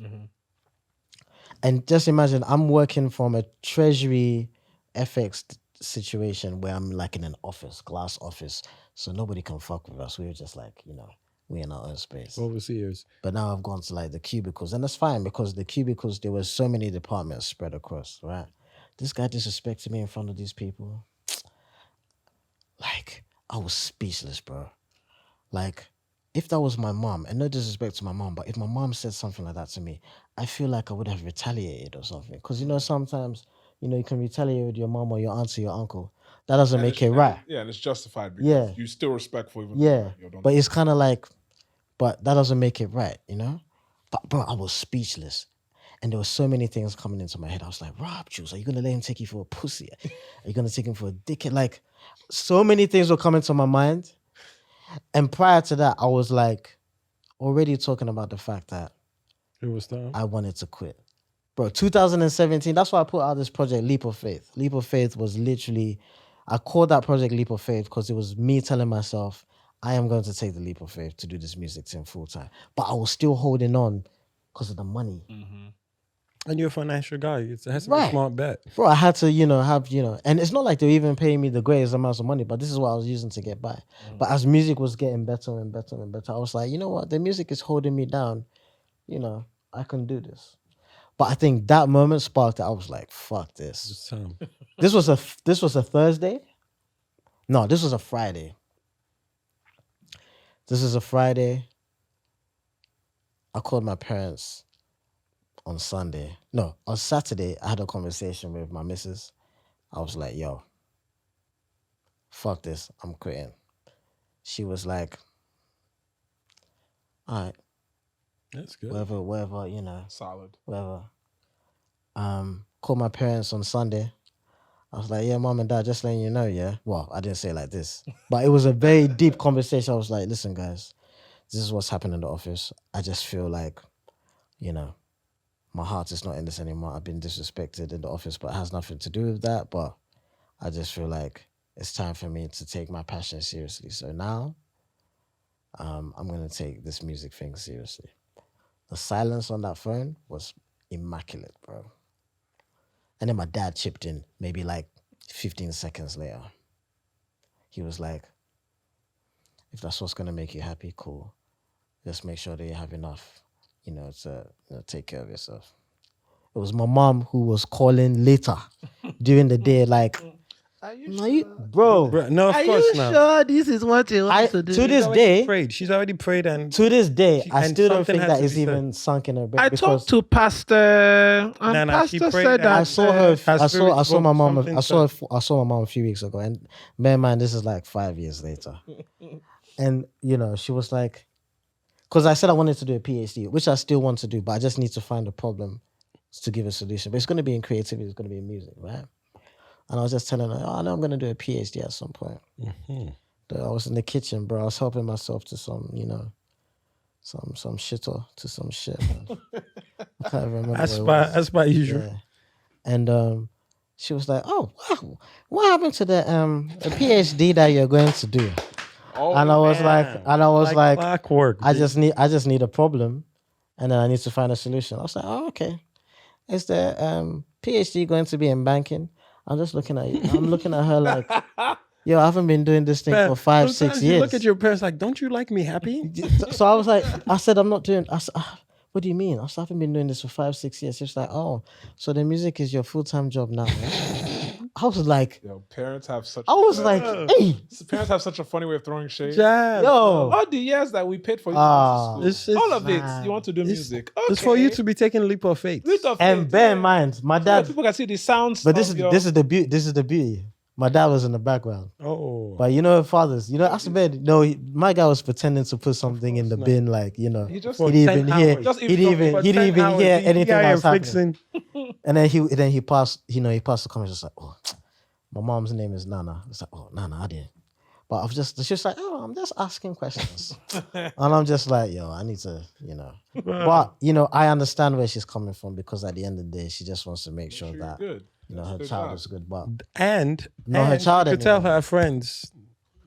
And just imagine, I'm working from a treasury FX situation where I'm like in an office, glass office, so nobody can fuck with us. We were just like, you know, we in our own space. Overseers. But now I've gone to like the cubicles, and that's fine because the cubicles, there were so many departments spread across, right? This guy disrespected me in front of these people. Like, I was speechless, bro. Like, if that was my mom, and no disrespect to my mom, but if my mom said something like that to me, I feel like I would have retaliated or something. Because, you know, sometimes, you know, you can retaliate with your mom or your aunt or your uncle. That doesn't make it right. Yeah, and it's justified because you're still respectful. Even but it's kind of like, but that doesn't make it right, you know? But, bro, I was speechless. And there were so many things coming into my head. I was like, Rob, Juls, are you going to let him take you for a pussy? Are you going to take him for a dickhead? Like, so many things were coming to my mind. And prior to that, I was like already talking about the fact that it was time. I wanted to quit. Bro, 2017, that's why I put out this project, Leap of Faith. Leap of Faith was literally, I called that project Leap of Faith because it was me telling myself, I am going to take the leap of faith to do this music thing full time. But I was still holding on because of the money. And you're a financial guy. It has to be a smart bet. Bro, I had to, you know, and it's not like they're even paying me the greatest amounts of money, but this is what I was using to get by. But as music was getting better and better and better, I was like, you know what? The music is holding me down. You know, I can do this. But I think that moment sparked it. I was like, fuck this. This was a Thursday? No, this was a Friday. This is a Friday. I called my parents on Sunday. No, on Saturday, I had a conversation with my missus. I was like, yo, fuck this. I'm quitting. She was like, all right. That's good. Whatever, you know. Solid. Whatever. Called my parents on Sunday. I was like, yeah, mom and dad, just letting you know, yeah. Well, I didn't say it like this, but it was a very deep conversation. I was like, listen, guys, this is what's happened in the office. I just feel like, you know, my heart is not in this anymore. I've been disrespected in the office, but it has nothing to do with that. But I just feel like it's time for me to take my passion seriously. So now, I'm going to take this music thing seriously. The silence on that phone was immaculate, bro. And then my dad chipped in maybe like 15 seconds later. He was like, if that's what's going to make you happy, cool. Just make sure that you have enough, to take care of yourself. It was my mom who was calling later during the day, like, Are you "No, sure? Bro, no, of course not. sure this is what you want to do?" To this day, She's already prayed, and to this day, I and still don't something think has that to is be said. even sunk in her brain. I because talked to Pastor, and Nah, she Pastor prayed said and- that I saw her. Her I spirit saw my spoke mom. something I saw my mom a few weeks ago, and bear in mind this is like 5 years later. And she was like, because I said I wanted to do a PhD, which I still want to do, but I just need to find a problem to give a solution. But it's going to be in creativity. It's going to be in music, right? And I was just telling her, I know I'm going to do a PhD at some point. I was in the kitchen, bro. I was helping myself to some, some shitter to some shit. Man. I can't remember. That's by usual. Yeah. And she was like, "Oh, wow, what happened to the PhD that you're going to do?" Oh, And I was like, clockwork. I just need a problem, and then I need to find a solution. I was like, "Oh, okay. Is the PhD going to be in banking?" I'm just looking at you. I'm looking at her like, yo, I haven't been doing this thing for 5, 6 years. You look at your parents like, don't you like me happy? So I was like, I said, I'm not doing. I said, what do you mean? I said, I haven't been doing this for 5, 6 years. She was like, oh, so the music is your full-time job now. I was like, Yo, parents have such. I was like, hey, Parents have such a funny way of throwing shade. Jazz. yo, All the years that we paid for you to go to It's school, all of it, you want to do music. Okay. It's for you to be taking a leap of faith. Leap of and faith, bear yeah. in mind, my So that dad. people can see the sounds. But this of is your- this is the beauty. This is the beauty. My dad was in the background. Oh. But fathers, I bed. No, my guy was pretending to put something in the bin, like He just he didn't even hear. Just He didn't even hear anything that was happening. And then he passed. He passed the comments. Just like, oh, my mom's name is Nana. It's like, oh, Nana, I didn't. But I've just, it's just like, oh, I'm just asking questions, and I'm just like, yo, I need to, But I understand where she's coming from, because at the end of the day, she just wants to make sure that good. her child is good. But And her child she could tell anymore. her friends,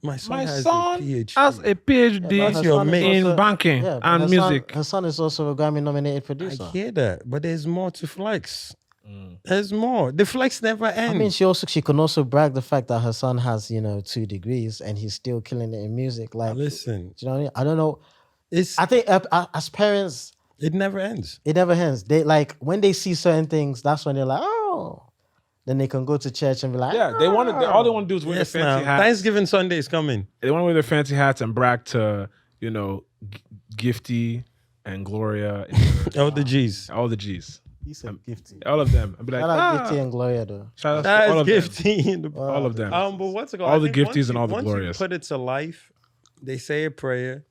my son my has son a PhD. has a PhD Yeah, but her son is in also- banking yeah, but and her music. Her son is also a Grammy-nominated I producer. hear that, but there's more to flex. There's more. The flex never ends. I mean, she can also brag the fact that her son has 2 degrees and he's still killing it in music. Like, listen, do you know what I mean? I don't know. it's I think as parents, it never ends. it never ends. They like when they see certain things, that's when they're like, oh. Then they can go to church and be like, Yeah, they want to. All they want to do is wear Yes, the fancy now hats. Thanksgiving Sunday is coming. They want to wear their fancy hats and brag to Gifty and Gloria, Oh, the G's. all the G's, He said gifty. all of them. I'd be like, Shout out Gifty and Gloria though. shout out to That all is of them. gifty. All of them. But what's it called? All I the think gifties and all the once glorious. you put it to life, they say a prayer,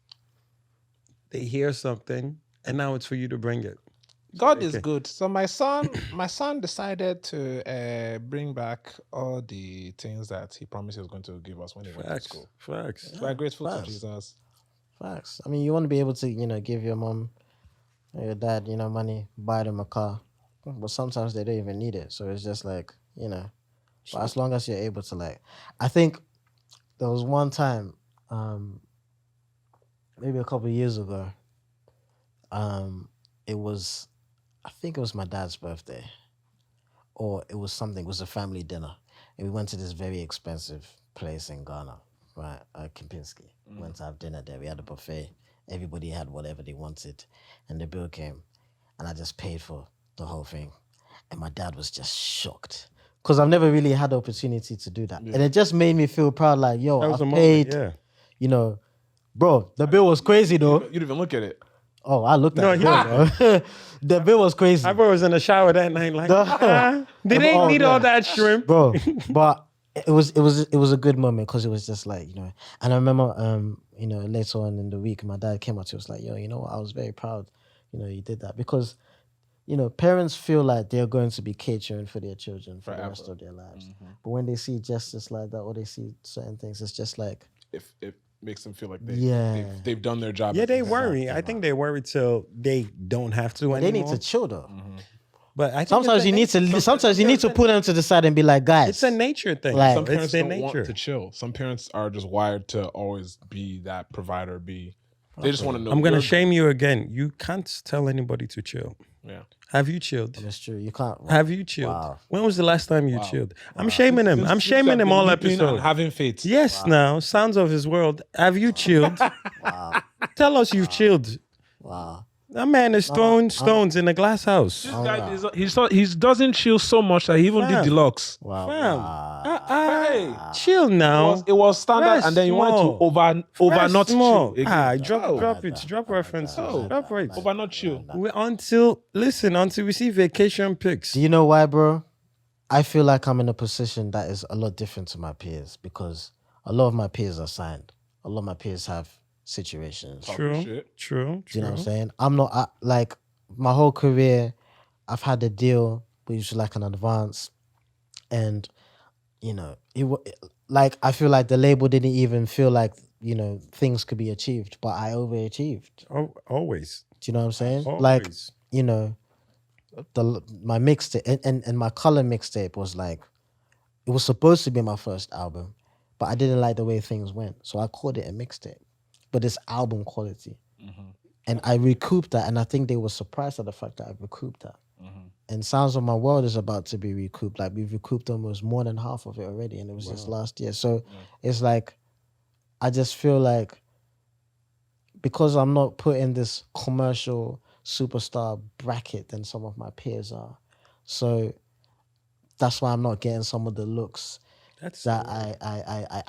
they hear something, and now it's for you to bring it. God is good. So my son decided to bring back all the things that he promised he was going to give us when he went to school. Facts. So we're grateful facts. to Jesus. Facts. I mean, you want to be able to, give your mom or your dad, money, buy them a car. But sometimes they don't even need it. So it's just like, but as long as you're able to I think there was one time, maybe a couple of years ago, I think it was my dad's birthday, or it was a family dinner. And we went to this very expensive place in Ghana, right? Kempinski. Went to have dinner there. We had a buffet. Everybody had whatever they wanted. And the bill came. And I just paid for the whole thing. And my dad was just shocked. Because I've never really had the opportunity to do that. And it just made me feel proud, like, yo, That was I a paid, moment, yeah. Bro, the bill was crazy though. You didn't even look at it. Oh, I looked at No, it, bro. The bill was crazy. I was in the shower that night, like, they didn't need all that shrimp. Bro, but it was a good moment, because it was just like, and I remember later on in the week my dad came up to us like, yo, you know what, I was very proud, you did that, because parents feel like they're going to be catering for their children for the rest Forever. of their lives. But when they see justice like that, or they see certain things, it's just like, If it makes them feel like they've done their job. Yeah, as they a parent. worry. I think they worry till they don't have to But they anymore. need to chill though. But I think Sometimes you need to put them to the side and be like, guys, it's a nature thing. Like- Some it's parents their don't nature. want to chill. Some parents are just wired to always be that provider. They just want to know. I'm gonna you're shame you again. You can't tell anybody to chill. good. Yeah. Have you chilled? that's true. You can't. Have you chilled? Wow. When was the last time you chilled? I'm shaming him. I'm Since shaming I've him been all leaping and episode. having faith. Yes, now sounds of his world. Have you chilled? Tell us you've chilled. Wow. That man is throwing stones in a glass house. This guy he doesn't chill so much that he even did Fam. deluxe. Wow. Fam, chill now. It was standard, Rest and then you wanted to small. over Rest not small. chill. again. Drop it. Drop references. Drop rates. Over not chill. Until we see vacation pics. Do you know why, bro? I feel like I'm in a position that is a lot different to my peers because a lot of my peers are signed. A lot of my peers have situations. True. Shit. True. Do you know what I'm saying? I'm not like my whole career. I've had a deal, which was like an advance, and like I feel like the label didn't even feel like things could be achieved, but I overachieved. Oh, always. Do you know what I'm saying? Always. Like my mixtape and my color mixtape was like it was supposed to be my first album, but I didn't like the way things went, so I called it a mixtape. But it's album quality. And I recouped that, and I think they were surprised at the fact that I recouped that. And Sounds of My World is about to be recouped. Like we've recouped almost more than half of it already, and it was just last year. So it's like I just feel like because I'm not put in this commercial superstar bracket than some of my peers are. So that's why I'm not getting some of the looks that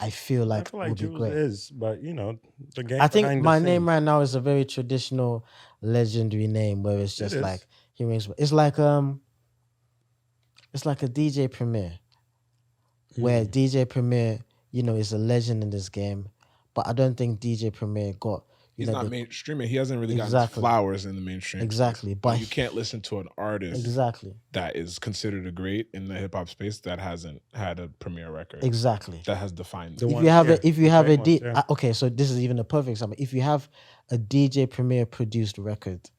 I feel like would be Juls great. is, but the game. I think behind the my name scenes. right now is a very traditional, legendary name where it's just It is. like he rings. It's like a DJ Premier, where DJ Premier, is a legend in this game, but I don't think DJ Premier got. He's not mainstreaming. He hasn't really gotten flowers in the mainstream. Exactly, but you can't listen to an artist that is considered a great in the hip hop space that hasn't had a premiere record. Exactly. That has defined. If you have okay, so this is even a perfect example. If you have a DJ Premier produced record,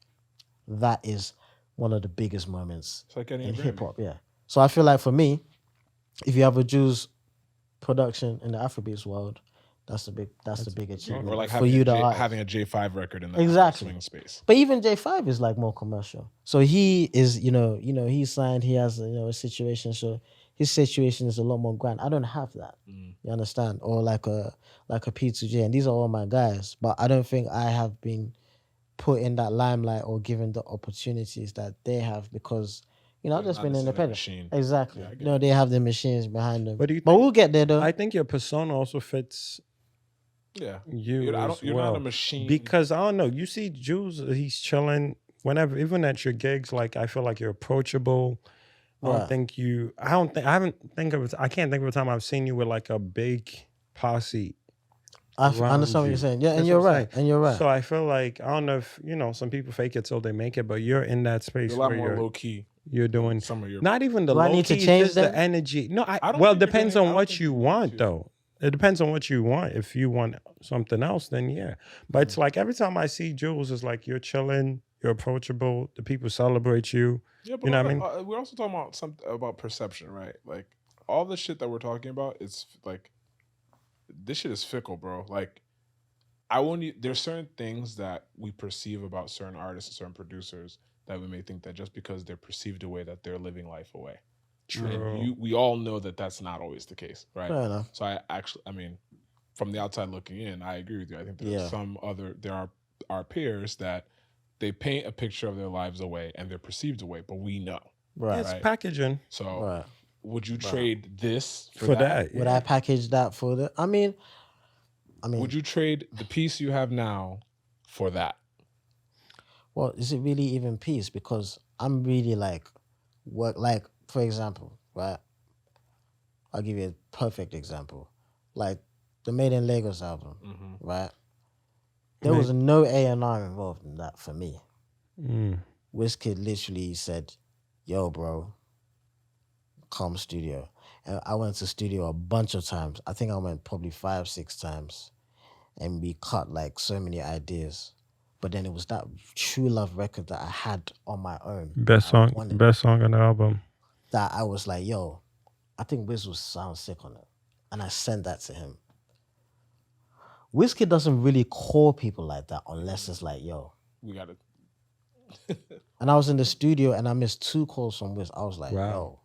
that is one of the biggest moments in hip hop. Yeah. So I feel like for me, if you have a Juls production in the Afrobeats world, that's the big achievement. Or like for you having a J5 record in the swing space. But even J5 is like more commercial. So he is, he's signed, he has a situation. So his situation is a lot more grand. I don't have that. You understand? Or like a P2J, and these are all my guys. But I don't think I have been put in that limelight or given the opportunities that they have because I've just been independent. Exactly. Yeah, they have the machines behind them. But we'll get there though. I think your persona also fits. Yeah, you're not a machine because I don't know. You see, Juls, he's chilling whenever, even at your gigs. Like I feel like you're approachable. I can't think of a time I've seen you with like a big posse. I understand what you're saying. Yeah, and you're right. So I feel like I don't know if some people fake it till they make it, but you're in that space. You're a lot more low key. You're doing some of your. Not even the low key. I need to change just the energy. No, it depends on what you want though. It depends on what you want. If you want something else, then yeah. But it's like every time I see Juls, it's like you're chilling, you're approachable. The people celebrate you. Yeah, but you know what I mean? We're also talking about about perception, right? Like all the shit that we're talking about, it's like this shit is fickle, bro. Like there's certain things that we perceive about certain artists and certain producers that we may think that just because they're perceived away that they're living life away. True. And we all know that that's not always the case, right? Fair enough. So I mean, from the outside looking in, I agree with you. I think there are peers that they paint a picture of their lives away and they're perceived away, but we know. Right. It's packaging. So would you trade this for that? Yeah. Would I package that for the? I mean, would you trade the piece you have now for that? Well, is it really even peace? Because I'm really for example, right? I'll give you a perfect example. Like the Made in Lagos album, right? There was no A&R involved in that for me. Wizkid literally said, "Yo, bro, come studio." And I went to studio a bunch of times. I think I went probably 5-6 times, and we cut like so many ideas. But then it was that True Love record that I had on my own. Best I song, wanted, best song on the album. that I was like, yo, I think Wiz will sound sick on it. And I sent that to him. Wizkid doesn't really call people like that unless it's like, yo. We got it. And I was in the studio and I missed 2 calls from Wiz. I was like, Wow. yo,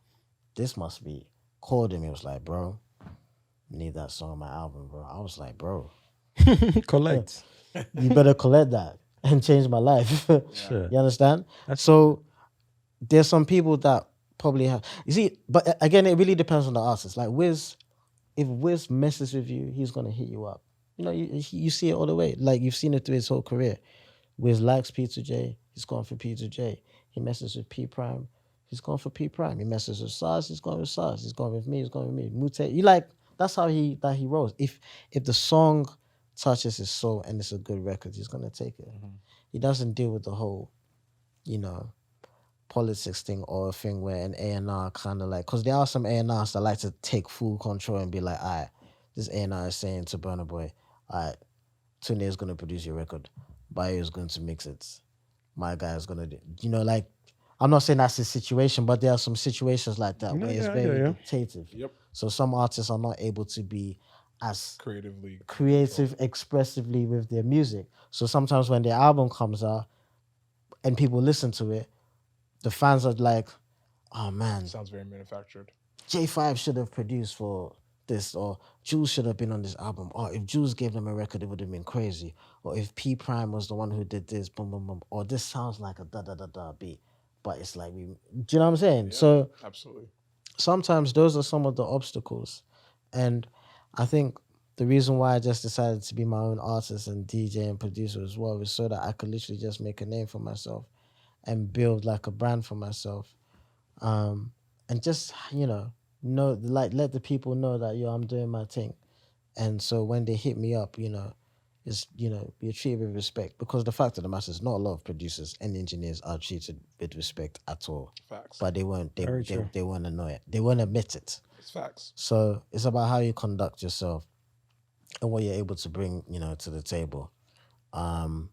this must be. Called him. He was like, bro, need that song on my album, bro. I was like, bro, Collect. you better collect that and change my life. Shit. You understand? That's- So there's some people that probably have. You see, but again, it really depends on the artist. Like Wiz, if Wiz messes with you, he's gonna hit you up. You know, you see it all the way. Like you've seen it through his whole career. Wiz likes P2J, he's gone for P2J. He messes with P Prime, he's gone for P Prime. He messes with SARS, he's gone with SARS. He's gone with me, he's gone with me. Mute, you like that's how he rolls. If the song touches his soul and it's a good record, he's gonna take it. He doesn't deal with the whole, you know, politics thing or a thing where an A&R kind of like, because there are some A&Rs that like to take full control and be like, all right, this A&R is saying to Burna Boy, all right, Tune Day is going to produce your record. Bayo is going to mix it. My guy is going to do, you know, like, I'm not saying that's the situation, but there are some situations like that where it's very dictative. Yep. So some artists are not able to be as Creative, expressively with their music. So sometimes when their album comes out and people listen to it, the fans are like, oh man, sounds very manufactured. J5 should have produced for this, or Juls should have been on this album, or if Juls gave them a record, it would have been crazy, or if P Prime was the one who did this, boom, boom, boom, or this sounds like a da-da-da-da beat, but it's like, do you know what I'm saying? Yeah, so absolutely. Sometimes those are some of the obstacles, and I think the reason why I just decided to be my own artist and DJ and producer as well is so that I could literally just make a name for myself and build like a brand for myself, and just know like let the people know that I'm doing my thing, and so when they hit me up, it's be treated with respect, because the fact of the matter is not a lot of producers and engineers are treated with respect at all. Facts. But they won't annoy it. They won't admit it. It's facts. So it's about how you conduct yourself and what you're able to bring to the table, and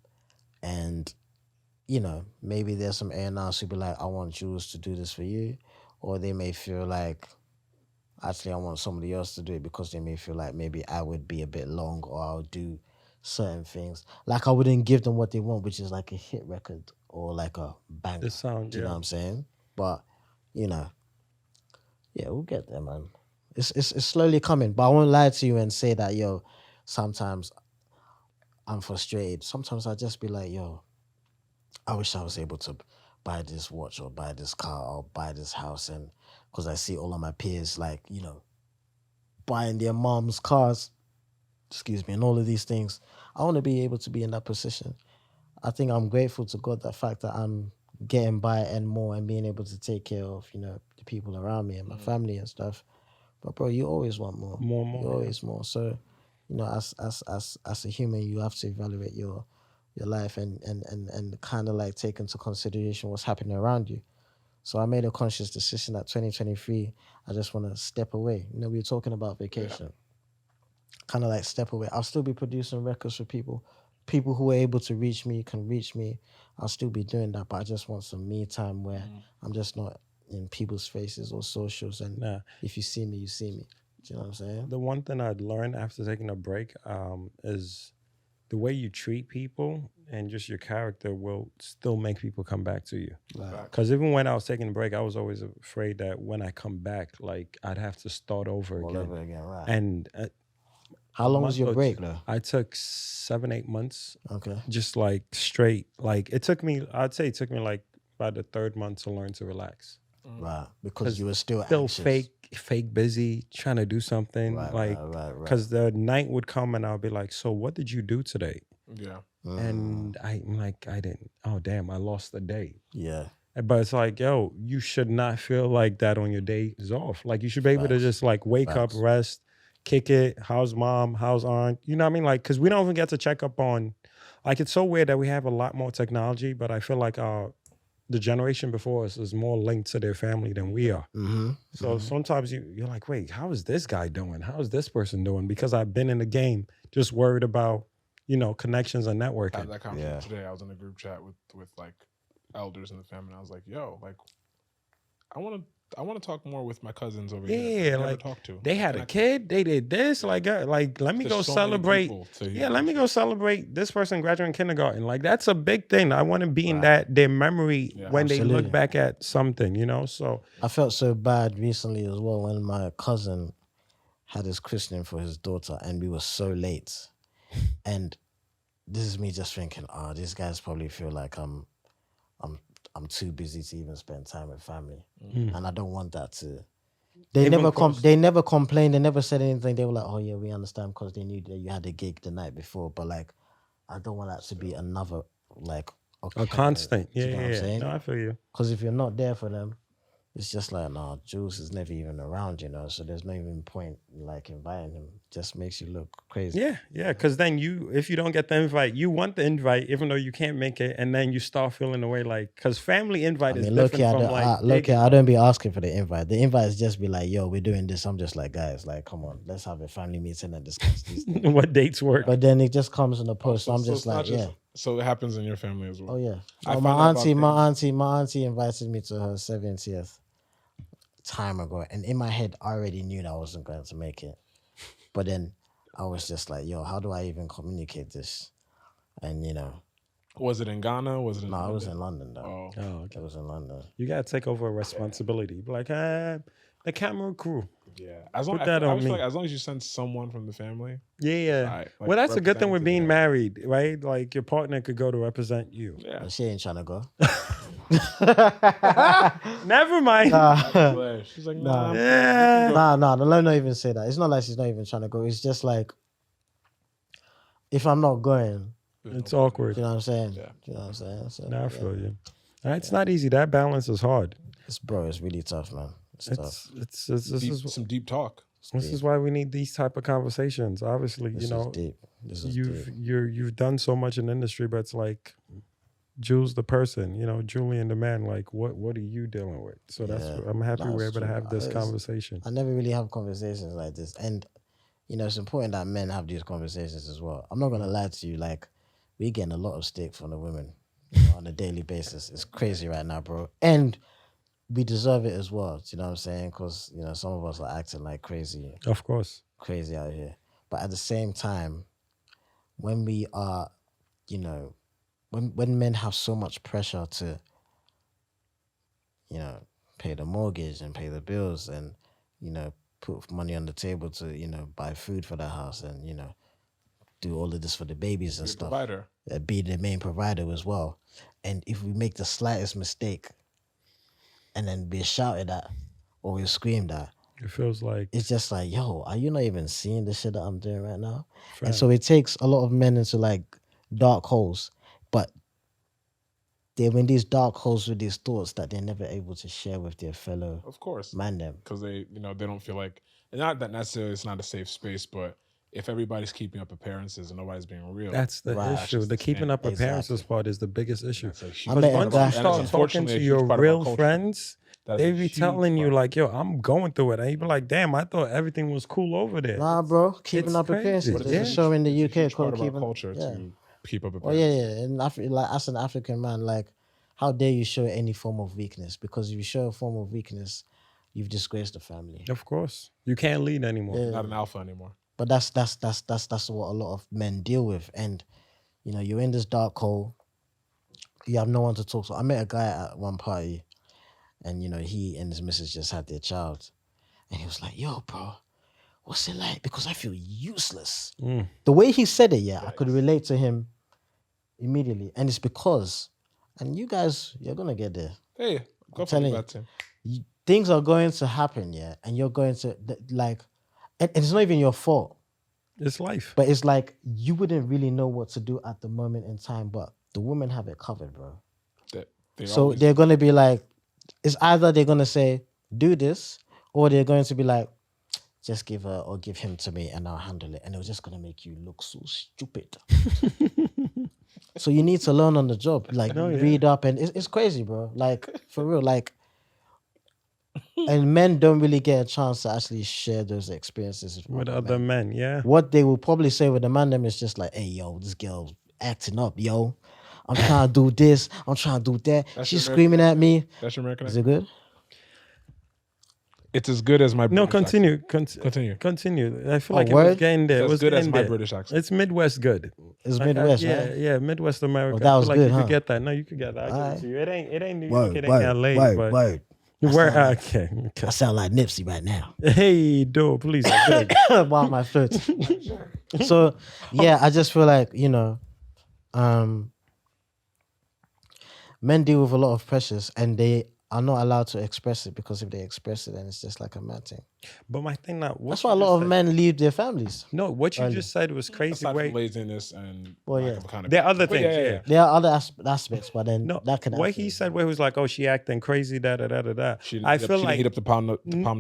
maybe there's some A&Rs who be like, I want Jules to do this for you. Or they may feel like, actually, I want somebody else to do it, because they may feel like maybe I would be a bit long, or I'll do certain things. Like I wouldn't give them what they want, which is like a hit record or like a banger. The sound, do you know what I'm saying? But, yeah, we'll get there, man. It's slowly coming. But I won't lie to you and say that, sometimes I'm frustrated. Sometimes I just be like, I wish I was able to buy this watch or buy this car or buy this house, and because I see all of my peers like, buying their mom's cars, and all of these things. I want to be able to be in that position. I think I'm grateful to God, the fact that I'm getting by and more, and being able to take care of, the people around me and my family and stuff. But bro, you always want more. More. You always more. So, as a human, you have to evaluate your life and kind of like take into consideration what's happening around you. So I made a conscious decision that 2023, I just want to step away. We were talking about vacation. Kind of like step away. I'll still be producing records for people. People who are able to reach me can reach me. I'll still be doing that, but I just want some me time where I'm just not in people's faces or socials. And if you see me, you see me. Do you know what I'm saying? The one thing I'd learned after taking a break is the way you treat people and just your character will still make people come back to you. Because even when I was taking a break, I was always afraid that when I come back, like I'd have to start over again. Right. And how long was your break though? I took 7-8 months. Okay. Just like straight. Like I'd say it took me like about the 3rd month to learn to relax. Right. Because you were still anxious. fake busy, trying to do something. Right. Because the night would come and I'll be like, so what did you do today? Yeah. And I'm like, I didn't. Oh, damn, I lost the day. Yeah. But it's like, yo, you should not feel like that on your days off. Like you should be able to just like wake up, rest, kick it. How's mom? How's aunt? You know what I mean? Like, because we don't even get to check up on, like, it's so weird that we have a lot more technology, but I feel like our the generation before us is more linked to their family than we are. Mm-hmm. So sometimes you're like, wait, how is this guy doing? How is this person doing? Because I've been in the game, just worried about, connections and I had networking. that conversation today. I was in a group chat with like elders in the family. I was like, yo, like I want to talk more with my cousins over here. Yeah, Never like talk to. they had a kid, they did this, like let me There's go so many celebrate. people to Yeah, let me go celebrate this person graduating kindergarten. Like that's a big thing. I want to be in Right. their memory when they Absolutely. look back at something, So I felt so bad recently as well when my cousin had his christening for his daughter and we were so late. And this is me just thinking, these guys probably feel like I'm too busy to even spend time with family. And I don't want that to. They never complained, they never said anything. They were like, oh yeah, we understand because they knew that you had a gig the night before. But like, I don't want that to be another like a constant. You know what I'm saying? No, I feel you. Because if you're not there for them, it's just like, nah, Jules is never even around, so there's no even point like inviting him. Just makes you look crazy. Yeah, because then if you don't get the invite, you want the invite even though you can't make it, and then you start feeling the way like, because family invite is different from like. I don't be asking for the invite. The invite is just be like, yo, we're doing this. I'm just like, guys, like, come on, let's have a family meeting and discuss these things. What dates work? But then it just comes in the post. So I'm just like, yeah. So it happens in your family as well. Oh yeah. I My found out my auntie invited me to her 70th time ago, and in my head I already knew that I wasn't going to make it. But then I was just like, yo, how do I even communicate this? And Was it in Ghana? Was it in no, I London? was in London though. Oh, It was in London. You gotta take over a responsibility. Be like, the camera crew. yeah. As long, Put that I on always feel me. like as long as you send someone from the family. Yeah. Right, like Well, that's a good thing with representative, being yeah. married, right? Like your partner could go to represent you. Yeah. But she ain't trying to go. Never mind. She's like, nah. Yeah. Nah, let her not even say that. It's not like she's not even trying to go. It's just like, if I'm not going, It's awkward. you know what I'm saying? Yeah. You know what I'm saying? So, I feel you. It's not easy. That balance is hard. it's really tough, man. It's tough. Some deep talk. This is why we need these type of conversations. Obviously, This is deep. This is deep. you've done so much in the industry, but it's like Jules the person, Julian the man. Like, what are you dealing with? So I'm happy we're able to have this conversation. I never really have conversations like this, and it's important that men have these conversations as well. I'm not gonna lie to you, like we getting a lot of stick from the women on a daily basis. It's crazy right now, bro, and we deserve it as well. Do you know what I'm saying? Because some of us are acting like crazy Of course. out here. But at the same time, when we are, when men have so much pressure to, pay the mortgage and pay the bills and, put money on the table to, buy food for the house and, do all of this for the babies and stuff. Provider. Be the main provider as well. And if we make the slightest mistake and then be shouted at or we're screamed at, It feels like it's just like, yo, are you not even seeing the shit that I'm doing right now? fact. And so it takes a lot of men into like dark holes, but they're in these dark holes with these thoughts that they're never able to share with their fellow Of course. man them. Because they don't feel like, and not that necessarily it's not a safe space, but if everybody's keeping up appearances and nobody's being real, That's the Right. issue. The keeping up appearances Exactly. part is the biggest issue. that's a huge I Because met a once guy- you And it's start talking unfortunately to a huge your part of our real culture. friends, That is they a be huge telling you part. like, yo, I'm going through it. And you be like, damn, I thought everything was cool over there. Nah, bro, keeping It's up crazy. appearances. But There's it's a show in the It's a UK huge part called of our Keeping culture yeah. to keep up Oh appearances. yeah. And like as an African man, like, how dare you show any form of weakness? Because if you show a form of weakness, you've disgraced the family. Of course. You can't lead anymore. Yeah. Not an alpha anymore. But that's what a lot of men deal with. And you're in this dark hole. You have no one to talk to. I met a guy at one party, and he and his missus just had their child, and he was like, "Yo, bro, what's it like? Because I feel useless." The way he said it, I could relate to him immediately, and it's because, and you guys, you're gonna get there. Hey, go for telling the you. bad team. Things are going to happen, and you're going to like, and it's not even your fault. It's life. But it's like you wouldn't really know what to do at the moment in time, but the women have it covered, bro. So They're gonna be like, it's either they're gonna say, do this, or they're going to be like, just give her or give him to me and I'll handle it. And it was just gonna make you look so stupid. So you need to learn on the job, like No, yeah. read up, and it's crazy, bro. Like for real, like. And men don't really get a chance to actually share those experiences With other other men, yeah. What they will probably say with the man them is just like, "Hey, yo, this girl's acting up, yo. I'm trying to do this. I'm trying to do that. That's She's your screaming at me." That's your American Is accent? it good? It's as good as my No, British continue. Continue. Continue. I feel Oh, like it was word? getting there. It's It as was good as getting my there. British accent. It's Midwest good. It's Midwest, yeah, right? yeah, Midwest America. Oh, that I feel was like good, you huh? could get that. No, you could get that. I give it Alright. to you. It ain't New York. It ain't LA. but word. Where? sound like- Okay. I sound like Nipsey right now. Hey, do please. I beg. While my foot. So yeah, I just feel like, men deal with a lot of pressures and they are not allowed to express it, because if they express it, then it's just like a mad thing. But my thing now. That's why a lot of men leave their families. No, what you early. just said was crazy. Aside Wait, from laziness and Well, lack yeah. of accountability. there are other But things. Yeah. There are other aspects, but then No, that can what happen. he said, where he was like, "Oh, she acting crazy." Da da da da da. I feel she like heat up the palm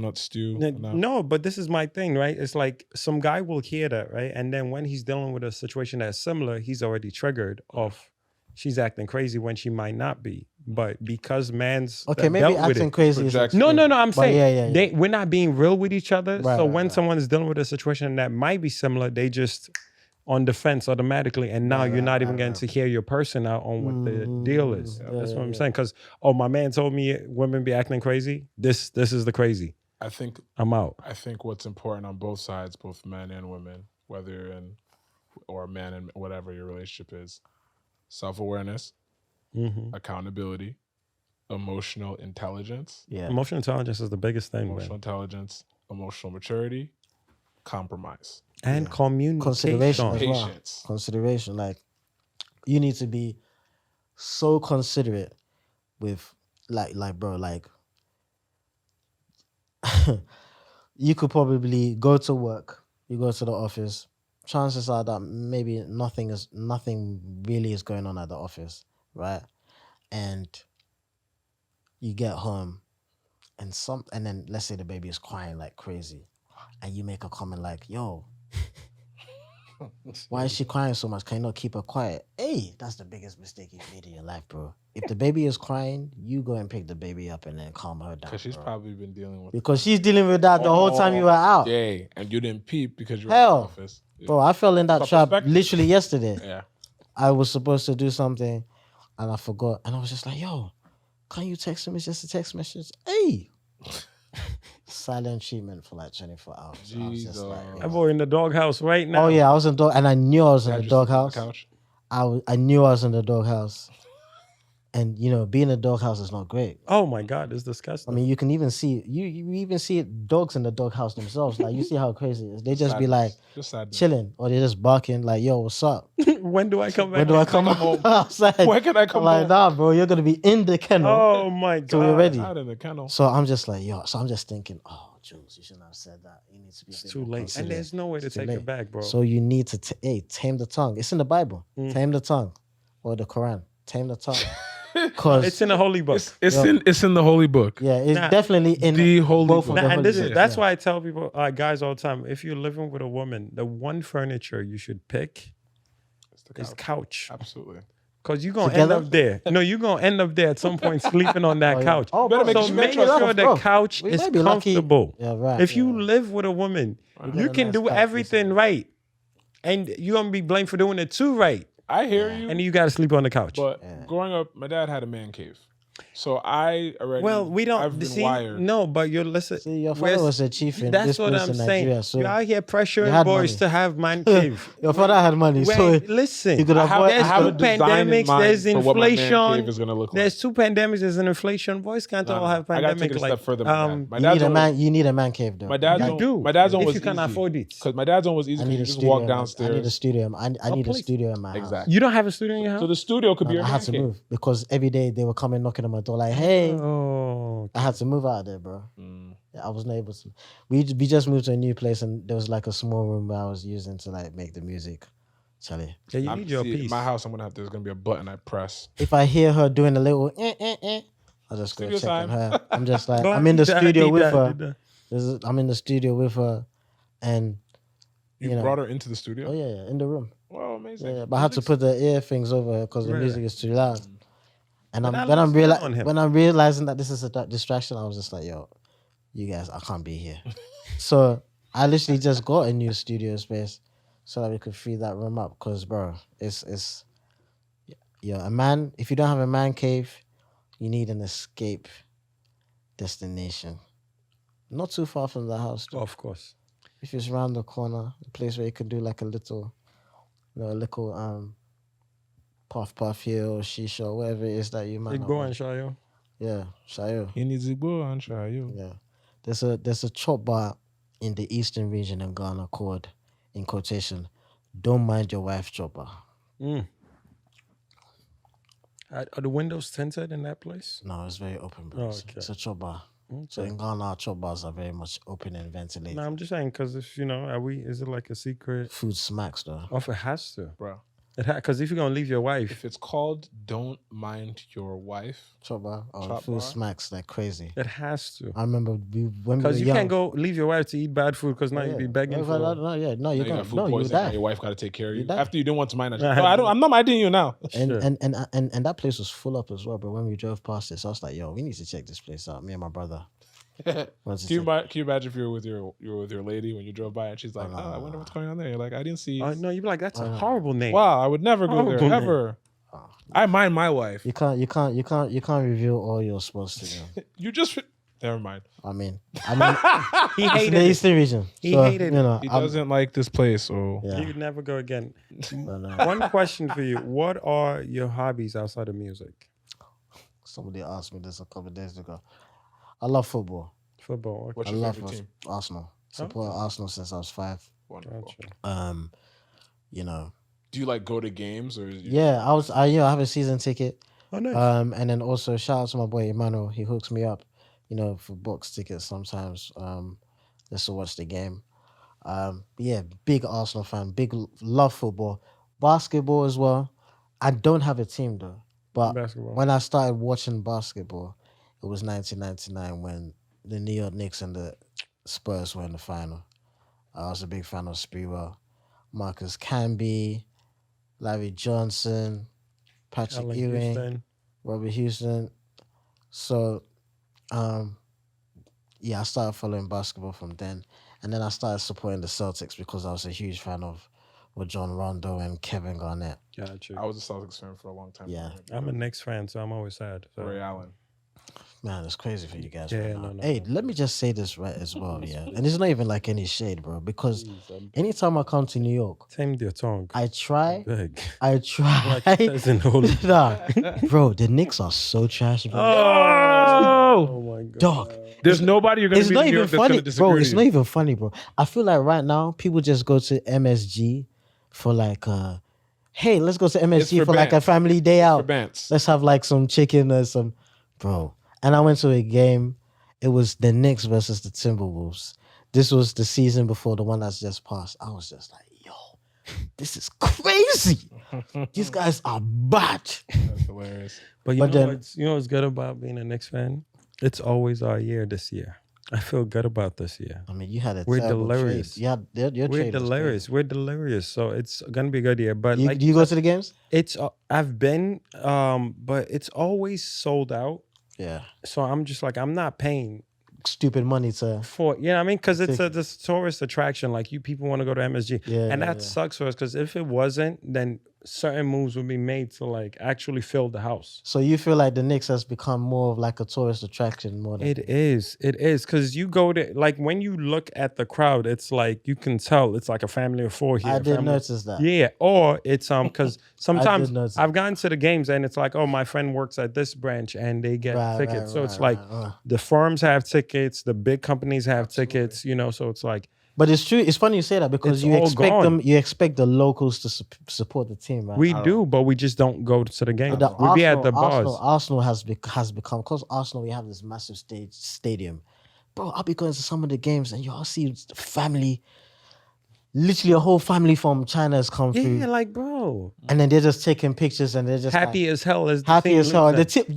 nut stew. No, but this is my thing, right? It's like some guy will hear that, right? And then when he's dealing with a situation that's similar, he's already triggered off. She's acting crazy when she might not be, but because man's Okay, that maybe dealt with acting it. crazy is Projects. No, I'm But saying yeah. we're not being real with each other. Right, so right, when right. someone's dealing with a situation that might be similar, they just on defense automatically, and now you're not even getting to hear your person out on what the deal is. That's what I'm saying. Because my man told me women be acting crazy. This is the crazy. I think I'm out. what's important on both sides, both men and women, whether in or man and whatever your relationship is, self-awareness, accountability, emotional intelligence, Yeah. Emotional intelligence is the biggest thing, emotional man. intelligence, emotional maturity, compromise, And communication. Consideration as well. patience. Consideration. Like, you need to be so considerate with like bro, like you could probably go to work, you go to the office. Chances are that maybe nothing really is going on at the office, right? And you get home and then let's say the baby is crying like crazy, and you make a comment like, "Yo, why is she crying so much? Can you not keep her quiet?" Hey, that's the biggest mistake you've made in your life, bro. If the baby is crying, you go and pick the baby up and then calm her down. Because she's bro. probably been dealing with Because she's dealing with that the whole time you were out. Yeah, and you didn't peep because you were Hell. in the office. Yeah. Bro, I fell in that But trap perspective. literally yesterday. Yeah. I was supposed to do something and I forgot. And I was just like, "Yo, can you text me? It's just a text message." Hey. Silent treatment for like 24 hours. So I was just like, Jesus. That boy in the doghouse right now. oh yeah, I was in dog, and I knew I was in Had the you sleep on doghouse. couch? I knew I was in the doghouse, and being in the doghouse is not great. Oh my God, it's I disgusting. mean, you can even see you even see dogs in the doghouse themselves. Like, you see how crazy it is. They just be like Just sadness. chilling, or they're just barking like, "Yo, what's up? When do I come back? When do I come home? outside?" When can I come I'm like, home? "Nah, bro, you're gonna be in the kennel." Oh my God. So we're ready. Out in the kennel. So I'm just like, yo. So I'm just thinking, oh, Jules, you shouldn't have said that. You need to be. It's too late. And there's no way to take it back, bro. So you need to tame the tongue. It's in the Bible. Tame the tongue, or the Quran. Tame the tongue. Cause it's in the holy book. It's in the holy book. yeah, it's Nah, definitely in the holy both book. of the And holy this books, that's yeah. why I tell people, guys, all the time, if you're living with a woman, the one furniture you should pick It's the is couch. couch. Absolutely. Because you're going to end Together? up there. No, you're going to end up there at some point sleeping on that Oh, yeah. couch. Oh, Better bro, make So sure make you sure the bro. couch We is might be lucky. comfortable. Yeah, right. If you yeah. live with a woman, You you get a can nice do couch, everything right. And you're going to be blamed for doing it too right. I hear you. And you got to sleep on the couch. But growing up, my dad had a man cave. So I already. Well, we don't I've been see. wired. No, but you're listen. See, your father was a chief in this That's what place I'm in saying. Nigeria. So You're out here pressuring had boys money. to have man cave. your father had money, so Wait, listen. you could I have, avoid. I have a There's two design in pandemics, mind there's for what my man inflation, cave is gonna look like. There's two pandemics. There's an inflation. Boys can't all have I gotta take pandemic. it a step further. My you dad's need a own- man. You need a man cave, though. My dad's You own- do. My dad's own if was you can easy. afford it. Because my dad's one was easy. I Because need you a just studio. walk man. downstairs. I need a studio. I need a please. studio in my house. Exactly. You don't have a studio in your house. So the studio could be And your I man had to cave. move because every day they were coming knocking on my door like, "Hey." Oh, I had to move out of there, bro. Mm. Yeah, I wasn't able to. We just moved to a new place, and there was like a small room where I was using to like make the music. Charlie, yeah, you I'm- need your see, in piece. my house, there's gonna be a button I press. if I hear her doing a little, I just go Studio check on time. her. I'm just like, Go I'm in the ahead, studio do with that, her. do that. I'm in the studio with her, and You know. brought her into the studio. oh yeah, in the room. Oh, amazing. Yeah, but I had to put the ear things over because the music is too loud. And But when him. I'm realizing that this is a distraction, I was just like, yo, you guys, I can't be here. So I literally just got a new studio space so that we could free that room up. Because, bro, it's a man. If you don't have a man cave, you need an escape destination. Not too far from the house, though. Of course. If it's around the corner, a place where you can do like a little puff here or shisha or whatever it is that you might not Igbo want. and Shayo. Yeah, Shayo. He needs Igbo and Shayo. Yeah. There's a chop bar in the eastern region of Ghana called, in quotation, Don't Mind Your Wife Chop Bar. Are the windows tinted in that place? No, it's very open, bro. Oh, okay. It's a chop bar. Okay. So in Ghana, our chop bars are very much open and ventilated. No, I'm just saying because if is it like a secret? Food smacks, though. Oh, it has to, Bro. Because if you're gonna leave your wife, If it's called Don't Mind Your Wife, Chop bar. Oh, Chop food bar? smacks like crazy. it has to. I remember when we were Because you young. can't go leave your wife to eat bad food because now you'd be begging No, for. no, you're now you gonna got food no, you poisoning and die. your wife got to take care of you. die. After you didn't want to mind that. No, I'm not minding you now. Sure. And that place was full up as well, bro. When we drove past it, so I was like, yo, we need to check this place out. Me and my brother. Can you imagine if you were with your lady when you drove by and she's like, oh, I wonder what's going on there. You're like, I didn't see. No, you'd be like, that's a horrible name. Wow, I would never go there Horrible name. ever. I mind my wife. You can't reveal all you're supposed to do. You just never mind. I mean, He it's in hated the it. eastern region. He so, hated you know, He doesn't like this place, so Yeah. You'd never go again. But, One question for you: what are your hobbies outside of music? somebody asked me this a couple of days ago. I love football. Football. what's I your love favorite team? Arsenal. Support Arsenal since I was 5. Wonderful. Gotcha. You know. Do you like go to games or? Yeah, I have a season ticket. Oh, nice. And then also shout out to my boy Emmanuel. He hooks me up, for box tickets sometimes. Just to watch the game. Yeah, big Arsenal fan. Love football, basketball as well. I don't have a team though, but Basketball. when I started watching basketball, it was 1999 when the New York Knicks and the Spurs were in the final. I was a big fan of Sprewell, Marcus Camby, Larry Johnson, Patrick Allen Ewing, Houston. Robert Houston. So, I started following basketball from then. And then I started supporting the Celtics because I was a huge fan of John Rondo and Kevin Garnett. Gotcha. I was a Celtics fan for a long time. Yeah. I'm a Knicks fan, so I'm always sad. So. Ray Allen. Man, it's crazy for you guys. Yeah, right now. no. Hey, let me just say this right as well, yeah. And it's not even like any shade, bro, because anytime I come to New York, Same with your tongue. I try. Big. Nah, bro, the Knicks are so trash, bro. Oh my god. Dog. There's nobody you're gonna It's be not in New even York that's funny, gonna disagree bro. with It's you. not even funny, bro. I feel like right now people just go to MSG for like, hey, let's go to MSG for for like a bands. family day For out. Bants. Let's have like some chicken or some, bro. And I went to a game. It was the Knicks versus the Timberwolves. This was the season before the one that's just passed. I was just like, yo, this is crazy. These guys are bad. That's hilarious. But But then- what's good about being a Knicks fan? It's always our year this year. I feel good about this year. I mean, you had a We're terrible delirious. trade. You had, your We're trade was delirious. We're delirious. So it's gonna be a good year. But crazy. Do you go to the games? it's I've been, but it's always sold out. Yeah. So I'm just like, I'm not paying Stupid money to. for, you know what I mean? Because it's this tourist attraction. Like people want to go to MSG. Yeah, and yeah, that yeah. sucks for us because if it wasn't, then certain moves would be made to like actually fill the house. So you feel like the Knicks has become more of like a tourist attraction more than. It is. Because you go to, like, when you look at the crowd, it's like, you can tell it's like a family of 4 here. I did family- notice that. Yeah. Or it's, because sometimes notice I've gotten to the games and it's like, oh, my friend works at this branch and they get tickets. So it's like, the firms have tickets, the big companies have tickets, so it's like, But it's true. It's funny you say that because It's you all expect gone. them. You expect the locals to support the team, right? we do, but we just don't go to the games. The We be at the bars. Arsenal has become because Arsenal. We have this massive stadium, bro. I'll be going to some of the games and y'all see the family. Literally, a whole family from China has come through, Yeah, like, bro. and then they're just taking pictures and they're just Happy as hell as the happy team as hell. loses. The team,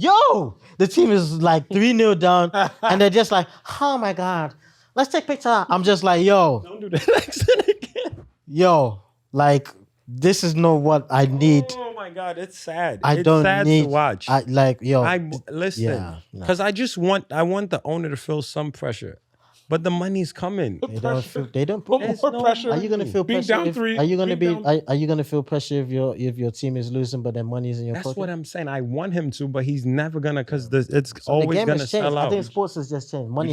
the team is like 3-0 down, and they're just like, oh my god, let's take picture. I'm just like, yo, Don't do that accent again. yo, like, This is not what I need. Oh my God, it's sad. I It's don't sad need. to watch. I like yo. Listen, yeah, no. because I want the owner to feel some pressure, but the money's coming. They don't feel. They don't. Put There's more no pressure. Are you gonna feel Being pressure? down If, 3. are you gonna being be? down- Are you gonna feel pressure if your team is losing, but their money's in your That's pocket? what I'm saying. I want him to, but he's never gonna because it's So always the game gonna has changed. sell out. I think sports has just changed. Money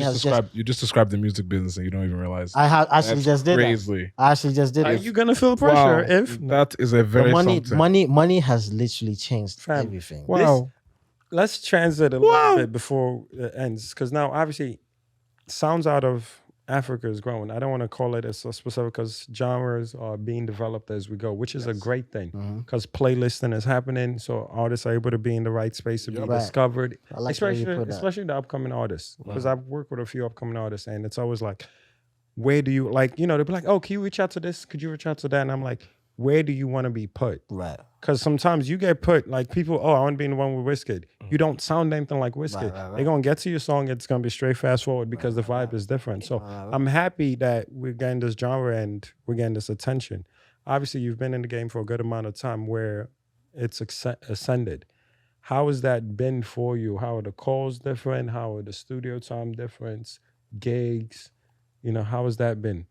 You just described the music business and you don't even realize. I have actually That's just did crazy. that. I actually just did Are it. you gonna feel pressure Wow, if that is a The very money, something. money has literally changed Fam, everything. Wow. let's transit a little bit before it ends because now obviously sounds out of Africa is growing. I don't want to call it as so specific because genres are being developed as we go, which is a great thing because playlisting is happening, so artists are able to be in the right space to be Right. discovered, I like the way you put that. especially the upcoming artists. Because I've worked with a few upcoming artists, and it's always like, where do you like? You know, they'll be like, oh, can you reach out to this? Could you reach out to that? And I'm like, where do you want to be put? Right. Because sometimes you get put like people, oh, I want to be in the one with Wizkid. You don't sound anything like Wizkid. right. They're gonna get to your song, it's gonna be straight fast forward because the vibe is different. So I'm happy that we're getting this genre and we're getting this attention. Obviously, you've been in the game for a good amount of time where it's ascended. How has that been for you? How are the calls different? How are the studio time difference? Gigs? You know, how has that been?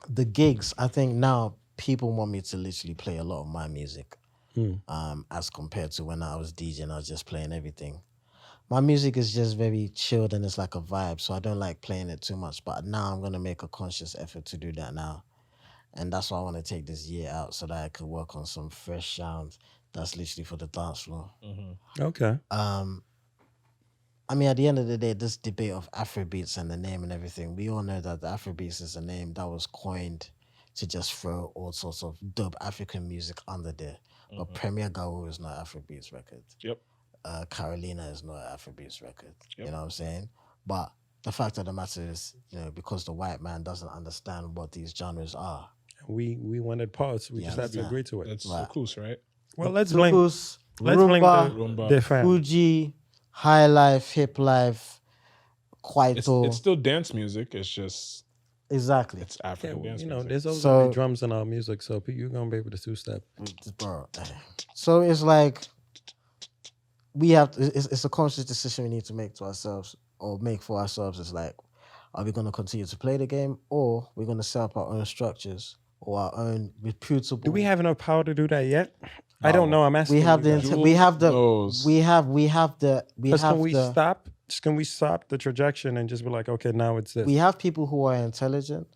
The gigs, I think now people want me to literally play a lot of my music. As compared to when I was DJing, I was just playing everything. My music is just very chilled and it's like a vibe, so I don't like playing it too much. But now I'm gonna make a conscious effort to do that now, and that's why I want to take this year out so that I could work on some fresh sounds that's literally for the dance floor. Okay. I mean, at the end of the day, this debate of Afrobeats and the name and everything, we all know that the Afrobeats is a name that was coined to just throw all sorts of dub African music under there. But Premier Gawo is not Afrobeats record. Yep. Carolina is not an Afrobeats record. You know what I'm saying? But the fact of the matter is, you know, because the white man doesn't understand what these genres are. We wanted parts. We Yeah, just had to yeah. agree to it. It's Right. Soukous, right? Well, let's blame Soukous, the Rumba. different. Fuji, High Life, Hip Life, Kwaito. It's still dance music. It's just Exactly. it's African dance You know, music. there's always So- gonna be drums in our music, so you're gonna be able to two-step. Bro. So it's like we have it's a conscious decision we need to make to ourselves or make for ourselves. It's like, are we going to continue to play the game or we're going to set up our own structures or our own reputable? Do we have enough power to do that yet? I don't know. I'm asking. We have you the guys. we have the knows. we have the we Because have can we the stop? Can we stop the trajectory and just be like, okay, now it's this? we have people who are intelligent.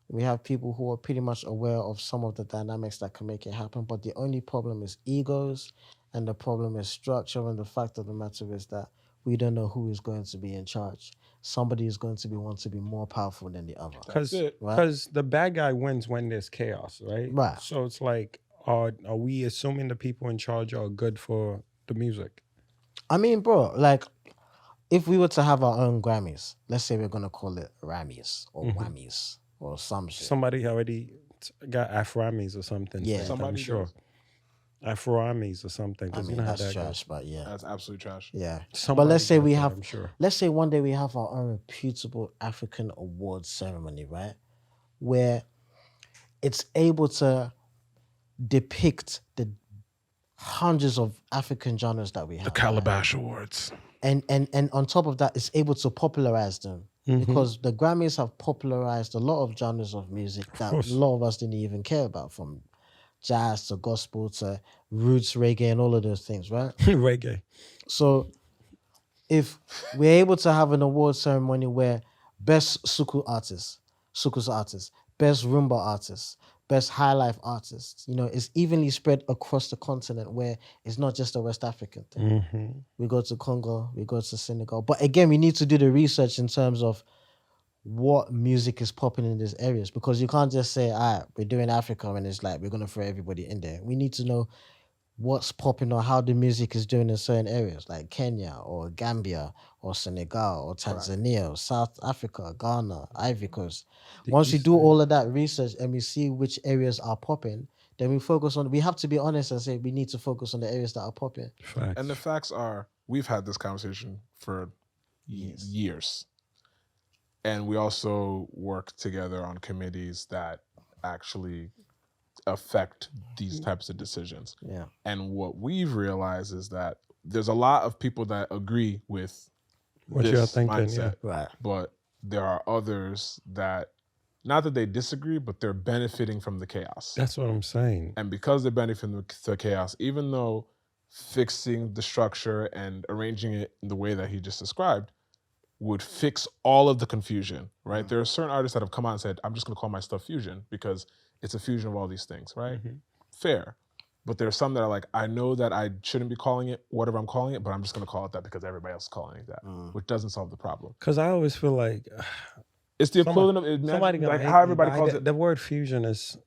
We have people who are pretty much aware of some of the dynamics that can make it happen. But the only problem is egos, and the problem is structure. And the fact of the matter is that we don't know who is going to be in charge. Somebody is going to want to be more powerful than the other. Because Right. the bad guy wins when there's chaos, right? Right. So it's like, are we assuming the people in charge are good for the music? I mean, bro, like, if we were to have our own Grammys, let's say we're going to call it Rammys or Whammies or some shit. Somebody already got Aframis or something. Yeah. I'm Somebody sure. does. Afroamis or something. I Because mean, you know how that's that trash, goes. but yeah. That's absolutely trash. Yeah. But Somebody let's say got we that, have, I'm sure. let's say one day we have our own reputable African awards ceremony, right? Where it's able to depict the hundreds of African genres that we have. The Calabash Awards. And on top of that, it's able to popularize them. Because the Grammys have popularized a lot of genres of music that a lot of us didn't even care about, from jazz to gospel to roots reggae and all of those things, right? Reggae. So if we're able to have an award ceremony where best Suku artists, best Rumba artists, best High Life artists, you know, it's evenly spread across the continent where it's not just a West African thing. We go to Congo, we go to Senegal. But again, we need to do the research in terms of what music is popping in these areas, because you can't just say, all right, we're doing Africa and it's like we're going to throw everybody in there. We need to know what's popping or how the music is doing in certain areas like Kenya or Gambia or Senegal or Tanzania or South Africa, Ghana, Ivory Coast. Once we do all of that research and we see which areas are popping, then we have to be honest and say we need to focus on the areas that are popping. Facts. And the facts are, we've had this conversation for years. And we also work together on committees that actually affect these types of decisions. Yeah. And what we've realized is that there's a lot of people that agree with What this you're thinking, mindset, Right. but there are others that, not that they disagree, but they're benefiting from the chaos. That's what I'm saying. And because they're benefiting from the chaos, even though fixing the structure and arranging it in the way that he just described would fix all of the confusion, right? There are certain artists that have come out and said, I'm just going to call my stuff fusion because it's a fusion of all these things, right? Fair. But there are some that are like, I know that I shouldn't be calling it whatever I'm calling it, but I'm just going to call it that because everybody else is calling it that, which doesn't solve the problem. Because I always feel like it's the equivalent of somebody like gonna how hate everybody me, calls but it. The word fusion is.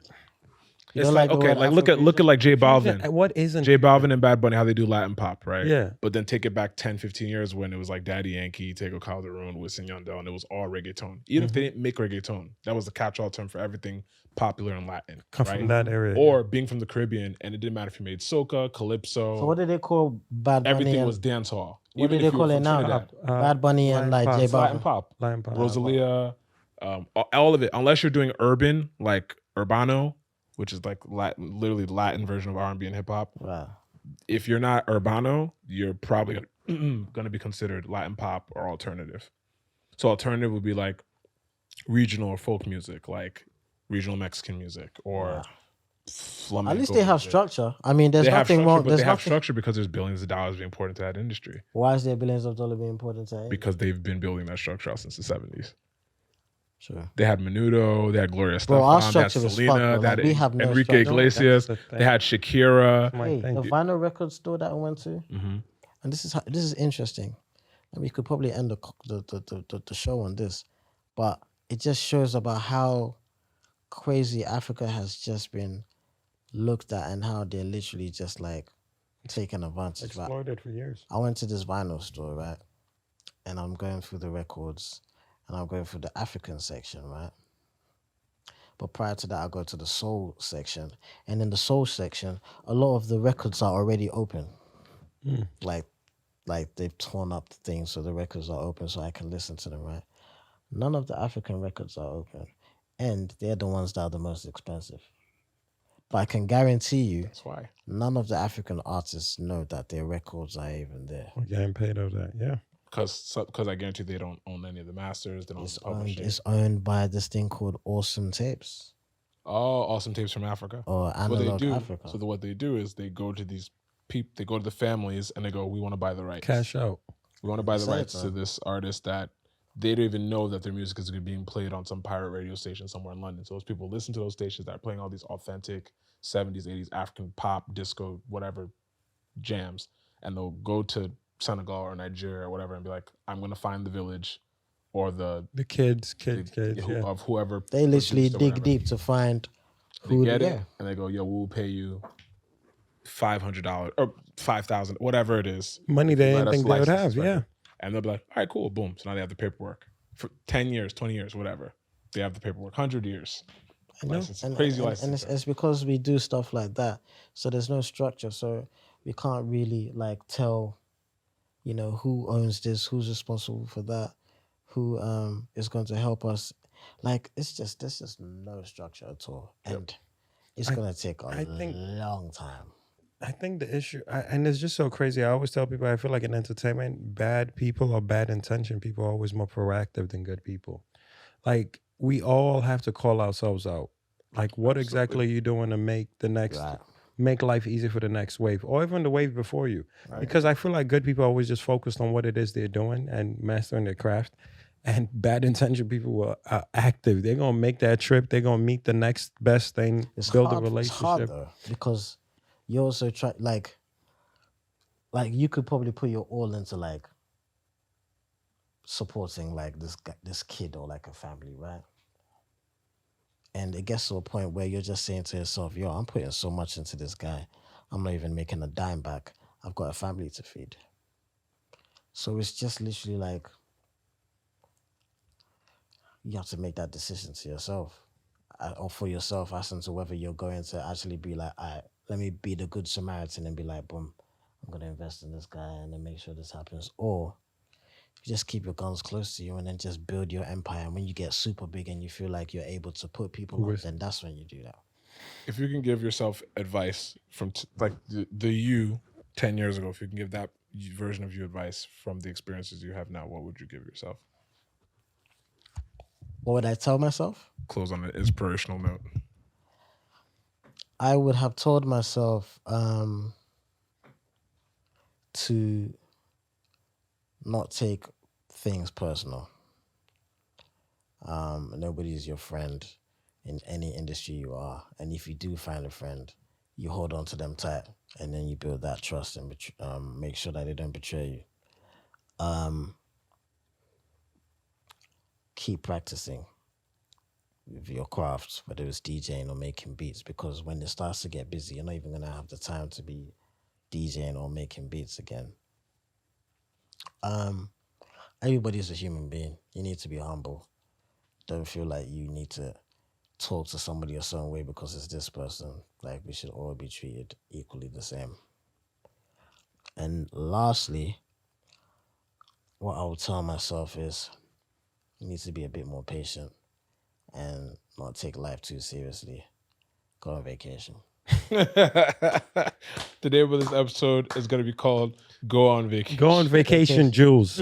It's like, okay, like look at like J Balvin. What isn't J Balvin and Bad Bunny, how they do Latin pop, right? Yeah. But then take it back 10, 15 years when it was like Daddy Yankee, Tego Calderon, Wisin Yandel, and it was all reggaeton. Even if they didn't make reggaeton, that was the catch-all term for everything popular in Latin. come right? from that area? Or being from the Caribbean, and it didn't matter if you made soca, calypso. So what do they call Bad Bunny? Everything and, was dance hall. What Even do they if you call were it from now? Trinidad. Bad Bunny and like J Latin Balvin. pop. Latin pop. Rosalia, all of it. Unless you're doing urban, like Urbano, which is like Latin, literally Latin version of R&B and hip hop. Wow. If you're not Urbano, you're probably going to be considered Latin pop or alternative. So alternative would be like regional or folk music, like regional Mexican music or flamenco. At least they have music. structure. I mean, there's They have nothing structure, wrong. but There's they have nothing. structure because there's billions of dollars being poured into that industry. Why is there billions of dollars being important to it? Because they've been building that structure out since the 70s. Sure. They had Menudo, they had Gloria Bro, our Estefan, they had structure is Selena, fucked, bro. they had Like, we have no Enrique structure. Iglesias, That's the thing. they had Shakira. My Hey, thing. the vinyl record store that I went to, Mm-hmm. and this is interesting. And we could probably end the show on this, but it just shows about how crazy Africa has just been looked at and how they're literally just like taking advantage. Right? Exploited for years. I went to this vinyl store, right? And I'm going through the records and I'm going through the African section, right? But prior to that, I go to the soul section. And in the soul section, a lot of the records are already open. Like they've torn up the things so the records are open so I can listen to them, right? None of the African records are open. And they're the ones that are the most expensive. But I can guarantee you, That's why. none of the African artists know that their records are even there. We're getting paid over that. Yeah. Because I guarantee they don't own any of the masters. They don't publish it. It's owned by this thing called Awesome Tapes Oh, awesome tapes from Africa. or What they Analog do, Africa. so what they do is they go to these they go to the families and they go, we want to buy the rights. Cash out. We want to buy the Say it, rights to man. this artist that they don't even know that their music is being played on some pirate radio station somewhere in London. So those people listen to those stations that are playing all these authentic 70s, 80s African pop, disco, whatever jams. And they'll go to Senegal or Nigeria or whatever and be like, I'm going to find the village or the Kids. Yeah. of whoever. They literally produced or dig whatever. deep to find They who get yeah. it and they go, yo, we'll pay you $500 or $5,000, whatever it is. Money they Let didn't us think they would license have. this Yeah. record. And they'll be like, all right, cool, boom. So now they have the paperwork for 10 years, 20 years, whatever. They have the paperwork, 100 years. Crazy license. And it's because we do stuff like that. So there's no structure. So we can't really like tell, who owns this, who's responsible for that, who is going to help us. Like there's just no structure at all. And it's gonna take a long time. I think the issue, and it's just so crazy. I always tell people, I feel like in entertainment, bad people or bad intention people are always more proactive than good people. Like, we all have to call ourselves out. Like, what exactly are you doing to make the next, make life easier for the next wave, or even the wave before you? Right. Because I feel like good people are always just focused on what it is they're doing and mastering their craft. And bad intention people are active. They're going to make that trip. They're going to meet the next best thing, build a relationship. It's hard though, because you also try, like you could probably put your all into like supporting like this kid or like a family, right? And it gets to a point where you're just saying to yourself, yo, I'm putting so much into this guy. I'm not even making a dime back. I've got a family to feed. So it's just literally like, you have to make that decision to yourself or for yourself as to whether you're going to actually be like, all right, let me be the good Samaritan and be like, boom, I'm going to invest in this guy and then make sure this happens. Or you just keep your guns close to you and then just build your empire. And when you get super big and you feel like you're able to put people up, then that's when you do that. If you can give yourself advice from like the you 10 years ago, if you can give that version of you advice from the experiences you have now, what would you give yourself? What would I tell myself? Close on an inspirational note. I would have told myself to not take things personal. Nobody's your friend in any industry you are. And if you do find a friend, you hold on to them tight, and then you build that trust and make sure that they don't betray you. Keep practicing with your craft, whether it's DJing or making beats, because when it starts to get busy, you're not even going to have the time to be DJing or making beats again. Everybody's a human being. You need to be humble. Don't feel like you need to talk to somebody a certain way because it's this person. Like, we should all be treated equally the same. And lastly, what I would tell myself is you need to be a bit more patient and not take life too seriously. Go on vacation. The name of this episode is going to be called Go on Vacation. Go on vacation, Juls.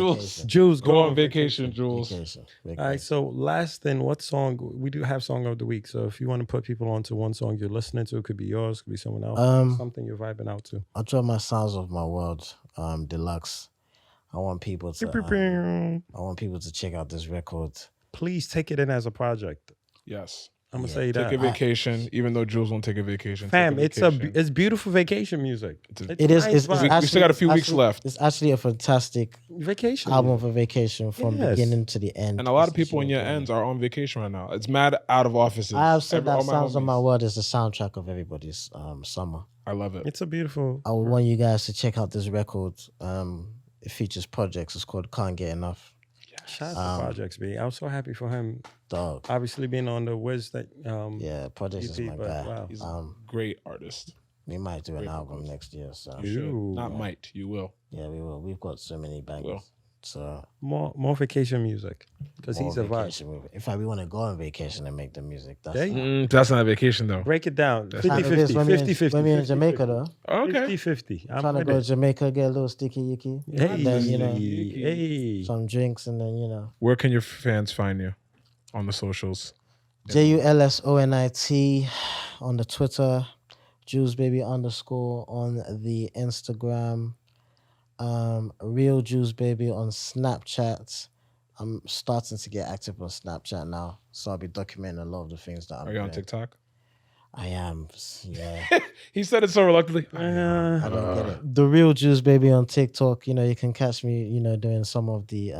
Juls, Go on vacation, Jules. Vacation. All right, so last thing, what song? We do have Song of the Week. So if you want to put people onto one song you're listening to, it could be yours, could be someone else, something you're vibing out to. I'll drop my Sounds of My World, Deluxe. I want people to check out this record. Please take it in as a project. Yes. I'm gonna say that. Take a vacation, even though Jules won't take a vacation. Fam, it's beautiful vacation music. It is. Nice vibe. We still got a few weeks left. It's actually a fantastic vacation album for vacation from beginning to the end. And a lot of people in your ends are on vacation right now. It's mad out of offices. I have said that Sounds of My World is the soundtrack of everybody's summer. I love it. It's a beautiful. I would want you guys to check out this record. It features Projexx. It's called Can't Get Enough. Shout out to Projexx, B. I was so happy for him. Dog. Obviously being on the Wiz that Projexx is my guy. Wow. He's a great artist. We might do an album next year. So Might. You will. Yeah, we will. We've got so many bangers. So more vacation music because he's a vibe. In fact, we want to go on vacation and make the music. That's not a vacation though. Break it down. 50-50. When we're in Jamaica though. Okay. 50-50. I'm trying to go to Jamaica, get a little sticky yicky. Hey, and then, some drinks, and then Where can your fans find you on the socials? JULSONIT on the Twitter, JulesBaby _ on the Instagram. Real JulesBaby on Snapchat. I'm starting to get active on Snapchat now, so I'll be documenting a lot of the things that I'm doing. Are you on TikTok? I am, yeah. He said it so reluctantly. I don't get it. The Real JulesBaby on TikTok. You can catch me, doing some of the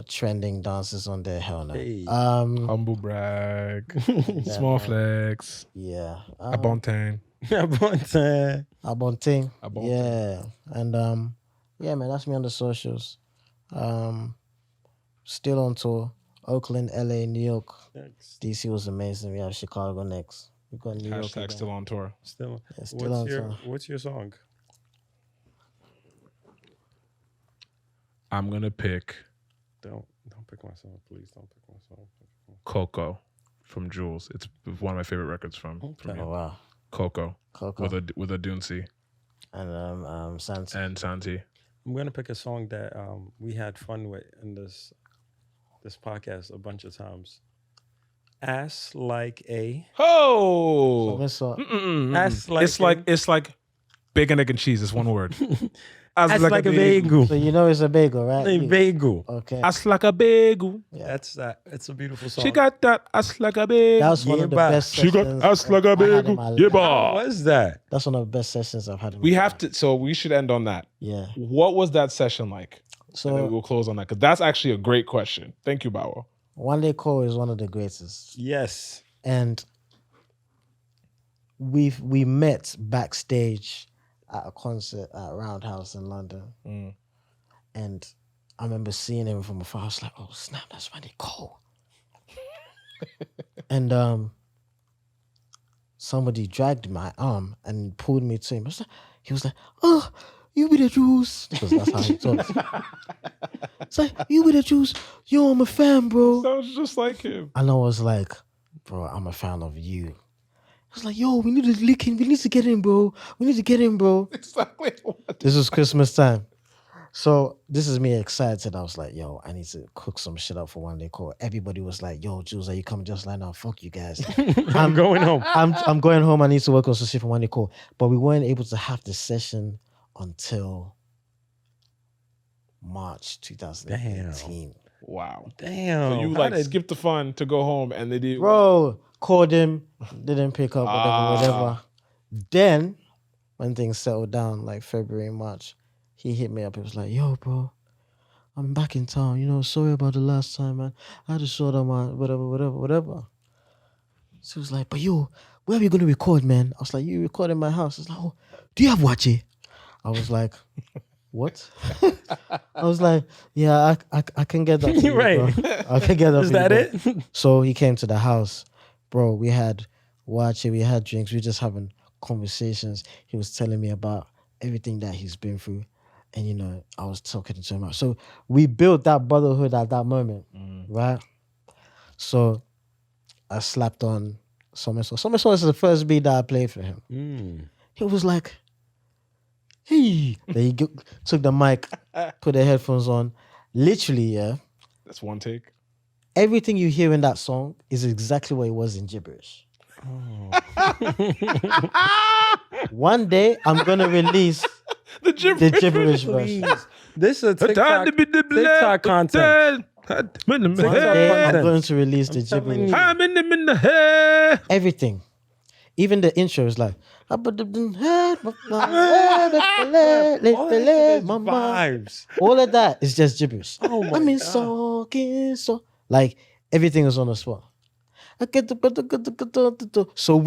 trending dances on there. Hell no. Hey. Humble brag. Small flex. Yeah. Abontang. Abonting. Yeah. And yeah, man, that's me on the socials. Still on tour. Oakland, LA, New York. Next. DC was amazing. We have Chicago next. We got New York. Hashtag still on tour. Still on tour. What's your song? I'm gonna pick. Don't pick my song, please. Don't pick my song. Coco from Juls. It's one of my favorite records from you. Oh wow. Coco. With Odunsi. And Santi. And Santi. I'm gonna pick a song that we had fun with in this podcast a bunch of times. Ass like a Ass like it's like bacon, egg, and cheese. It's one word. Ass like a bagel. So it's a bagel, right? A bagel. Okay. Ass like a bagel. Yeah. That's that. It's a beautiful song. She got that ass like a bagel. That was one of the best She sessions got ass like a bagel. What is that? That's one of the best sessions I've had. We have to. So we should end on that. Yeah. What was that session like? So and then we'll close on that because that's actually a great question. Thank you, Bawo. Wande Coal is one of the greatest. Yes. And we met backstage at a concert at Roundhouse in London. And I remember seeing him from afar. I was like, oh snap, that's Wande Coal. And somebody dragged my arm and pulled me to him. He was like, oh, you be the Jules. Because that's how he talks. It's like, you be the Jules. Yo, I'm a fan, bro. Sounds just like him. And I was like, bro, I'm a fan of you. was like, yo, we need to leak in. We need to get in, bro. We need to get in, bro. Exactly. This was Christmas time. So this is me excited. I was like, yo, I need to cook some shit up for Wande Coal. Everybody was like, yo, Jules, are you coming? Just like, now, fuck you guys. I'm going home. I'm going home. I need to work on some shit for Wande Coal. But we weren't able to have the session until March 2018. Wow. Damn. So you like skipped the fun to go home and they did. Bro, called him, didn't pick up, whatever. Then, when things settled down, like February, March, he hit me up. He was like, yo, bro, I'm back in town. You know, sorry about the last time, man. I had to sort out my whatever. So he was like, but yo, where are we going to record, man? I was like, you record in my house. He's like, oh, do you have Wache? I was like, what? I was like, yeah, I can get that for you, right. bro. I can get that Is for that you, bro. it? So he came to the house. Bro, we had Wache, we had drinks. We were just having conversations. He was telling me about everything that he's been through. And, you know, I was talking to him. So we built that brotherhood at that moment, right? So I slapped on Somersault. Somersault is the first beat that I played for him. He was like, hey. Then he took the mic, put the headphones on. Literally, yeah. That's one take. Everything you hear in that song is exactly what it was in gibberish. One day, I'm going to release the gibberish verse. This is TikTok content. One day, I'm going to release the gibberish. Everything. Even the intro is like, vibes. all of that is just gibberish. Oh my I mean, God. so like everything is on the spot. So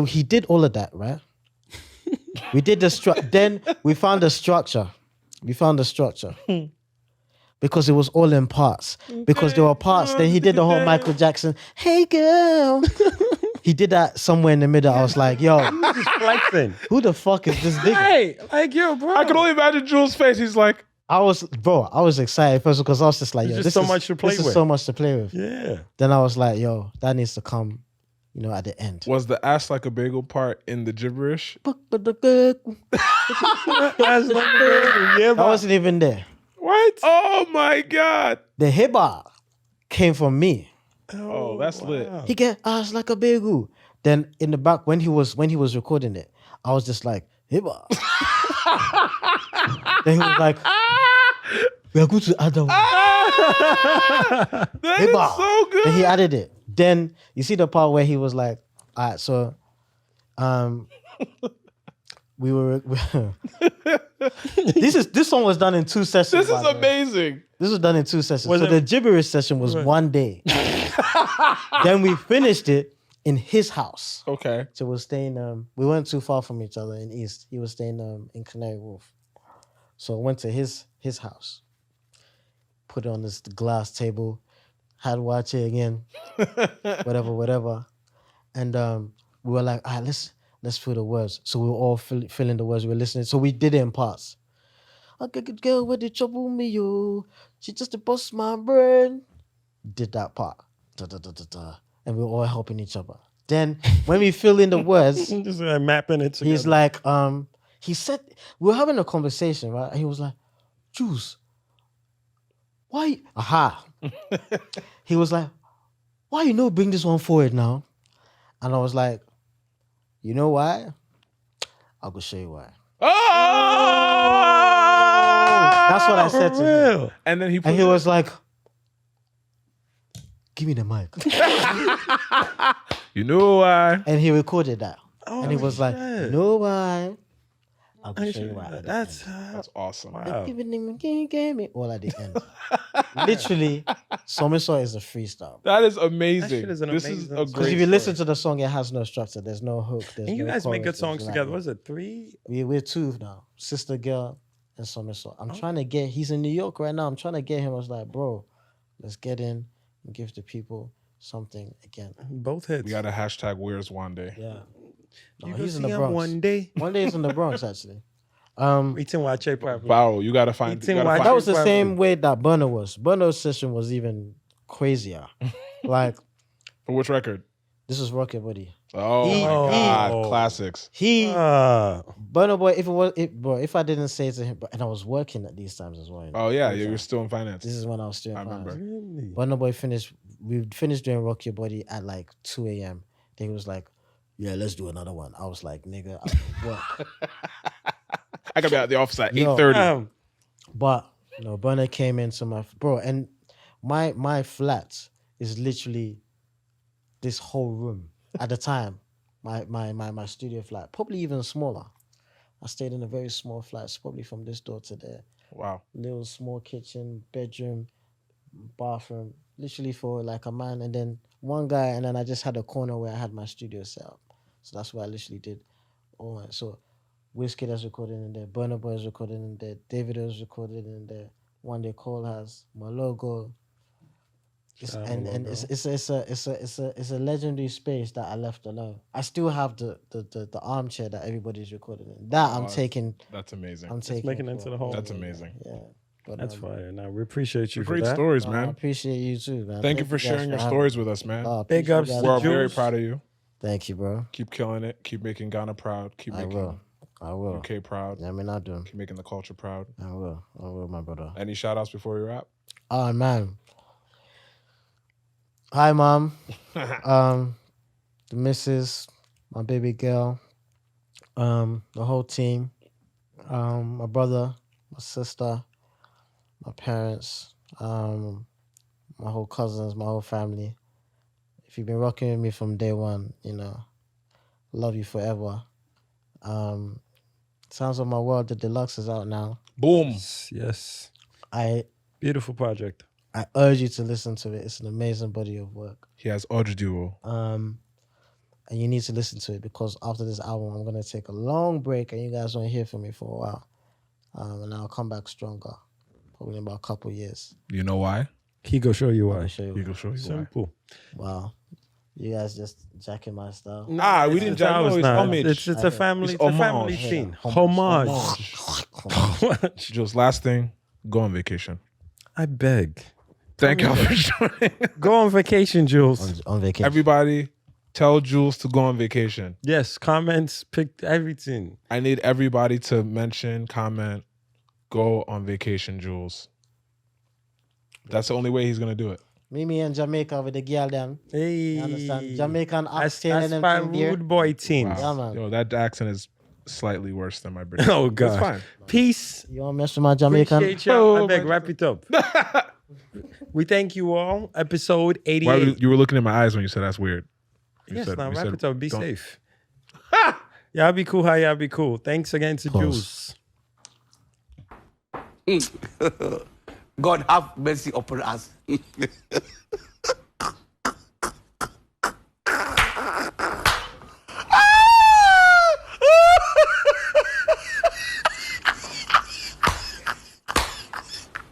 he did all of that, right? We did the then we found the structure. Because it was all in parts. Because there were parts. Then he did the whole Michael Jackson, hey girl. He did that somewhere in the middle. I was like, yo, He's flexing. who the fuck is this nigga? Hey, like, yo, bro. I can only imagine Jules' face. He's like, I was excited first because I was just like, yo, There's this just so is much to play this is with. so much to play with. Yeah. Then I was like, yo, that needs to come, you know, at the end. was the ass like a bagel part in the gibberish? I Yeah, wasn't even there. What? Oh my God. The hibba came from me. Oh, that's lit. He get ass like a bagel. Then in the back, when he was recording it, I was just like, hibba. Then he was like, we are going to add that one. That is so good. Then he added it. Then you see the part where he was like, all right, so we were this song was done in 2 sessions. This by is the way. amazing. This was done in 2 sessions. Was So it- the gibberish session was one day. Then we finished it in his house. Okay. So we're staying we weren't too far from each other in East. He was staying in Canary Wharf. So I went to his house. Put it on this glass table, had watch it again. whatever. And we were like, all right, let's feel the words. So we were all filling the words. We were listening. So we did it in parts. I got a good girl with the trouble me, yo. She just a bust my brain. Did that part. Da, da, da, da, da. And we were all helping each other. Then when we fill in the words, Just mapping it together. he's like, he said, we were having a conversation, right? And he was like, Jules, why? Aha. He was like, why you no bring this one forward now? And I was like, you know why? I'll go show you why. Oh! That's what I said to him. Real. And then he And he was like, give me the mic. you know why? And he recorded that. And he was like, shit. you know why? I'll go show you why. at the That's end." That's awesome. wow. Give me all at the end. Literally, Somersault is a freestyle. That is amazing. That shit is an this amazing is a song. Because great if you listen story. to the song, it has no structure. There's no hook. There's And you no guys make good chorus, songs there's together. nothing. Was it 3? We're 2 now. Sister Girl and Somersault. I'm trying to get, he's in New York right now. I'm trying to get him. I was like, bro, let's get in and give the people something again. Both hits. We got a hashtag Where's Wande. Yeah. No, You he's in gonna the see him Bronx. one day. One day he's in the Bronx, actually. Eating Wache probably. Bawo, you gotta find. Eating You gotta white- find That was the Probably. same way that Burna was. Burna's session was even crazier. Like, for which record? this is Rocket Buddy. Oh my God, classics. Burna Boy, if I didn't say to him, and I was working at these times as well. Oh yeah, you're still in finance. This is when I was still in I finance. remember. Burna Boy we finished doing Rock Your Body at like 2 a.m. Then he was like, yeah, let's do another one. I was like, nigga, I work. I gotta be at the office at 8:30. But Burna came into my and my flat is literally this whole room at the time. My studio flat, probably even smaller. I stayed in a very small flat. It's probably from this door to there. Wow. Little small kitchen, bedroom, bathroom, literally for like a man. And then one guy, and then I just had a corner where I had my studio set up. So that's what I literally did. Oh, so Wizkid has recorded in there, Burna Boy has recorded in there, David has recorded in there, Wande Coal has my logo. It's a legendary space that I left alone. I still have the armchair that everybody's recorded in. I'm taking. That's amazing. I'm taking making into the home. That's amazing. Yeah. But, that's fire. Now we appreciate you for great that. stories, man. I appreciate you too, man. Thank you for sharing your stories with us, man. Big ups. We're very proud of you. Thank you, bro. Keep killing it. Keep making Ghana proud. Keep making I will. UK proud. Yeah, I mean, I do. Keep making the culture proud. I will, my brother. Any shout outs before we wrap? Oh, man. Hi, Mom. The missus, my baby girl, the whole team, my brother, my sister, my parents, my whole cousins, my whole family. If you've been rocking with me from day one, love you forever. Sounds of My World, the deluxe is out now. Boom. Yes. Beautiful project. I urge you to listen to it. It's an amazing body of work. He has audio. And you need to listen to it because after this album, I'm going to take a long break and you guys won't hear from me for a while. And I'll come back stronger, probably in about a couple of years. You know why? He go show you why. He go show you Simple. why. Wow. You guys just jacking my style. Nah, we didn't jack. No, it's homage. It's a family. It's a family thing. Homage. Just last thing, go on vacation. I beg. Thank you for joining. Go on vacation, Juls. On vacation. Everybody, tell Juls to go on vacation. Yes, comments, pick everything. I need everybody to mention, comment, go on vacation, Juls. That's the only way he's gonna do it. Meet me in Jamaica with the girl them. Hey. You understand? Jamaican oxtail and my rude boy team. Wow. Yeah, man. Yo, that accent is slightly worse than my British. Oh, God. It's fine. Peace. You want to mess with my Jamaican? Appreciate y'all. I beg, wrap it up. We thank you all. Episode 88. Why you were looking in my eyes when you said that's weird. Yes, now wrap it up. Be safe. Y'all be cool. How y'all be cool. Thanks again to Jules. God have mercy upon us.